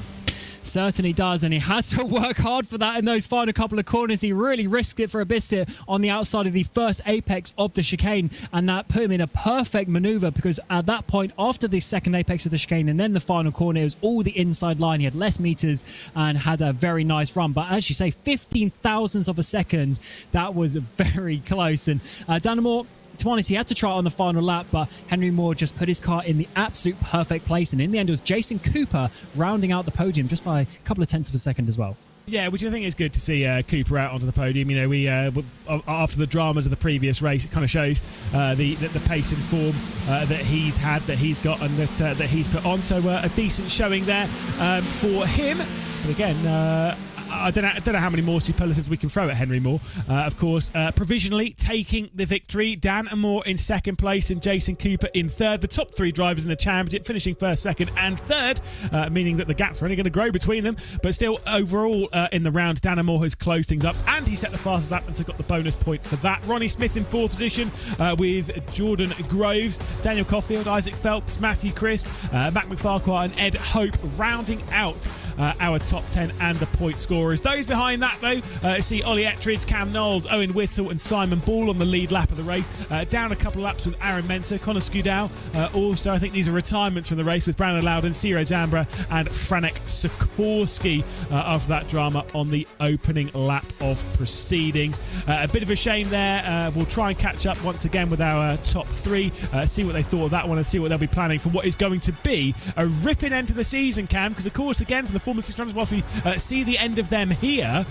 Certainly does, and he had to work hard for that in those final couple of corners. He really risked it for a biscuit on the outside of the first apex of the chicane, and that put him in a perfect maneuver because at that point, after the second apex of the chicane and then the final corner, it was all the inside line. He had less meters and had a very nice run, but as you say, 15 thousandths of a second, that was very close. And Dannemore, to be honest, he had to try it on the final lap, but Henry Moore just put his car in the absolute perfect place. And in the end, it was Jason Cooper rounding out the podium just by a couple of tenths of a second as well. Yeah, which I think is good to see Cooper out onto the podium. You know, we after the dramas of the previous race, it kind of shows the pace and form that he's had, that he's got, and that he's put on. So a decent showing there for him. But again, I don't know how many more superlatives we can throw at Henry Moore. Of course, provisionally taking the victory. Dannemore in 2nd place and Jason Cooper in 3rd. The top 3 drivers in the championship finishing 1st, 2nd and 3rd, meaning that the gaps are only going to grow between them. But still, overall, in the round, Dannemore has closed things up and he set the fastest lap and so got the bonus point for that. Ronnie Smith in 4th position with Jordan Groves, Daniel Caulfield, Isaac Phelps, Matthew Crisp, Mac Farquhar and Ed Hope rounding out our top 10 and the point scorers. Those behind that, though, see Ollie Ettridge, Cam Knowles, Owen Whittle and Simon Ball on the lead lap of the race. Down a couple of laps with Aaron Mensah, Connor Skudau. Also, I think these are retirements from the race with Brandon Loudon, Ciro Zambra and Franek Sikorsky after that drama on the opening lap of proceedings. A bit of a shame there. We'll try and catch up once again with our top 3, see what they thought of that one and see what they'll be planning for what is going to be a ripping end to the season, Cam, because of course, again, for the Formula 600s, whilst we see the end of them here,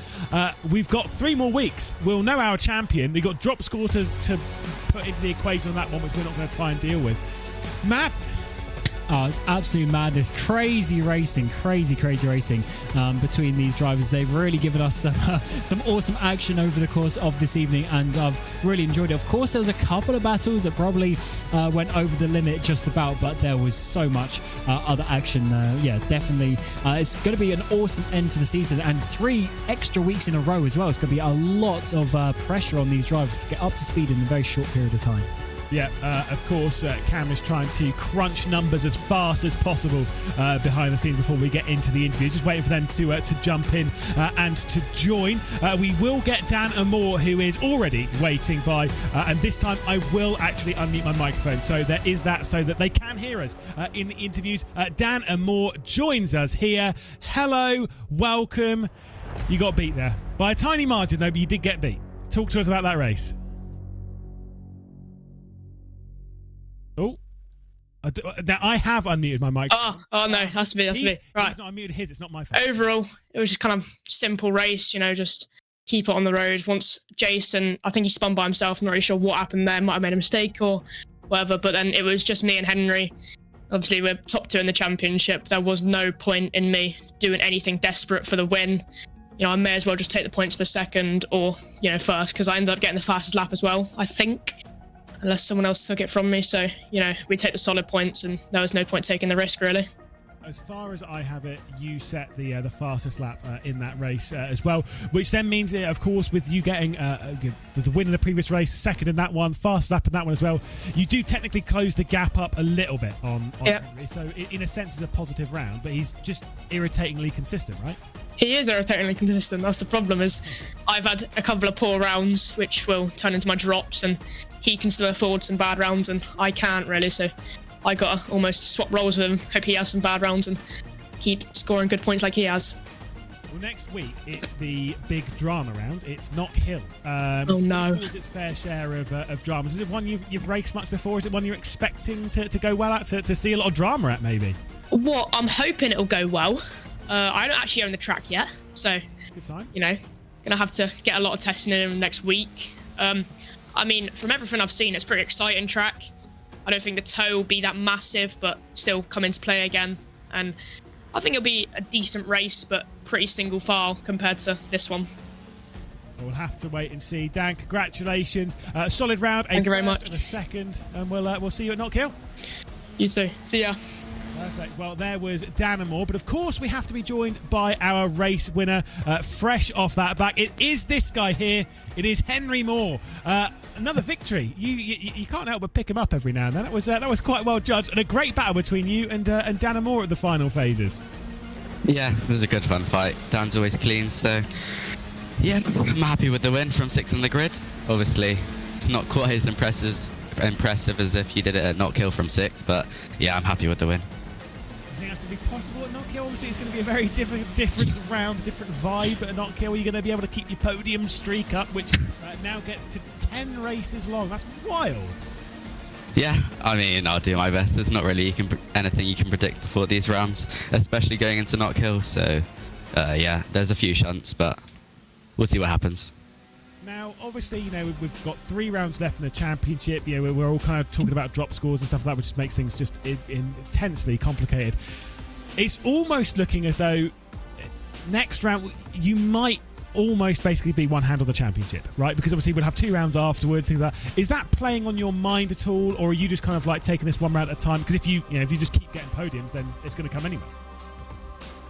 we've got 3 more weeks. We'll know our champion. We've got drop scores to put into the equation on that one, which we're not going to try and deal with. It's madness. Oh, it's absolute madness. Crazy racing, crazy racing between these drivers. They've really given us some awesome action over the course of this evening, and I've really enjoyed it. Of course, there was a couple of battles that probably went over the limit just about, but there was so much other action. Yeah, definitely. It's going to be an awesome end to the season, and 3 extra weeks in a row as well. It's going to be a lot of pressure on these drivers to get up to speed in a very short period of time. Yeah, of course, Cam is trying to crunch numbers as fast as possible behind the scenes before we get into the interviews. Just waiting for them to jump in and to join. We will get Dan Amore, who is already waiting by, and this time I will actually unmute my microphone. So there is that, so that they can hear us in the interviews. Dan Amore joins us here. Hello, welcome. You got beat there by a tiny margin, though, but you did get beat. Talk to us about that race. Oh, now I have unmuted my mic. Oh no, that's me. Right. He's not unmuted his. It's not my fault. Overall, it was just kind of simple race. You know, just keep it on the road. Once Jason, I think he spun by himself. I'm not really sure what happened there. Might have made a mistake or whatever. But then it was just me and Henry. Obviously, we're top 2 in the championship. There was no point in me doing anything desperate for the win. You know, I may as well just take the points for second or, you know, first, because I ended up getting the fastest lap as well, I think. Unless someone else took it from me. So, you know, we take the solid points, and there was no point taking the risk, really. As far as I have it, you set the fastest lap in that race as well, which then means, of course, with you getting the win in the previous race, second in that one, fastest lap in that one as well, you do technically close the gap up a little bit on Henry. So, in a sense, it's a positive round, but he's just irritatingly consistent, right? He is irritatingly consistent. That's the problem. Is I've had a couple of poor rounds, which will turn into my drops, and he can still afford some bad rounds, and I can't really. So I got to almost swap roles with him. Hope he has some bad rounds and keep scoring good points like he has. Well, next week it's the big drama round. It's Knock Hill. Oh no! It's its fair share of dramas. Is it one you've raced much before? Is it one you're expecting to go well at, to see a lot of drama at, maybe? Well, I'm hoping it'll go well. I don't actually own the track yet, so good sign. You know, gonna have to get a lot of testing in next week. I mean, from everything I've seen, it's a pretty exciting track. I don't think the toe will be that massive, but still come into play again. And I think it'll be a decent race, but pretty single file compared to this one. We'll have to wait and see. Dan, congratulations. Solid round. Thank you very much. And a second, and we'll see you at Knock Hill. You too. See ya. Perfect. Well, there was Dan Amore, but of course we have to be joined by our race winner, fresh off that back. It is this guy here. It is Henry Moore. Another victory. You can't help but pick him up every now and then. That was quite well judged, and a great battle between you and Dan Amore at the final phases. Yeah, it was a good fun fight. Dan's always clean, so yeah, I'm happy with the win from 6th on the grid. Obviously, it's not quite as impressive as if you did it at Knock Hill from 6th, but yeah, I'm happy with the win. You think that's going to be possible at Knock Hill? Obviously, it's going to be a very different round, different vibe at Knock Hill. You're going to be able to keep your podium streak up, which now gets to 10 races long. That's wild. Yeah, I mean, I'll do my best. There's not really anything you can predict before these rounds, especially going into Knock Hill. So, yeah, there's a few shunts, but we'll see what happens. Now, obviously, you know, we've got 3 rounds left in the championship. You know, we're all kind of talking about drop scores and stuff like that, which makes things just intensely complicated. It's almost looking as though next round you might almost basically be one hand on the championship, right? Because obviously we'll have 2 rounds afterwards, things like that. Is that playing on your mind at all, or are you just kind of like taking this one round at a time? Because if you just keep getting podiums, then it's going to come anyway.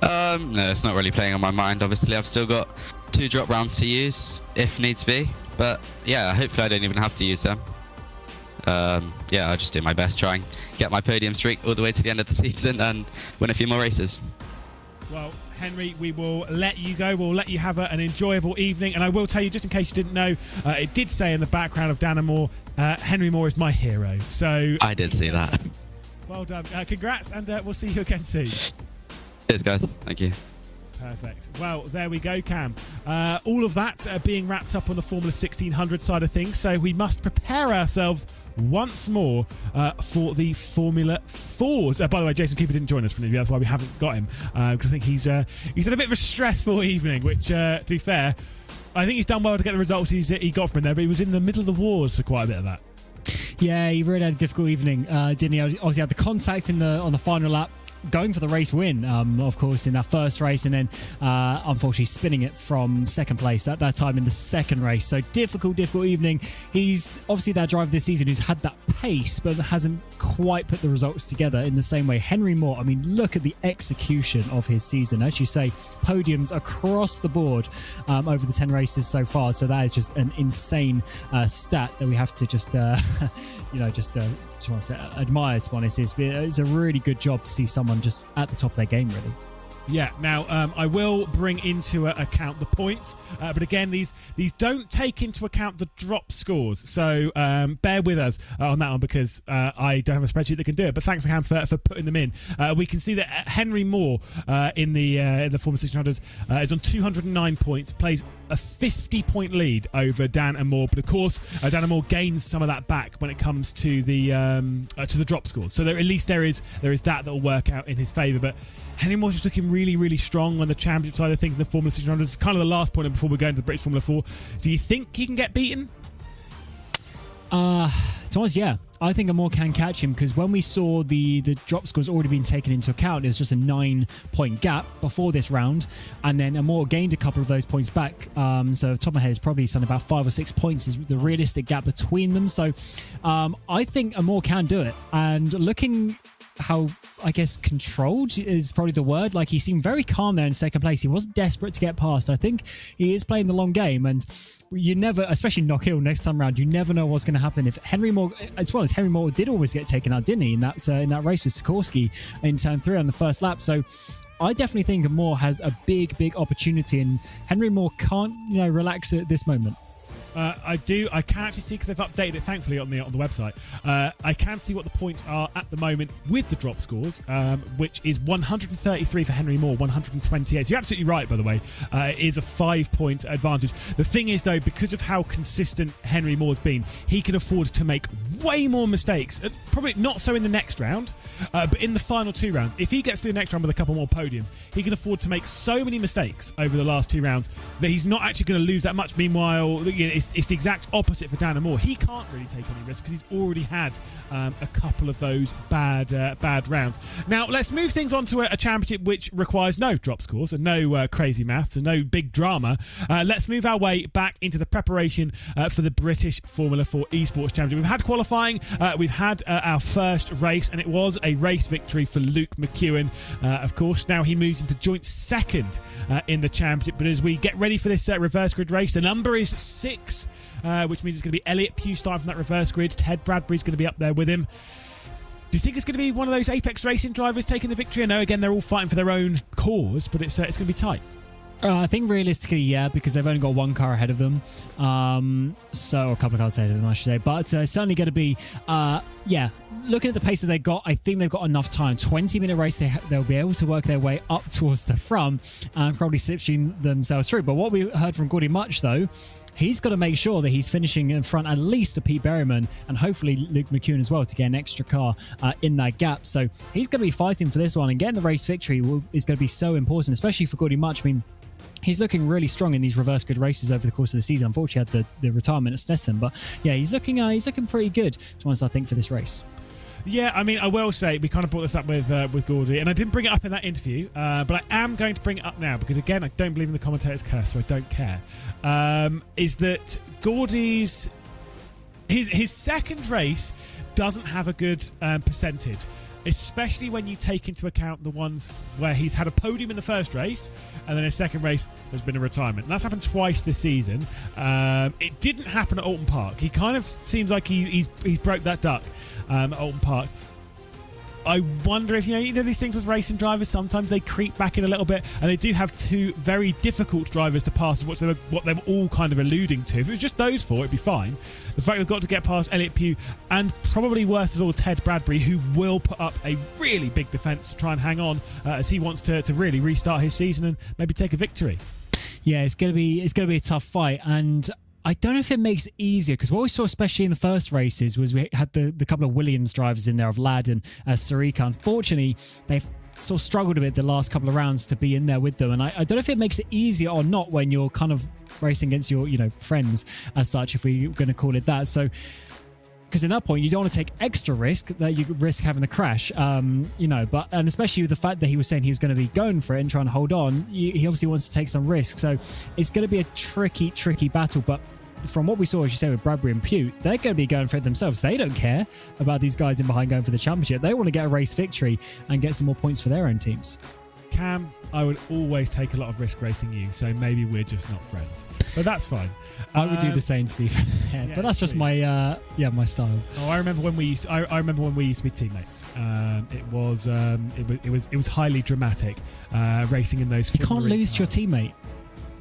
No, it's not really playing on my mind. Obviously, I've still got 2 drop rounds to use if needs be, but yeah, hopefully I don't even have to use them. Yeah, I'll just do my best, try and get my podium streak all the way to the end of the season and win a few more races. Well, Henry, we will let you go. We'll let you have an enjoyable evening, and I will tell you, just in case you didn't know, it did say in the background of Dan Amore, Henry Moore is my hero. So I did see that. Well done. Congrats, and we'll see you again soon. Cheers, guys. Thank you. Perfect. Well, there we go, Cam. All of that being wrapped up on the Formula 1600 side of things, so we must prepare ourselves once more for the Formula 4s. By the way, Jason Cooper didn't join us for the interview, that's why we haven't got him, because I think he's had a bit of a stressful evening, which, to be fair, I think he's done well to get the results he got from in there, but he was in the middle of the wars for quite a bit of that. Yeah, he really had a difficult evening, didn't he? Obviously had the contact on the final lap, going for the race win, of course, in that first race, and then unfortunately spinning it from second place at that time in the second race. So difficult evening. He's obviously that driver this season who's had that pace, but hasn't quite put the results together in the same way. Henry Moore, I mean, look at the execution of his season. As you say, podiums across the board over the 10 races so far. So that is just an insane stat that we have to just, just want to say, admire, to be honest. It's a really good job to see someone just at the top of their game, really. Yeah, now I will bring into account the points, but again, these don't take into account the drop scores, so bear with us on that one, because I don't have a spreadsheet that can do it, but thanks Cam for putting them in. We can see that Henry Moore in the Formula 1600s is on 209 points, plays a 50-point lead over Dan and Moore, but of course Dan and Moore gains some of that back when it comes to the drop scores, so at least there is that will work out in his favour. But Henry Moore's just looking really strong on the championship side of things in the Formula 1600s. It's kind of the last point before we go into the British Formula 4. Do you think he can get beaten? To be honest, yeah. I think Moore can catch him, because when we saw the drop scores already being taken into account, it was just a 9-point gap before this round, and then Moore gained a couple of those points back. So top of my head is probably something about 5 or 6 points is the realistic gap between them. So I think Moore can do it, and looking how, I guess, controlled is probably the word. Like, he seemed very calm there in second place. He wasn't desperate to get past. I think he is playing the long game, and you never, especially Knock Hill next time round, you never know what's going to happen. If Henry Moore, as well as Henry Moore did always get taken out, didn't he, in that race with Sikorsky in turn 3 on the first lap. So I definitely think Moore has a big opportunity, and Henry Moore can't, relax at this moment. I can actually see, because they've updated it thankfully on the website. I can see what the points are at the moment with the drop scores, which is 133 for Henry Moore, 128. So you're absolutely right, by the way. It is a 5-point advantage. The thing is, though, because of how consistent Henry Moore's been, he can afford to make way more mistakes. Probably not so in the next round, but in the final 2 rounds. If he gets to the next round with a couple more podiums, he can afford to make so many mistakes over the last 2 rounds that he's not actually going to lose that much. Meanwhile, it's the exact opposite for Dan and Moore. He can't really take any risks because he's already had a couple of those bad rounds. Now, let's move things on to a championship which requires no drop scores and no crazy maths and no big drama. Let's move our way back into the preparation for the British Formula 4 Esports Championship. We've had qualifying, we've had our first race, and it was a race victory for Luke McEwen. Of course, now he moves into joint second in the championship, but as we get ready for this reverse grid race, the number is 6, which means it's going to be Elliot Pugh starting from that reverse grid. Ted Bradbury's going to be up there with him. Do you think it's going to be one of those Apex Racing drivers taking the victory? I know, again, they're all fighting for their own cause, but it's going to be tight. I think realistically, yeah, because they've only got 1 car ahead of them. So a couple of cars ahead of them, I should say. But it's certainly going to be, looking at the pace that they got, I think they've got enough time. 20-minute race, they'll be able to work their way up towards the front and probably slipstream themselves through. But what we heard from Gordy Much, though, he's got to make sure that he's finishing in front at least of Pete Berryman and hopefully Luke McEwen as well to get an extra car in that gap. So he's going to be fighting for this one, and getting the race victory is going to be so important, especially for Gordy Much. I mean, he's looking really strong in these reverse grid races over the course of the season. Unfortunately, he had the retirement at Stetson, but yeah, he's looking pretty good, to be honest, I think, for this race. Yeah, I mean, I will say, we kind of brought this up with Gordy, and I didn't bring it up in that interview, but I am going to bring it up now, because again, I don't believe in the commentator's curse, so I don't care. Is that Gordy's his second race doesn't have a good percentage, especially when you take into account the ones where he's had a podium in the first race and then his second race has been a retirement. And that's happened twice this season. It didn't happen at Alton Park. He kind of seems like he's broke that duck at Alton Park. I wonder if, you know these things with racing drivers, sometimes they creep back in a little bit, and they do have 2 very difficult drivers to pass, what they were all kind of alluding to. If it was just those 4, it'd be fine. The fact they've got to get past Elliot Pugh, and probably worse of all, Ted Bradbury, who will put up a really big defence to try and hang on as he wants to really restart his season and maybe take a victory. Yeah, it's gonna be a tough fight, and I don't know if it makes it easier, because what we saw, especially in the first races, was we had the couple of Williams drivers in there of Ladd and Sarika. Unfortunately, they've sort of struggled a bit the last couple of rounds to be in there with them. And I don't know if it makes it easier or not when you're kind of racing against your, friends as such, if we're going to call it that. So because in that point you don't want to take extra risk that you risk having the crash, you know. But and especially with the fact that he was saying he was going to be going for it and trying to hold on, he obviously wants to take some risk. So it's going to be a tricky battle. But from what we saw, as you say, with Bradbury and Pugh, they're going to be going for it themselves. They don't care about these guys in behind going for the championship. They want to get a race victory and get some more points for their own teams. Cam, I would always take a lot of risk racing you, so maybe we're just not friends. But that's fine. I would do the same, to be fair. Yeah, but that's just my my style. Oh, I remember when we used. I remember when we used to be teammates. It was highly dramatic racing in those. You can't lose to your teammate.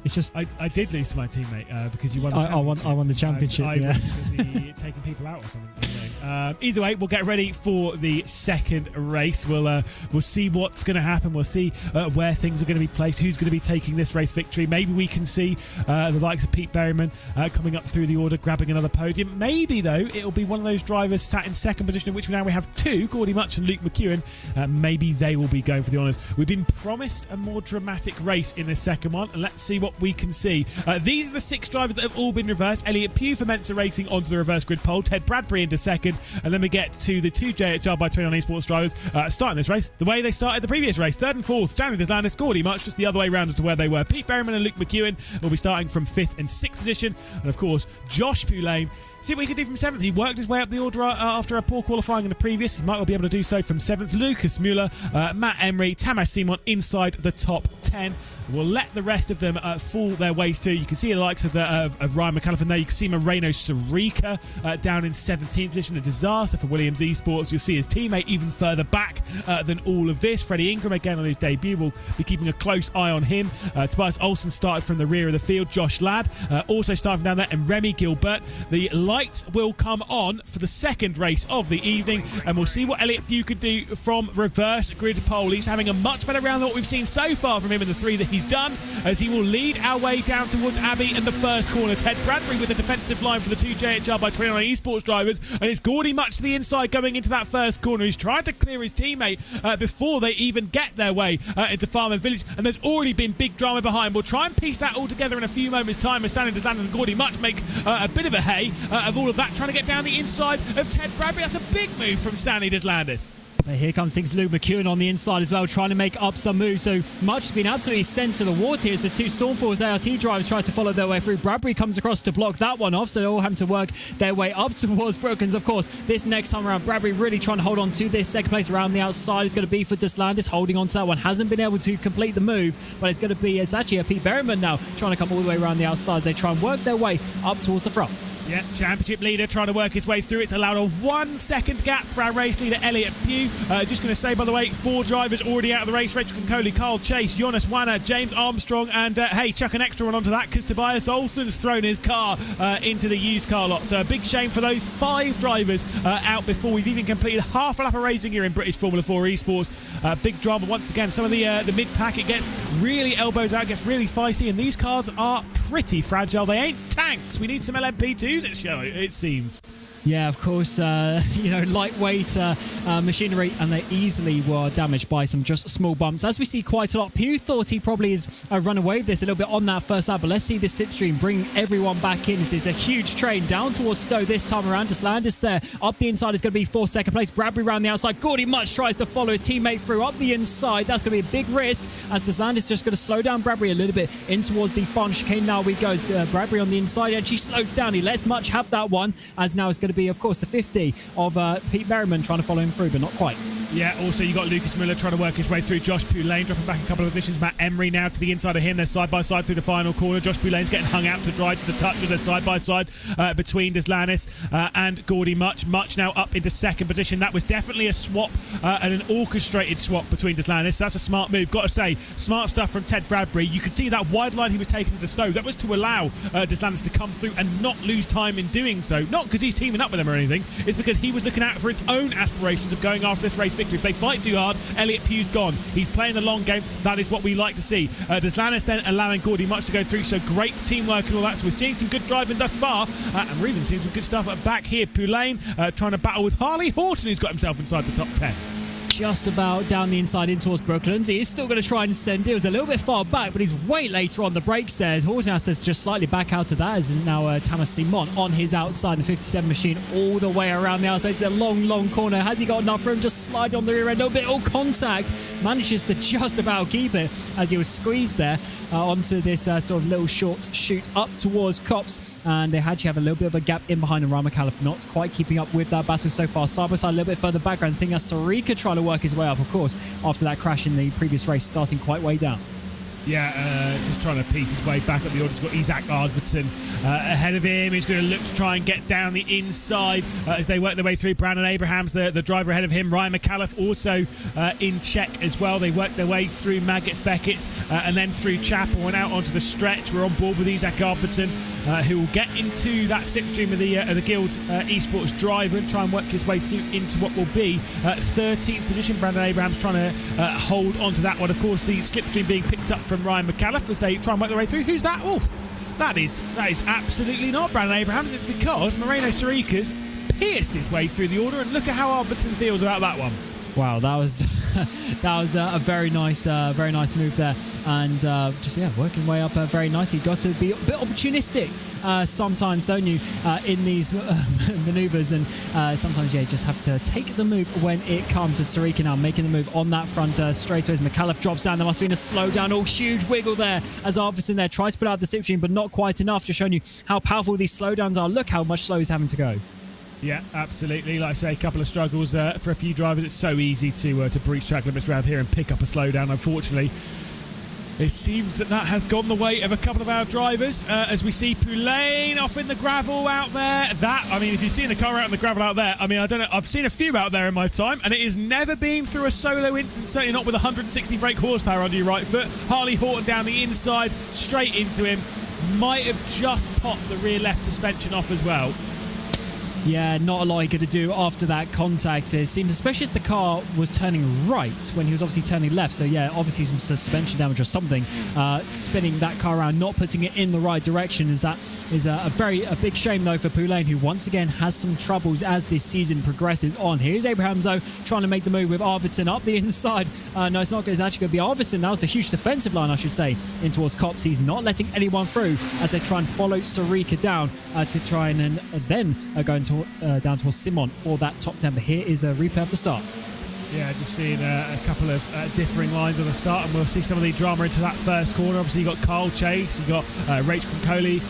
It's just I did lose to my teammate because you won. I won the championship. I won because he taking people out or something. Either way, we'll get ready for the second race. We'll see what's going to happen. We'll see where things are going to be placed. Who's going to be taking this race victory? Maybe we can see the likes of Pete Berryman coming up through the order, grabbing another podium. Maybe though it'll be one of those drivers sat in second position, of which now we have two, Gordy Much and Luke McEwen. Maybe they will be going for the honours. We've been promised a more dramatic race in this second one, and let's see what we can see. These are the 6 drivers that have all been reversed. Elliot Pugh for Mentor Racing onto the reverse grid pole, Ted Bradbury into second, and then we get to the 2 JHR by 29 Esports drivers starting this race the way they started the previous race. 3rd and 4th, Stanley Deslandis, Gordy Much, just the other way round to where they were. Pete Berryman and Luke McEwen will be starting from 5th and 6th position, and of course Josh Poulane. See what he could do from 7th. He worked his way up the order after a poor qualifying in the previous. He might well be able to do so from 7th. Lucas Mueller, Matt Emery, Tamas Simon inside the top 10. We'll let the rest of them fall their way through. You can see the likes of Ryan McAlliffin there. You can see Moreno Sarika down in 17th position. A disaster for Williams Esports. You'll see his teammate even further back than all of this. Freddie Ingram again on his debut. We'll be keeping a close eye on him. Tobias Olsen started from the rear of the field. Josh Ladd also starting down there. And Remy Gilbert. The lights will come on for the second race of the evening. And we'll see what Elliot Pugh could do from reverse grid pole. He's having a much better round than what we've seen so far from him in the 3 that he's done, as he will lead our way down towards Abbey in the first corner. Ted Bradbury with the defensive line for the 2 JHR by 29 Esports drivers, and it's Gordy Much to the inside going into that first corner. He's tried to clear his teammate before they even get their way into Farming Village, and there's already been big drama behind. We'll try and piece that all together in a few moments' time as Stanley Deslandis and Gordy Much make a bit of a hay of all of that, trying to get down the inside of Ted Bradbury. That's a big move from Stanley Deslandis. But here comes things Luke McEwen on the inside as well, trying to make up some moves. So Much has been absolutely sent to the water here as the 2 Stormforce ART drivers try to follow their way through. Bradbury comes across to block that one off, so they're all having to work their way up towards Brookens. Of course, this next time around, Bradbury really trying to hold on to this second place around the outside. Is going to be for Deslandis, holding on to that one. Hasn't been able to complete the move, but it's actually a Pete Berryman now trying to come all the way around the outside as they try and work their way up towards the front. Yeah, championship leader trying to work his way through. It's allowed a 1 second gap for our race leader, Elliot Pugh. Just going to say, by the way, 4 drivers already out of the race. Rachel Concoli, Carl Chase, Jonas Wanner, James Armstrong, and hey, chuck an extra one onto that because Tobias Olsen's thrown his car into the used car lot. So a big shame for those 5 drivers out before we've even completed half a lap of racing here in British Formula 4 Esports. Big drama once again. Some of the mid-pack, it gets really elbows out, gets really feisty, and these cars are pretty fragile. They ain't tanks. We need some LMP2s, it seems. Yeah, of course, lightweight machinery, and they easily were damaged by some just small bumps. As we see quite a lot, Pugh thought he probably has run away with this a little bit on that first lap, but let's see this slipstream bring everyone back in. This is a huge train down towards Stowe this time around. Deslandis there. Up the inside is going to be for second place. Bradbury around the outside. Gordy Much tries to follow his teammate through up the inside. That's going to be a big risk as Deslandis just going to slow down Bradbury a little bit in towards the front chicane. Now we go. Bradbury on the inside, and she slows down. He lets Much have that one, as now it's going to be, of course, the 50 of Pete Berryman trying to follow him through, but not quite. Yeah, also you got Lucas Miller trying to work his way through. Josh Poulane dropping back a couple of positions. Matt Emery now to the inside of him. They're side by side through the final corner. Josh Poulane's getting hung out to dry to the touch as they're side by side between Deslandis and Gordy Much. Much now up into second position. That was definitely a swap and an orchestrated swap between Deslandis. That's a smart move. Got to say, smart stuff from Ted Bradbury. You could see that wide line he was taking to Stowe. That was to allow Deslandis to come through and not lose time in doing so. Not because he's teaming up with him or anything. It's because he was looking out for his own aspirations of going after this race victory. If they fight too hard, Elliot Pugh's gone. He's playing the long game. That is what we like to see. Deslandis then allowing Gordy Much to go through. So great teamwork and all that. So we're seeing some good driving thus far. And we're even seeing some good stuff back here. Poulane trying to battle with Harley Horton, who's got himself inside the top 10. just about down the inside in towards Brooklands. He is still going to try and send it. It was a little bit far back, but he's way later on the brakes there. Hortonast is just slightly back out of that, as now Thomas Simon on his outside, the 57 machine all the way around the outside. It's a long corner. Has he got enough room? Just slide on the rear end, a bit all contact. Manages to just about keep it as he was squeezed there onto this sort of little short shoot up towards Cops. And they actually have a little bit of a gap in behind, and Ryan McAuliffe not quite keeping up with that battle so far. Side by side, a little bit further background. I think that's Sarika trying to work his way up, of course, after that crash in the previous race, starting quite way down. Yeah, just trying to piece his way back up the order. He's got Isaac Ardverton ahead of him. He's going to look to try and get down the inside as they work their way through. Brandon Abrahams, the driver ahead of him. Ryan McAuliffe also in check as well. They work their way through Maggots, Beckett's, and then through Chapel and out onto the stretch. We're on board with Isaac Ardverton, who will get into that slipstream of the Guild Esports driver and try and work his way through into what will be 13th position. Brandon Abrahams trying to hold onto that one. Of course, the slipstream being picked up from Ryan McAuliffe as they try and work their way through. Who's that? Oh, that is absolutely not Brandon Abrahams. It's because Moreno Sarika's pierced his way through the order, and look at how Ardverton feels about that one. Wow, that was a very nice move there, and just working way up very nicely. Got to be a bit opportunistic sometimes, don't you, in these maneuvers, and sometimes you just have to take the move when it comes. As Sarika now making the move on that front straight away as McAuliffe drops down. There must have been a slowdown, huge wiggle there as Ardverton there tries to put out the slipstream, but not quite enough. Just showing you how powerful these slowdowns are. Look how much slow he's having to go. Yeah, absolutely. Like I say, a couple of struggles for a few drivers. It's so easy to breach track limits around here and pick up a slowdown. Unfortunately, it seems that has gone the way of a couple of our drivers as we see Poulain off in the gravel out there. If you've seen a car out in the gravel out there, I don't know. I've seen a few out there in my time, and it has never been through a solo instance, certainly not with 160 brake horsepower under your right foot. Harley Horton down the inside, straight into him. Might have just popped the rear left suspension off as well. Yeah, not a lot he could do after that contact. It seems, especially as the car was turning right when he was obviously turning left. So yeah, obviously some suspension damage or something. Spinning that car around, not putting it in the right direction. Is a big shame though for Poulain, who once again has some troubles as this season progresses on. Here's Abrahams though, trying to make the move with Ardverton up the inside. No, it's not good. It's actually going to be Ardverton. That was a huge defensive line, I should say, in towards Cops. He's not letting anyone through as they try and follow Sarika down to try and then go into down towards Simon for that top 10. But here is a replay of the start. Yeah, just seeing a couple of differing lines on the start, and we'll see some of the drama into that first corner. Obviously, you've got Carl Chase, you've got Rachel Concoli,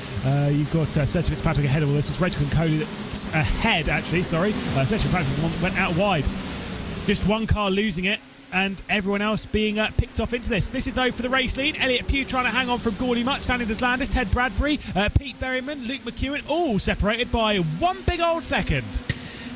you've got Sergio Fitzpatrick ahead of all this. It's Rachel Concoli that's ahead, actually, sorry. Sergio Fitzpatrick was the one that went out wide. Just one car losing it, and everyone else being picked off into this. This is, though, for the race lead. Elliot Pugh trying to hang on from Gordy Much, Stanley Deslandis, Ted Bradbury, Pete Berryman, Luke McEwen, all separated by one big old second.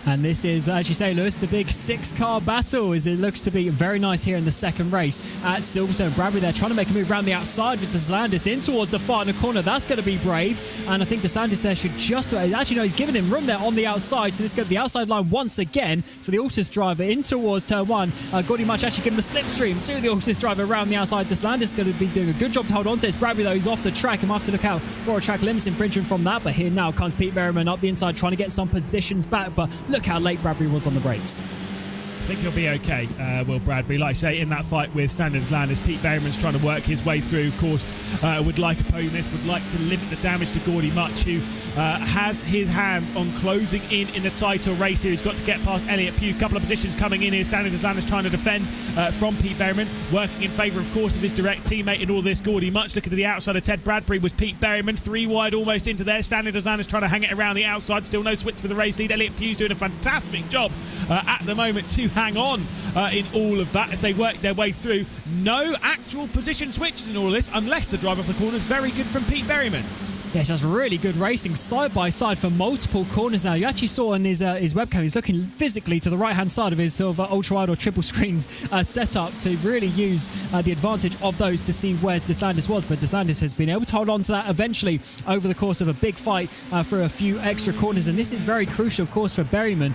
And this is, as you say, Lewis, the big 6-car battle, as it looks to be very nice here in the second race at Silverstone. Bradbury there trying to make a move around the outside with Deslandis in towards the far in the corner. That's going to be brave. And I think Deslandis there should just... Actually, no, he's giving him room there on the outside. So this is going to be the outside line once again for the Altus driver in towards turn 1. Gordy Much actually giving the slipstream to the Altus driver around the outside. Deslandis is going to be doing a good job to hold on to this. Bradbury, though, he's off the track. And we'll have to look out for a track limits infringement from that. But here now comes Pete Berryman up the inside trying to get some positions back. But look how late Bradbury was on the brakes. I think he'll be okay, Will Bradbury. Like I say, in that fight with Standards Landers, Pete Berryman's trying to work his way through. Of course, would like a podium, would like to limit the damage to Gordy Much, who has his hands on closing in the title race here. He's got to get past Elliot Pugh. Couple of positions coming in here. Standards Landers trying to defend from Pete Berryman, working in favour, of course, of his direct teammate in all this, Gordy Much. Looking to the outside of Ted Bradbury was Pete Berryman, 3 wide almost into there. Standards Landers trying to hang it around the outside. Still no switch for the race lead. Elliot Pugh's doing a fantastic job at the moment to hang on in all of that as they work their way through. No actual position switches in all of this, unless the drive off the corner is very good from Pete Berryman. Yeah, it's just really good racing side by side for multiple corners now. You actually saw on his webcam, he's looking physically to the right-hand side of his sort of ultra-wide or triple screens setup to really use the advantage of those to see where Deslandis was. But Deslandis has been able to hold on to that eventually over the course of a big fight for a few extra corners. And this is very crucial, of course, for Berryman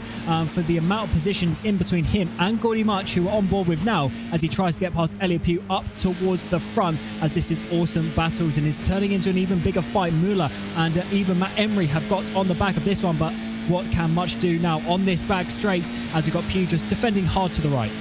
for the amount of positions in between him and Gordy Much, who are on board with now as he tries to get past Elliot Pugh up towards the front, as this is awesome battles and is turning into an even bigger fight. Muller and even Matt Emery have got on the back of this one, but what can Much do now on this back straight as we've got Pugh just defending hard to the right?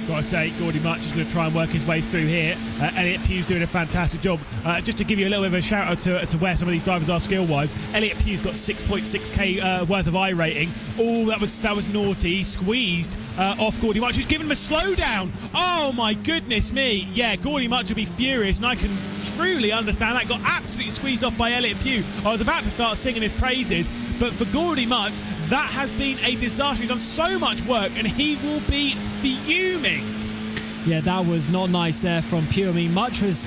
Got to say, Gordy Much is going to try and work his way through here. Elliot Pugh's doing a fantastic job. Just to give you a little bit of a shout out to where some of these drivers are skill-wise, Elliot Pugh's got 6.6k worth of iRating. Oh, that was naughty. He squeezed off Gordy Much, who's given him a slowdown. Oh my goodness me. Yeah, Gordy Much will be furious, and I can truly understand that. Got absolutely squeezed off by Elliot Pugh. I was about to start singing his praises, but for Gordy Much, that has been a disaster. He's done so much work, and he will be fuming. Yeah, that was not nice there from Pugh. I mean, Much was,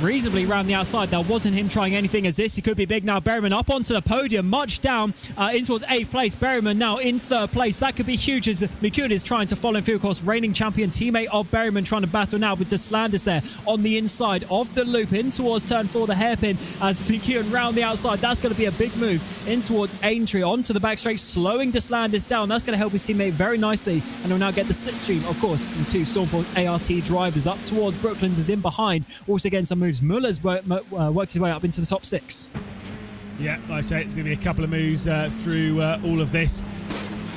reasonably around the outside. That wasn't him trying anything as this. He could be big now. Berryman up onto the podium. Much down in towards 8th place. Berryman now in 3rd place. That could be huge as McEwen is trying to follow him through. Of course, reigning champion, teammate of Berryman, trying to battle now with Deslandis there on the inside of the loop in towards turn 4, the hairpin, as McEwen round the outside. That's going to be a big move in towards Aintree onto the back straight, slowing Deslandis down. That's going to help his teammate very nicely. And he'll now get the slipstream, of course, from 2 Stormforce ART drivers up towards Brooklands is in behind. Also getting some moves. Muller's worked his way up into the top 6. Yeah, like I say, it's going to be a couple of moves through all of this.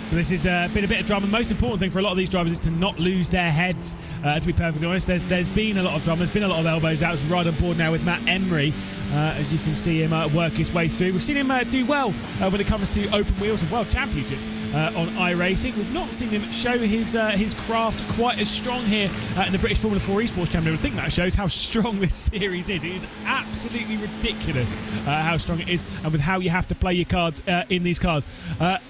This has been a bit of drama. The most important thing for a lot of these drivers is to not lose their heads. To be perfectly honest, there's been a lot of drama. There's been a lot of elbows out. We're right on board now with Matt Emery. As you can see him work his way through. We've seen him do well when it comes to open wheels and world championships on iRacing. We've not seen him show his craft quite as strong here in the British Formula 4 Esports Championship. I think that shows how strong this series is. It is absolutely ridiculous how strong it is, and with how you have to play your cards in these cars.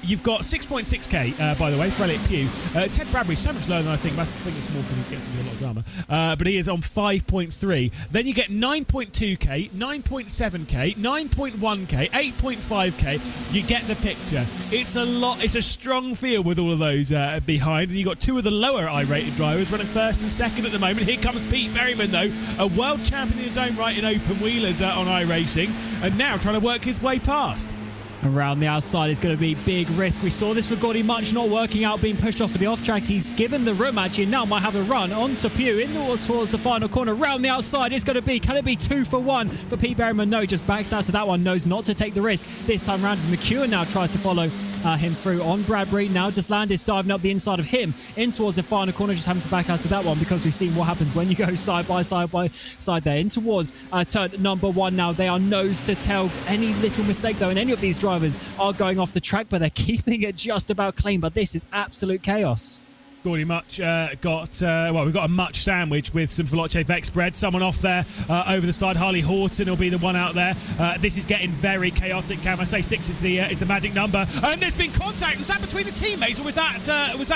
You've got 6.6k, by the way, for Elliot Pugh. Ted Bradbury, so much lower than I think. I think it's more because he gets into a lot of drama. But he is on 5.3. Then you get 9.2k, 9.7k, 9.1k, 8.5k. You get the picture. It's a lot. It's a strong field with all of those behind. And you've got 2 of the lower I-rated drivers running 1st and 2nd at the moment. Here comes Pete Berryman, though, a world champion in his own right in open wheelers on iRacing, and now trying to work his way past. Around the outside is going to be big risk. We saw this for Gordy Much not working out, being pushed off of the off tracks. He's given the room actually, and now might have a run onto Pugh in towards the final corner. Round the outside it's going to be, can it be 2 for 1 for Pete Berryman? No, he just backs out of that one, knows not to take the risk. This time round as McEwen now tries to follow him through on Bradbury. Now Deslandis diving up the inside of him in towards the final corner, just having to back out of that one because we've seen what happens when you go side by side there in towards turn number 1 now. They are nose to tail. Any little mistake though, and any of these drivers are going off the track, but they're keeping it just about clean. But this is absolute chaos. Gordy Much we've got a Much sandwich with some Veloce Vex bread. Someone off there over the side. Harley Horton will be the one out there. This is getting very chaotic. Cam, I say 6 is the magic number. And there's been contact. Was that between the teammates, or was that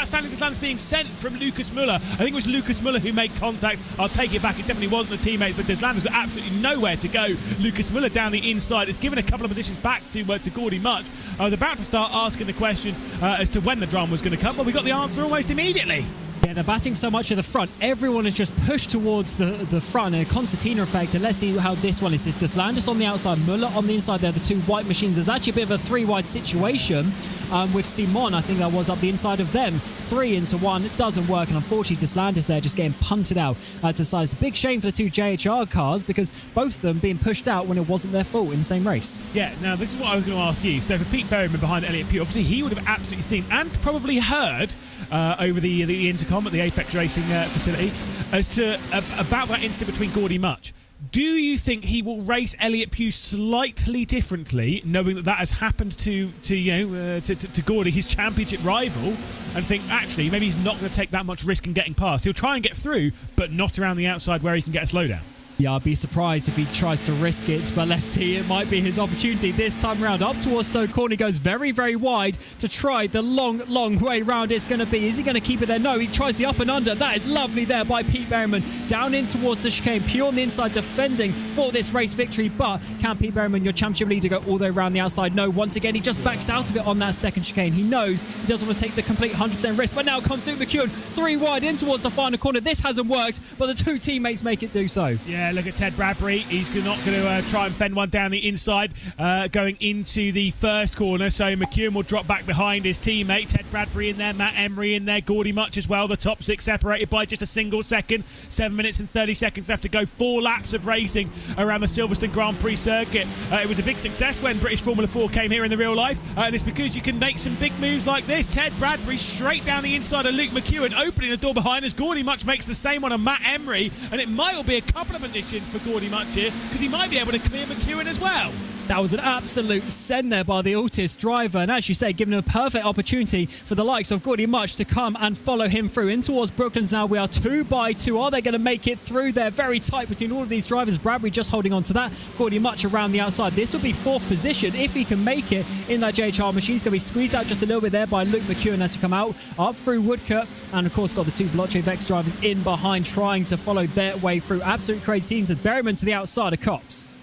Stanley Deslandis being sent from Lucas Muller? I think it was Lucas Muller who made contact. I'll take it back. It definitely wasn't a teammate, but Deslandis was absolutely nowhere to go. Lucas Muller down the inside. It's given a couple of positions back to Gordy Much. I was about to start asking the questions as to when the drama was going to come, but we got the answer almost immediately. Yeah, they're batting so much at the front. Everyone is just pushed towards the front, a concertina effect. And let's see how this one is. It's Deslandis on the outside, Muller on the inside there, the 2 white machines. There's actually a bit of a 3 wide situation with Simon. I think that was up the inside of them. 3 into 1. It doesn't work. And unfortunately, Deslandis there just getting punted out to the side. It's a big shame for the 2 JHR cars because both of them being pushed out when it wasn't their fault in the same race. Yeah, now this is what I was going to ask you. So for Pete Berryman behind Elliot Pugh, obviously he would have absolutely seen and probably heard over the intercom at the Apex Racing facility as to about that incident between Gordy Much. Do you think he will race Elliot Pugh slightly differently, knowing that has happened to Gordy, his championship rival, and think actually maybe he's not going to take that much risk in getting past? He'll try and get through, but not around the outside where he can get a slowdown. Yeah, I'd be surprised if he tries to risk it, but let's see. It might be his opportunity this time round. Up towards Stoke Corner, he goes very, very wide to try the long way round it's going to be. Is he going to keep it there? No, he tries the up and under. That is lovely there by Pete Berryman. Down in towards the chicane. Pure on the inside defending for this race victory, but can Pete Berryman, your championship leader, go all the way around the outside? No, once again, he just backs out of it on that second chicane. He knows he doesn't want to take the complete 100% risk, but now comes Luke McEwen 3 wide in towards the final corner. This hasn't worked, but the 2 teammates make it do so. Yeah, Yeah, look at Ted Bradbury. He's not going to try and fend one down the inside going into the first corner. So McEwen will drop back behind his teammate. Ted Bradbury in there, Matt Emery in there, Gordy Much as well. The top 6 separated by just a single second. 7 minutes and 30 seconds left to go. 4 laps of racing around the Silverstone Grand Prix circuit. It was a big success when British Formula 4 came here in the real life. And it's because you can make some big moves like this. Ted Bradbury straight down the inside of Luke McEwen, opening the door behind as Gordy Much makes the same on a Matt Emery. And it might well be a couple of positions for Gordy Much here, because he might be able to clear McEwen as well. That was an absolute send there by the Altis driver, and as you say, giving him a perfect opportunity for the likes of Gordy Much to come and follow him through in towards Brooklands. Now we are 2 by 2. Are they going to make it through there? Very tight between all of these drivers. Bradbury just holding on to that. Gordy Much around the outside. This will be 4th position if he can make it in that JHR machine. He's going to be squeezed out just a little bit there by Luke McEwen as he come out up through Woodcote, and of course got the 2 Veloce Vex drivers in behind trying to follow their way through. Absolute crazy scenes of Berryman to the outside of Cops.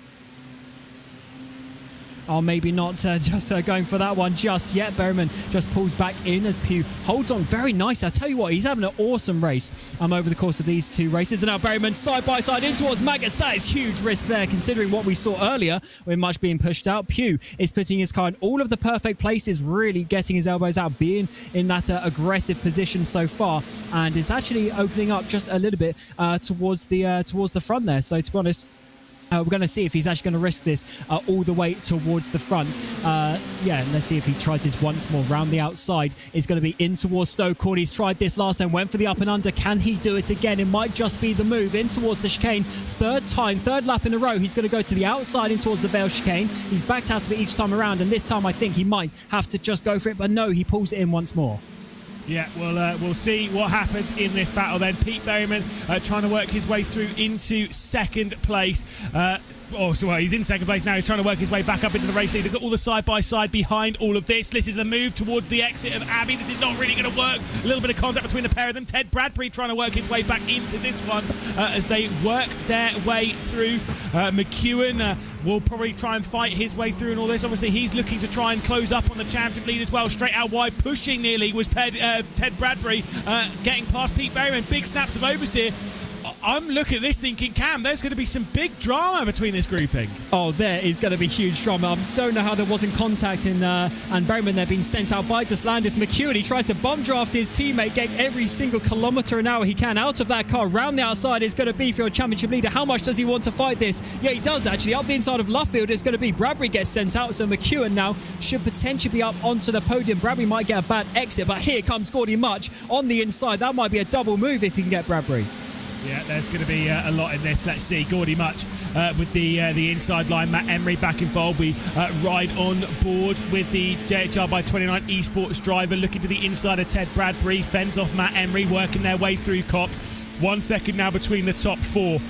Oh, maybe not just going for that one just yet. Berryman just pulls back in as Pugh holds on very nice. I tell you what, he's having an awesome race over the course of these 2 races. And now Berryman side by side in towards Magus. That is huge risk there, considering what we saw earlier with Much being pushed out. Pugh is putting his car in all of the perfect places, really getting his elbows out, being in that aggressive position so far, and is actually opening up just a little bit towards the front there. So to be honest, we're going to see if he's actually going to risk this all the way towards the front. Yeah, let's see if he tries this once more. Round the outside is going to be in towards Stoke Court. He's tried this last time, went for the up and under. Can he do it again? It might just be the move in towards the chicane. 3rd time, 3rd lap in a row. He's going to go to the outside in towards the Vale chicane. He's backed out of it each time around, and this time I think he might have to just go for it, but no, he pulls it in once more. Yeah, we'll see what happens in this battle then. Pete Berryman trying to work his way through into 2nd place. He's in 2nd place now. He's trying to work his way back up into the race lead. They've got all the side-by-side behind all of this. This is the move towards the exit of Abbey. This is not really going to work. A little bit of contact between the pair of them. Ted Bradbury trying to work his way back into this one as they work their way through. McEwen will probably try and fight his way through and all this. Obviously, he's looking to try and close up on the championship lead as well. Straight out wide, pushing nearly was Ted Bradbury, getting past Pete Berryman. Big snaps of oversteer. I'm looking at this thinking, Cam, there's going to be some big drama between this grouping. Oh, there is going to be huge drama. I don't know how there wasn't contact and Berryman there being sent out by Deslandis. McEwen, he tries to bomb draft his teammate, getting every single kilometre an hour he can out of that car. Round the outside is going to be for your championship leader. How much does he want to fight this? Yeah, he does actually. Up the inside of Luffield is going to be Bradbury gets sent out, so McEwen now should potentially be up onto the podium. Bradbury might get a bad exit, but here comes Gordy Much on the inside. That might be a double move if he can get Bradbury. Yeah, there's going to be a lot in this. Let's see. Gordy Much with the inside line. Matt Emery back involved. We ride on board with the JHR by 29 Esports driver. Looking to the inside of Ted Bradbury. Fends off Matt Emery, working their way through Cops. 1 second now between the top 4.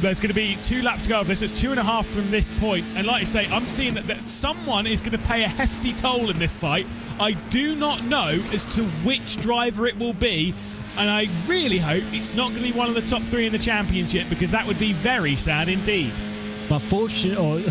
There's going to be 2 laps to go of this. It's 2.5 from this point. And like I say, I'm seeing that someone is going to pay a hefty toll in this fight. I do not know as to which driver it will be. And I really hope it's not going to be one of the top 3 in the championship, because that would be very sad indeed. But unfortunately,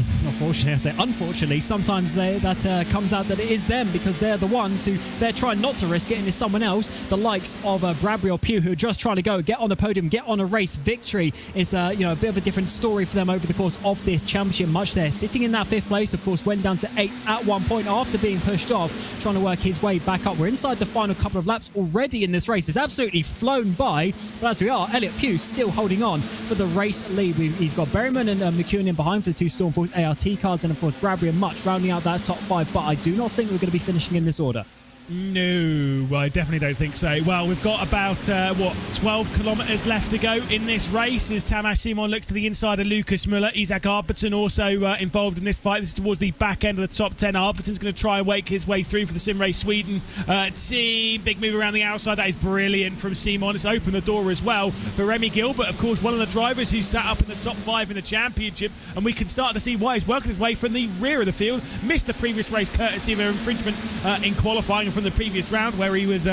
sometimes that comes out that it is them, because they're the ones who they're trying not to risk it, and it's someone else, the likes of Bradbury or Pugh, who are just trying to get on the podium, get on a race victory. It's a bit of a different story for them over the course of this championship. Much there sitting in that 5th place, of course, went down to 8th at one point after being pushed off, trying to work his way back up. We're inside the final couple of laps already in this race. It's absolutely flown by, but as we are, Elliot Pugh still holding on for the race lead. He's got Berryman and McEwen in behind for the 2 Stormforce ART cards, and of course Bradbury and Much rounding out that top 5, but I do not think we're going to be finishing in this order. No, I definitely don't think so. Well, we've got about 12 kilometres left to go in this race as Tamas Simon looks to the inside of Lucas Muller. Isaac Arberton also involved in this fight. This is towards the back end of the top 10. Arberton's going to try and wake his way through for the Sim Race Sweden team. Big move around the outside. That is brilliant from Simon. It's opened the door as well for Remy Gilbert, of course, one of the drivers who sat up in the top 5 in the championship, and we can start to see why he's working his way from the rear of the field. Missed the previous race courtesy of an infringement in qualifying. from the previous round where he was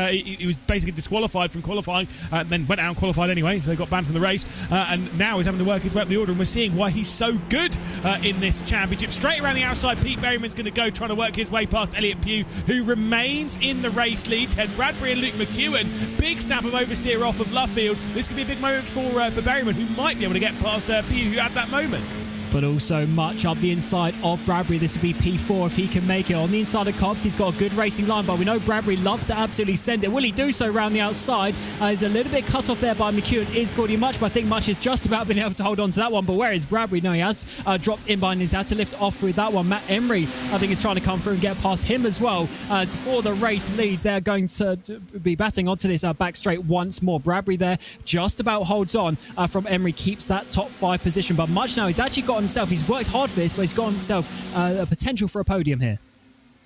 basically disqualified from qualifying, then went out and qualified anyway, so he got banned from the race, and now he's having to work his way up the order, and we're seeing why he's so good in this championship. Straight around the outside, Pete Berryman's going to go, trying to work his way past Elliot Pugh, who remains in the race lead. Ted Bradbury and Luke McEwen, big snap of oversteer off of Luffield. This could be a big moment for Berryman, who might be able to get past Pugh, who had that moment. But also much up the inside of Bradbury. This would be P4 if he can make it. On the inside of Cobbs, he's got a good racing line, but we know Bradbury loves to absolutely send it. Will he do so around the outside? He's a little bit cut off there by McEwen. Is Gordy Much, but I think Much has just about been able to hold on to that one. But where is Bradbury? No, he has dropped in behind. He's had to lift off with that one. Matt Emery, I think, is trying to come through and get past him as well. For the race lead, they're going to be batting onto this back straight once more. Bradbury there just about holds on from Emery, keeps that top 5 position. But Much now, he's actually got himself, he's worked hard for this, but he's got himself a potential for a podium here.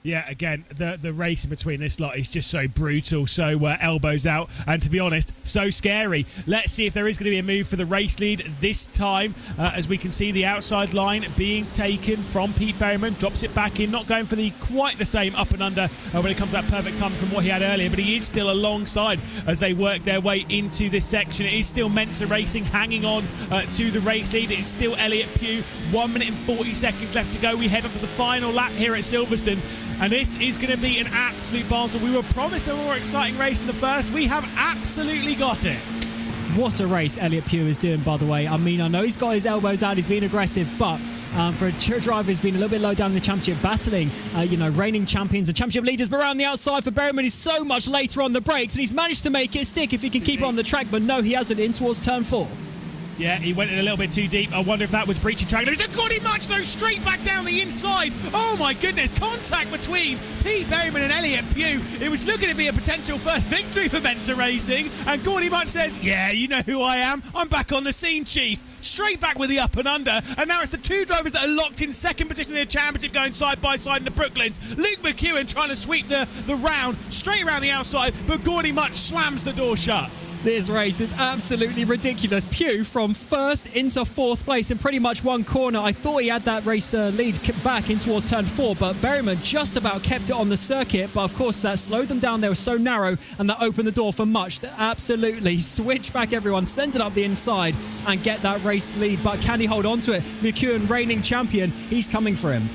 Yeah, again, the race in between this lot is just so brutal, so elbows out, and to be honest, so scary. Let's see if there is going to be a move for the race lead this time, as we can see the outside line being taken from Pete Berryman, drops it back in, not going for quite the same up and under when it comes to that perfect time from what he had earlier, but he is still alongside as they work their way into this section. It is still Mensa Racing hanging on to the race lead. It's still Elliot Pugh, 1 minute and 40 seconds left to go. We head on to the final lap here at Silverstone. And this is going to be an absolute barnstorm. We were promised a more exciting race in the first. We have absolutely got it. What a race Elliot Pugh is doing, by the way. I mean, I know he's got his elbows out, he's been aggressive, but for a driver who's been a little bit low down in the championship, battling, reigning champions and championship leaders, but around the outside for Berryman is so much later on the brakes, and he's managed to make it stick if he can keep it on the track, but no, he hasn't, in towards turn 4. Yeah, he went in a little bit too deep. I wonder if that was breaching track. There's a Gordy Much, though, straight back down the inside. Oh, my goodness. Contact between Pete Berryman and Elliot Pugh. It was looking to be a potential first victory for Mensa Racing. And Gordy Much says, yeah, you know who I am. I'm back on the scene, Chief. Straight back with the up and under. And now it's the two drivers that are locked in second position in the championship going side by side in the Brooklands. Luke McEwen trying to sweep the round straight around the outside, but Gordy Much slams the door shut. This race is absolutely ridiculous. Pugh from first into 4th place in pretty much one corner. I thought he had that race lead back in towards turn 4, but Berryman just about kept it on the circuit. But of course, that slowed them down. They were so narrow, and that opened the door for Much to absolutely switch back everyone, send it up the inside, and get that race lead. But can he hold on to it? McEwen, reigning champion, he's coming for him.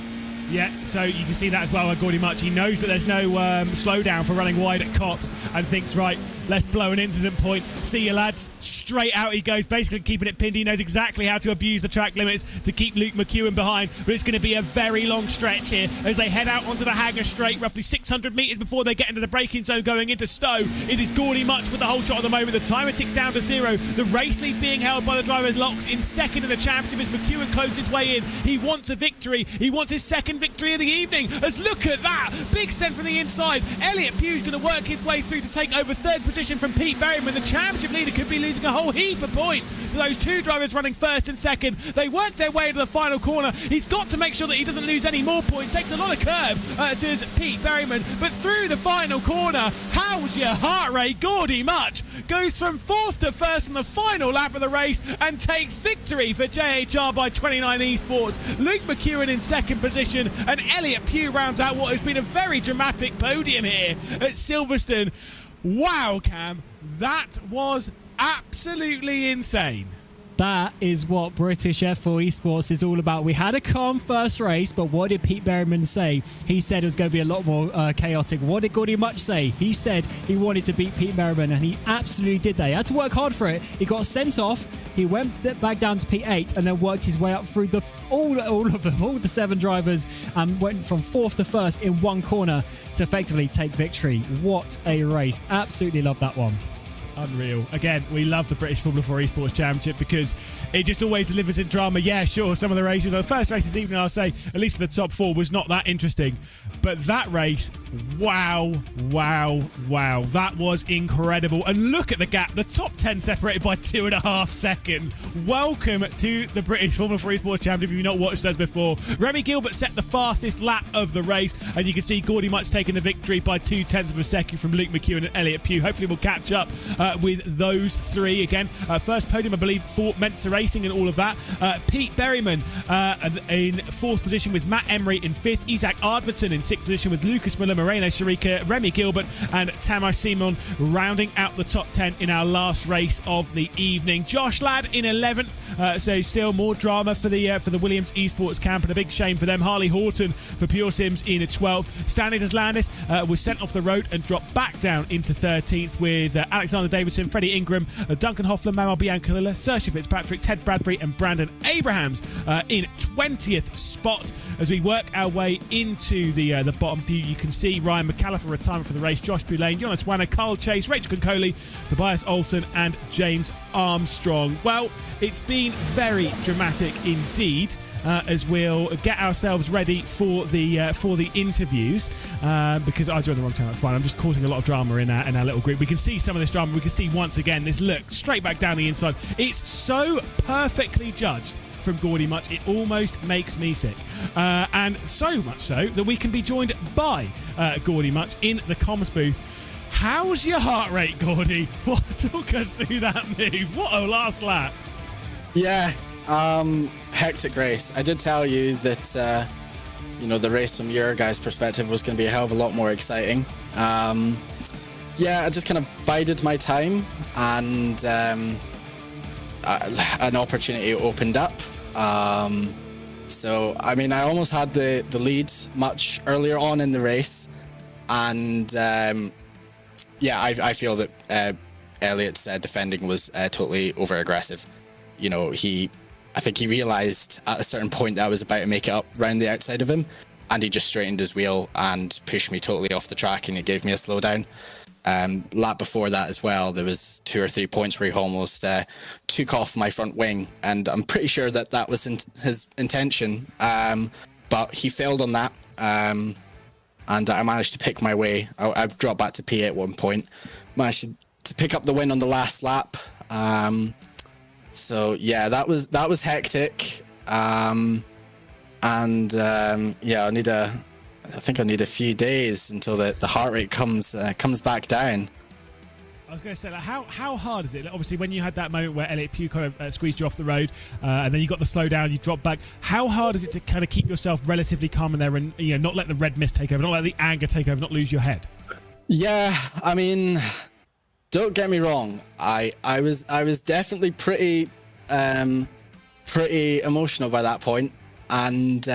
Yeah, so you can see that as well with Gordy Much. He knows that there's no slowdown for running wide at Cops and thinks, right, let's blow an incident point. See you, lads. Straight out he goes, basically keeping it pinned. He knows exactly how to abuse the track limits to keep Luke McEwen behind. But it's going to be a very long stretch here as they head out onto the Hanger Straight, roughly 600 metres before they get into the braking zone going into Stowe. It is Gordy Much with the whole shot at the moment. The timer ticks down to 0. The race lead being held by the drivers locked in second in the championship as McEwen closes his way in. He wants a victory. He wants his second victory of the evening. As look at that, big send from the inside. Elliot Pugh's going to work his way through to take over 3rd position from Pete Berryman. The championship leader could be losing a whole heap of points to those two drivers running 1st and 2nd. They work their way to the final corner. He's got to make sure that he doesn't lose any more points. Takes a lot of curb, does Pete Berryman, but through the final corner, how's your heart rate? Gordy Much goes from 4th to 1st on the final lap of the race and takes victory for JHR by 29 Esports. Luke McEwen in 2nd position, and Elliot Pugh rounds out what has been a very dramatic podium here at Silverstone. Wow, Cam, that was absolutely insane. That is what British F4 Esports is all about. We had a calm first race, but what did Pete Berryman say? He said it was going to be a lot more chaotic. What did Gordy Much say? He said he wanted to beat Pete Berryman, and he absolutely did that. He had to work hard for it. He got sent off. He went back down to P8 and then worked his way up through all of them, all the 7 drivers, and went from 4th to 1st in one corner to effectively take victory. What a race. Absolutely love that one. Unreal. Again, we love the British Formula 4 Esports Championship because it just always delivers in drama. Yeah, sure, some of the races, the first race this evening, I'll say, at least for the top 4, was not that interesting. But that race, wow. That was incredible. And look at the gap. The top 10 separated by 2.5 seconds. Welcome to the British Formula 4 Esports Championship if you've not watched us before. Remy Gilbert set the fastest lap of the race, and you can see Gordy Much taking the victory by 0.2 of a second from Luke McEwen and Elliot Pugh. Hopefully we'll catch up with those three. Again, first podium, I believe, for Mentor Racing and all of that. Pete Berryman in 4th position with Matt Emery in 5th. Isaac Ardverton in 6th position with Lucas Miller, Moreno Sharika, Remy Gilbert and Tamar Simon rounding out the top 10 in our last race of the evening. Josh Ladd in 11th, so still more drama for the Williams Esports camp, and a big shame for them. Harley Horton for Pure Sims in 12th. Stanley Deslandis was sent off the road and dropped back down into 13th with Alexander Davidson, Freddie Ingram, Duncan Hoffler, Mamal Biancalilla, Saoirse Fitzpatrick, Ted Bradbury and Brandon Abrahams in 20th spot. As we work our way into the bottom few, you can see Ryan McAllister retirement for the race, Josh Boulain, Jonas Wanner, Carl Chase, Rachel Concoli, Tobias Olsen and James Armstrong. Well, it's been very dramatic indeed. As we'll get ourselves ready for the interviews, because I joined the wrong channel. That's fine. I'm just causing a lot of drama in our little group. We can see some of this drama. We can see once again this look straight back down the inside. It's so perfectly judged from Gordy Much, it almost makes me sick. And so much so that we can be joined by Gordy Much in the comms booth. How's your heart rate, Gordy? Talk us through that move. What a last lap. Yeah. Hectic race. I did tell you that, the race from your guys' perspective was going to be a hell of a lot more exciting. I just kind of bided my time, and an opportunity opened up. So, I mean, I almost had the lead much earlier on in the race, and I feel that Elliot's defending was totally over-aggressive. I think he realised at a certain point that I was about to make it up round the outside of him, and he just straightened his wheel and pushed me totally off the track, and it gave me a slowdown. Lap before that as well, there was 2 or 3 points where he almost took off my front wing, and I'm pretty sure that was his intention, but he failed on that, and I managed to pick my way. I've dropped back to P8 at one point, managed to pick up the win on the last lap. So yeah, that was hectic, I think I need a few days until the heart rate comes back down. I was going to say, how hard is it? Obviously, when you had that moment where Elliot Pugh kind of squeezed you off the road, and then you got the slowdown, you dropped back. How hard is it to kind of keep yourself relatively calm in there and not let the red mist take over, not let the anger take over, not lose your head? Yeah, I mean, don't get me wrong. I was definitely pretty emotional by that point, and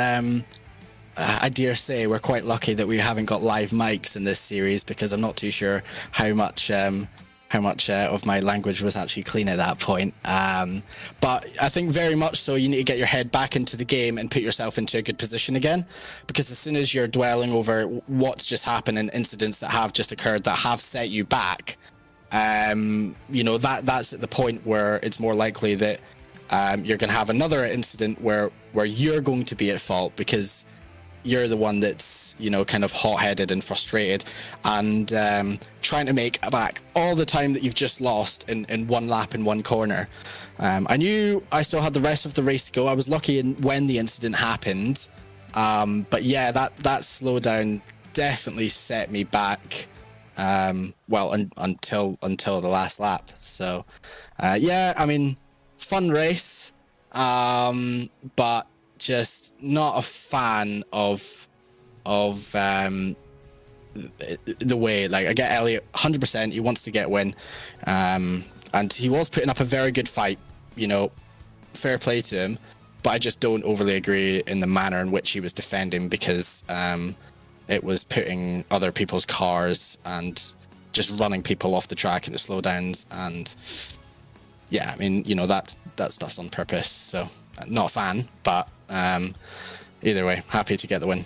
I dare say we're quite lucky that we haven't got live mics in this series, because I'm not too sure how much of my language was actually clean at that point. But I think very much so you need to get your head back into the game and put yourself into a good position again, because as soon as you're dwelling over what's just happened and incidents that have just occurred that have set you back, that's at the point where it's more likely that you're going to have another incident where you're going to be at fault, because you're the one that's kind of hot-headed and frustrated, and trying to make back all the time that you've just lost in one lap in one corner. I knew I still had the rest of the race to go. I was lucky when the incident happened, but yeah, that slowdown definitely set me back. Until the last lap. So, I mean, fun race, but just not a fan of the way. Like, I get Elliot 100%. He wants to get a win, and he was putting up a very good fight. Fair play to him, but I just don't overly agree in the manner in which he was defending, because it was putting other people's cars and just running people off the track into slowdowns, and yeah, I mean, that stuff's on purpose. So not a fan, but either way, happy to get the win.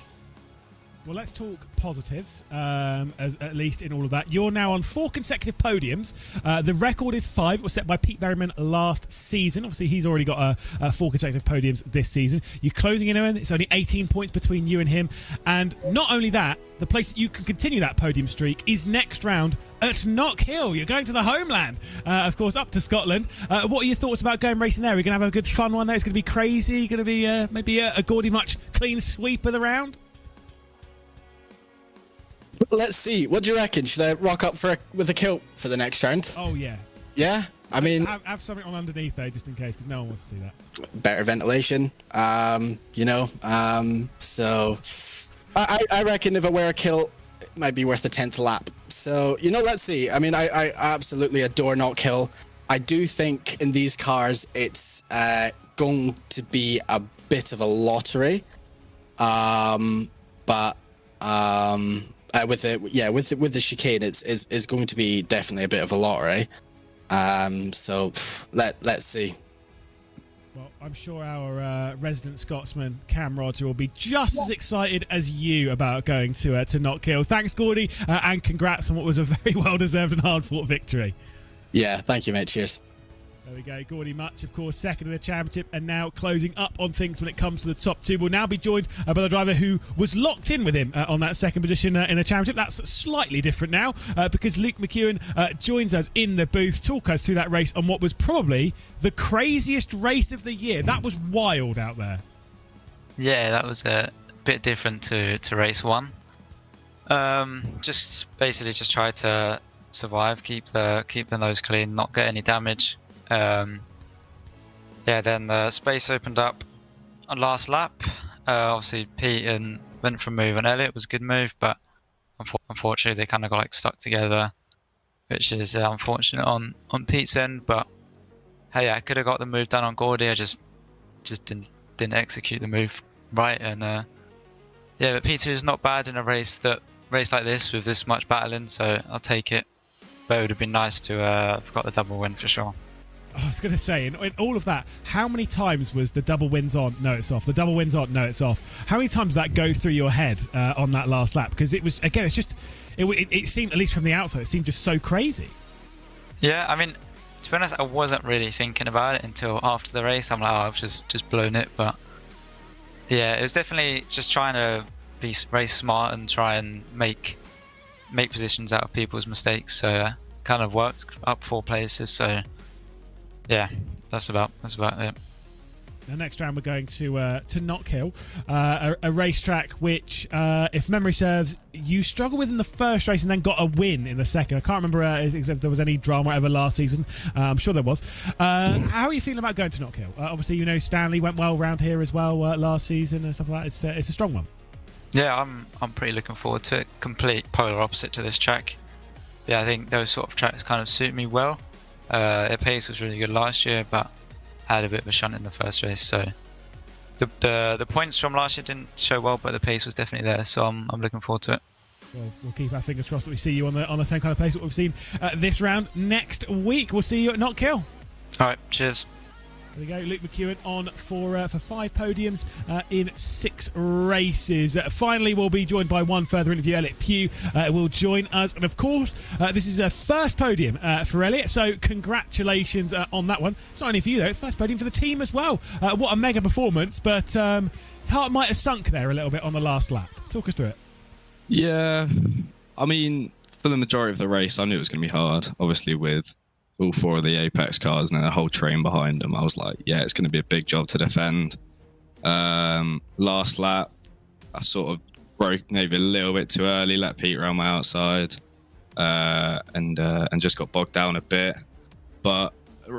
Well, let's talk positives, at least in all of that. You're now on 4 consecutive podiums. The record is 5. It was set by Pete Berryman last season. Obviously, he's already got 4 consecutive podiums this season. You're closing in on it. It's only 18 points between you and him. And not only that, the place that you can continue that podium streak is next round at Knock Hill. You're going to the homeland, of course, up to Scotland. What are your thoughts about going racing there? Are we going to have a good fun one there? It's going to be crazy. Going to be maybe a Gordy Much clean sweep of the round? let's see. What do you reckon? Should I rock up with a kilt for the next round? Oh yeah. Yeah. I mean, have something on underneath though, just in case, because no one wants to see that. Better ventilation. So I reckon if I wear a kilt, it might be worth the 10th lap. So let's see. I mean, I absolutely adore Not Kill. I do think in these cars it's going to be a bit of a lottery. But with the chicane, it's going to be definitely a bit of a lottery. So let's see. Well, I'm sure our resident Scotsman, Cam Roger, will be just as excited as you about going to Not Kill. Thanks, Gordy, and congrats on what was a very well-deserved and hard-fought victory. Yeah, thank you, mate. Cheers. There we go. Gordy Much, of course, second in the championship and now closing up on things when it comes to the top two. We'll now be joined by the driver who was locked in with him on that second position in the championship. That's slightly different now because Luke McEwen joins us in the booth, talk us through that race on what was probably the craziest race of the year. That was wild out there. Yeah, that was a bit different to race one. Just try to survive, keep the nose clean, not get any damage. Then the space opened up on last lap. Obviously Pete went for a move and Elliot was a good move, but unfortunately they kind of got stuck together, which is unfortunate on Pete's end. But hey, I could have got the move done on Gordy. I just didn't execute the move right. And but P2 is not bad in a race like this with this much battling, so I'll take it. But it would have been nice to have got the double win for sure. I was going to say, in all of that, how many times was the double wins on, no, it's off, the double wins on, no, it's off? How many times did that go through your head on that last lap? Because it was, again, it's just, it seemed, at least from the outside, it seemed just so crazy. Yeah, I mean, to be honest, I wasn't really thinking about it until after the race. I'm like, I've just blown it. But yeah, it was definitely just trying to be race smart and try and make positions out of people's mistakes. So kind of worked up 4 places. So yeah, that's about it. The next round we're going to Not Kill, a racetrack which, if memory serves, you struggled with in the first race and then got a win in the second. I can't remember if there was any drama ever last season. I'm sure there was. How are you feeling about going to Not Kill? Obviously, Stanley went well round here as well last season and stuff like that. It's a strong one. Yeah, I'm pretty looking forward to it. Complete polar opposite to this track. Yeah, I think those sort of tracks kind of suit me well. Their pace was really good last year, but had a bit of a shunt in the first race. So the points from last year didn't show well, but the pace was definitely there. So I'm looking forward to it. Well, we'll keep our fingers crossed that we see you on the same kind of pace that we've seen this round next week. We'll see you at Not Kill. All right, cheers. There we go, Luke McEwen on for 5 podiums in 6 races. Finally, we'll be joined by one further interview. Elliot Pugh will join us. And of course, this is a first podium for Elliot, so congratulations on that one. It's not only for you, though, it's first podium for the team as well. What a mega performance, but heart might have sunk there a little bit on the last lap. Talk us through it. Yeah, I mean, for the majority of the race, I knew it was going to be hard, obviously, with all 4 of the Apex cars and then a whole train behind them. I was like, yeah, it's going to be a big job to defend. Last lap, I sort of broke maybe a little bit too early, let Pete around my outside, and just got bogged down a bit. But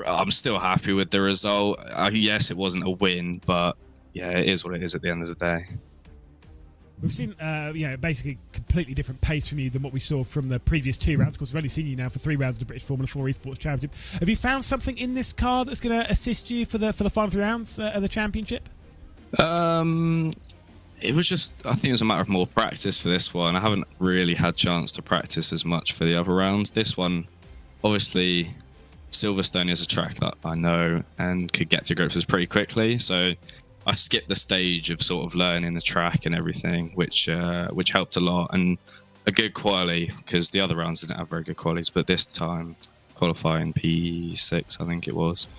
I'm still happy with the result. Yes, it wasn't a win, but yeah, it is what it is at the end of the day. We've seen, basically completely different pace from you than what we saw from the previous 2 rounds. Of course, we've only seen you now for 3 rounds of the British Formula 4 Esports Championship. Have you found something in this car that's going to assist you for the final 3 rounds of the championship? It was just, I think it was a matter of more practice for this one. I haven't really had chance to practice as much for the other rounds. This one, obviously, Silverstone is a track that I know and could get to grips with pretty quickly. So I skipped the stage of sort of learning the track and everything, which helped a lot, and a good quali, because the other rounds didn't have very good qualities, but this time qualifying P6, I think it was,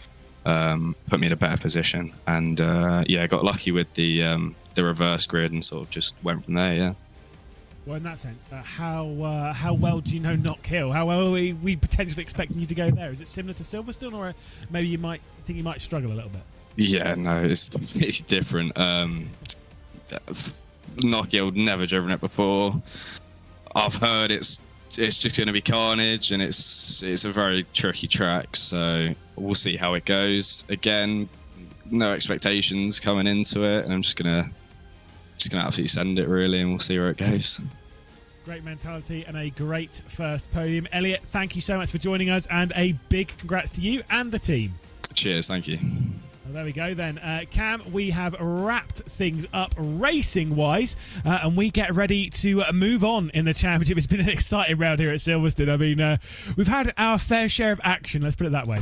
put me in a better position, and got lucky with the reverse grid and sort of just went from there. Yeah. Well, in that sense, how well do you know Not Kill? How well are we potentially expecting you to go there? Is it similar to Silverstone, or maybe you might struggle a little bit? Yeah, no, it's different. Not Kill, never driven it before. I've heard it's just going to be carnage, and it's a very tricky track. So we'll see how it goes. Again, no expectations coming into it, and I'm just gonna absolutely send it really, and we'll see where it goes. Great mentality and a great first podium. Elliot, thank you so much for joining us, and a big congrats to you and the team. Cheers, thank you. Well, there we go then. Cam, we have wrapped things up racing-wise, and we get ready to move on in the championship. It's been an exciting round here at Silverstone. I mean, we've had our fair share of action, let's put it that way.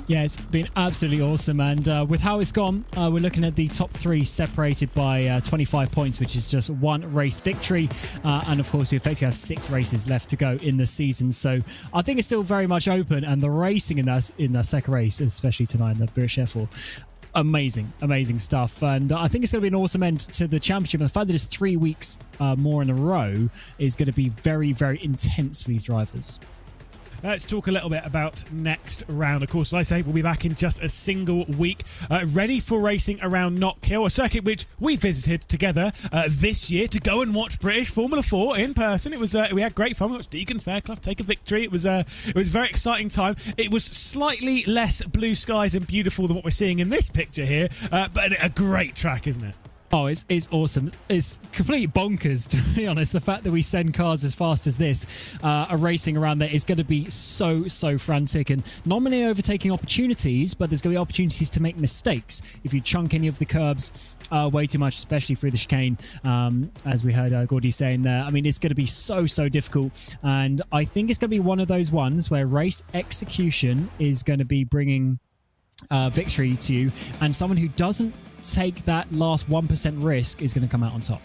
Yeah, it's been absolutely awesome. And with how it's gone, we're looking at the top 3 separated by 25 points, which is just 1 race victory. And of course, we effectively have 6 races left to go in the season. So I think it's still very much open. And the racing in that second race, especially tonight in the British F4, amazing stuff. And I think it's going to be an awesome end to the championship. And the fact that it's 3 weeks more in a row is going to be very, very intense for these drivers. Let's talk a little bit about next round. Of course, like I say, we'll be back in just a single week, ready for racing around Knockhill, a circuit which we visited together this year to go and watch British Formula 4 in person. It was we had great fun. We watched Deacon Fairclough take a victory. It was a very exciting time. It was slightly less blue skies and beautiful than what we're seeing in this picture here, but a great track, isn't it? Oh, it's awesome. It's completely bonkers, to be honest. The fact that we send cars as fast as this are racing around there is going to be so frantic, and not many overtaking opportunities, but there's going to be opportunities to make mistakes if you chunk any of the curbs way too much, especially through the chicane, as we heard Gordy saying there. I mean, it's going to be so difficult, and I think it's going to be one of those ones where race execution is going to be bringing victory to you, and someone who doesn't take that last 1% risk is going to come out on top.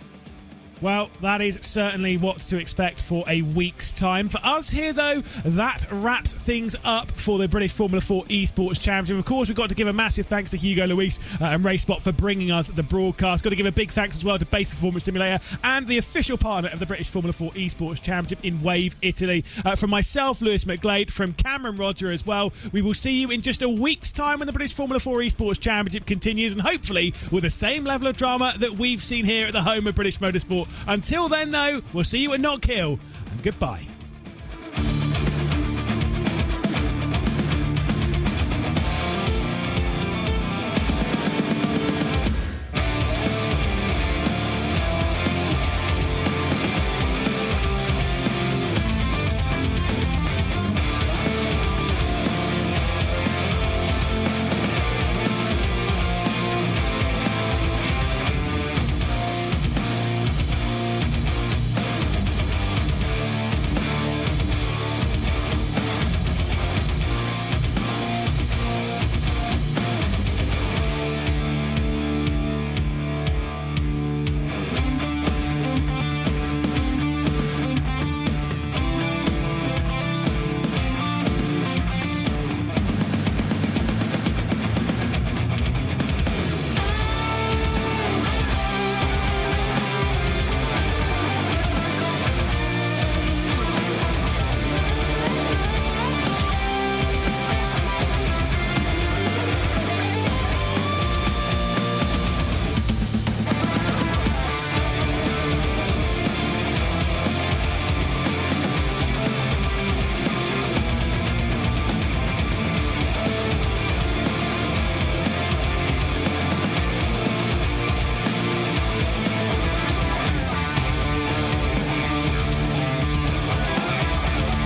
Well, that is certainly what to expect for a week's time. For us here, though, that wraps things up for the British Formula 4 Esports Championship. Of course, we've got to give a massive thanks to Hugo Luis and RaceSpot for bringing us the broadcast. Got to give a big thanks as well to Base Performance Simulator and the official partner of the British Formula 4 Esports Championship in Wave, Italy. From myself, Lewis McGlade, from Cameron Roger as well, we will see you in just a week's time when the British Formula 4 Esports Championship continues, and hopefully with the same level of drama that we've seen here at the home of British Motorsport. Until then, though, we'll see you at Knockhill, and goodbye.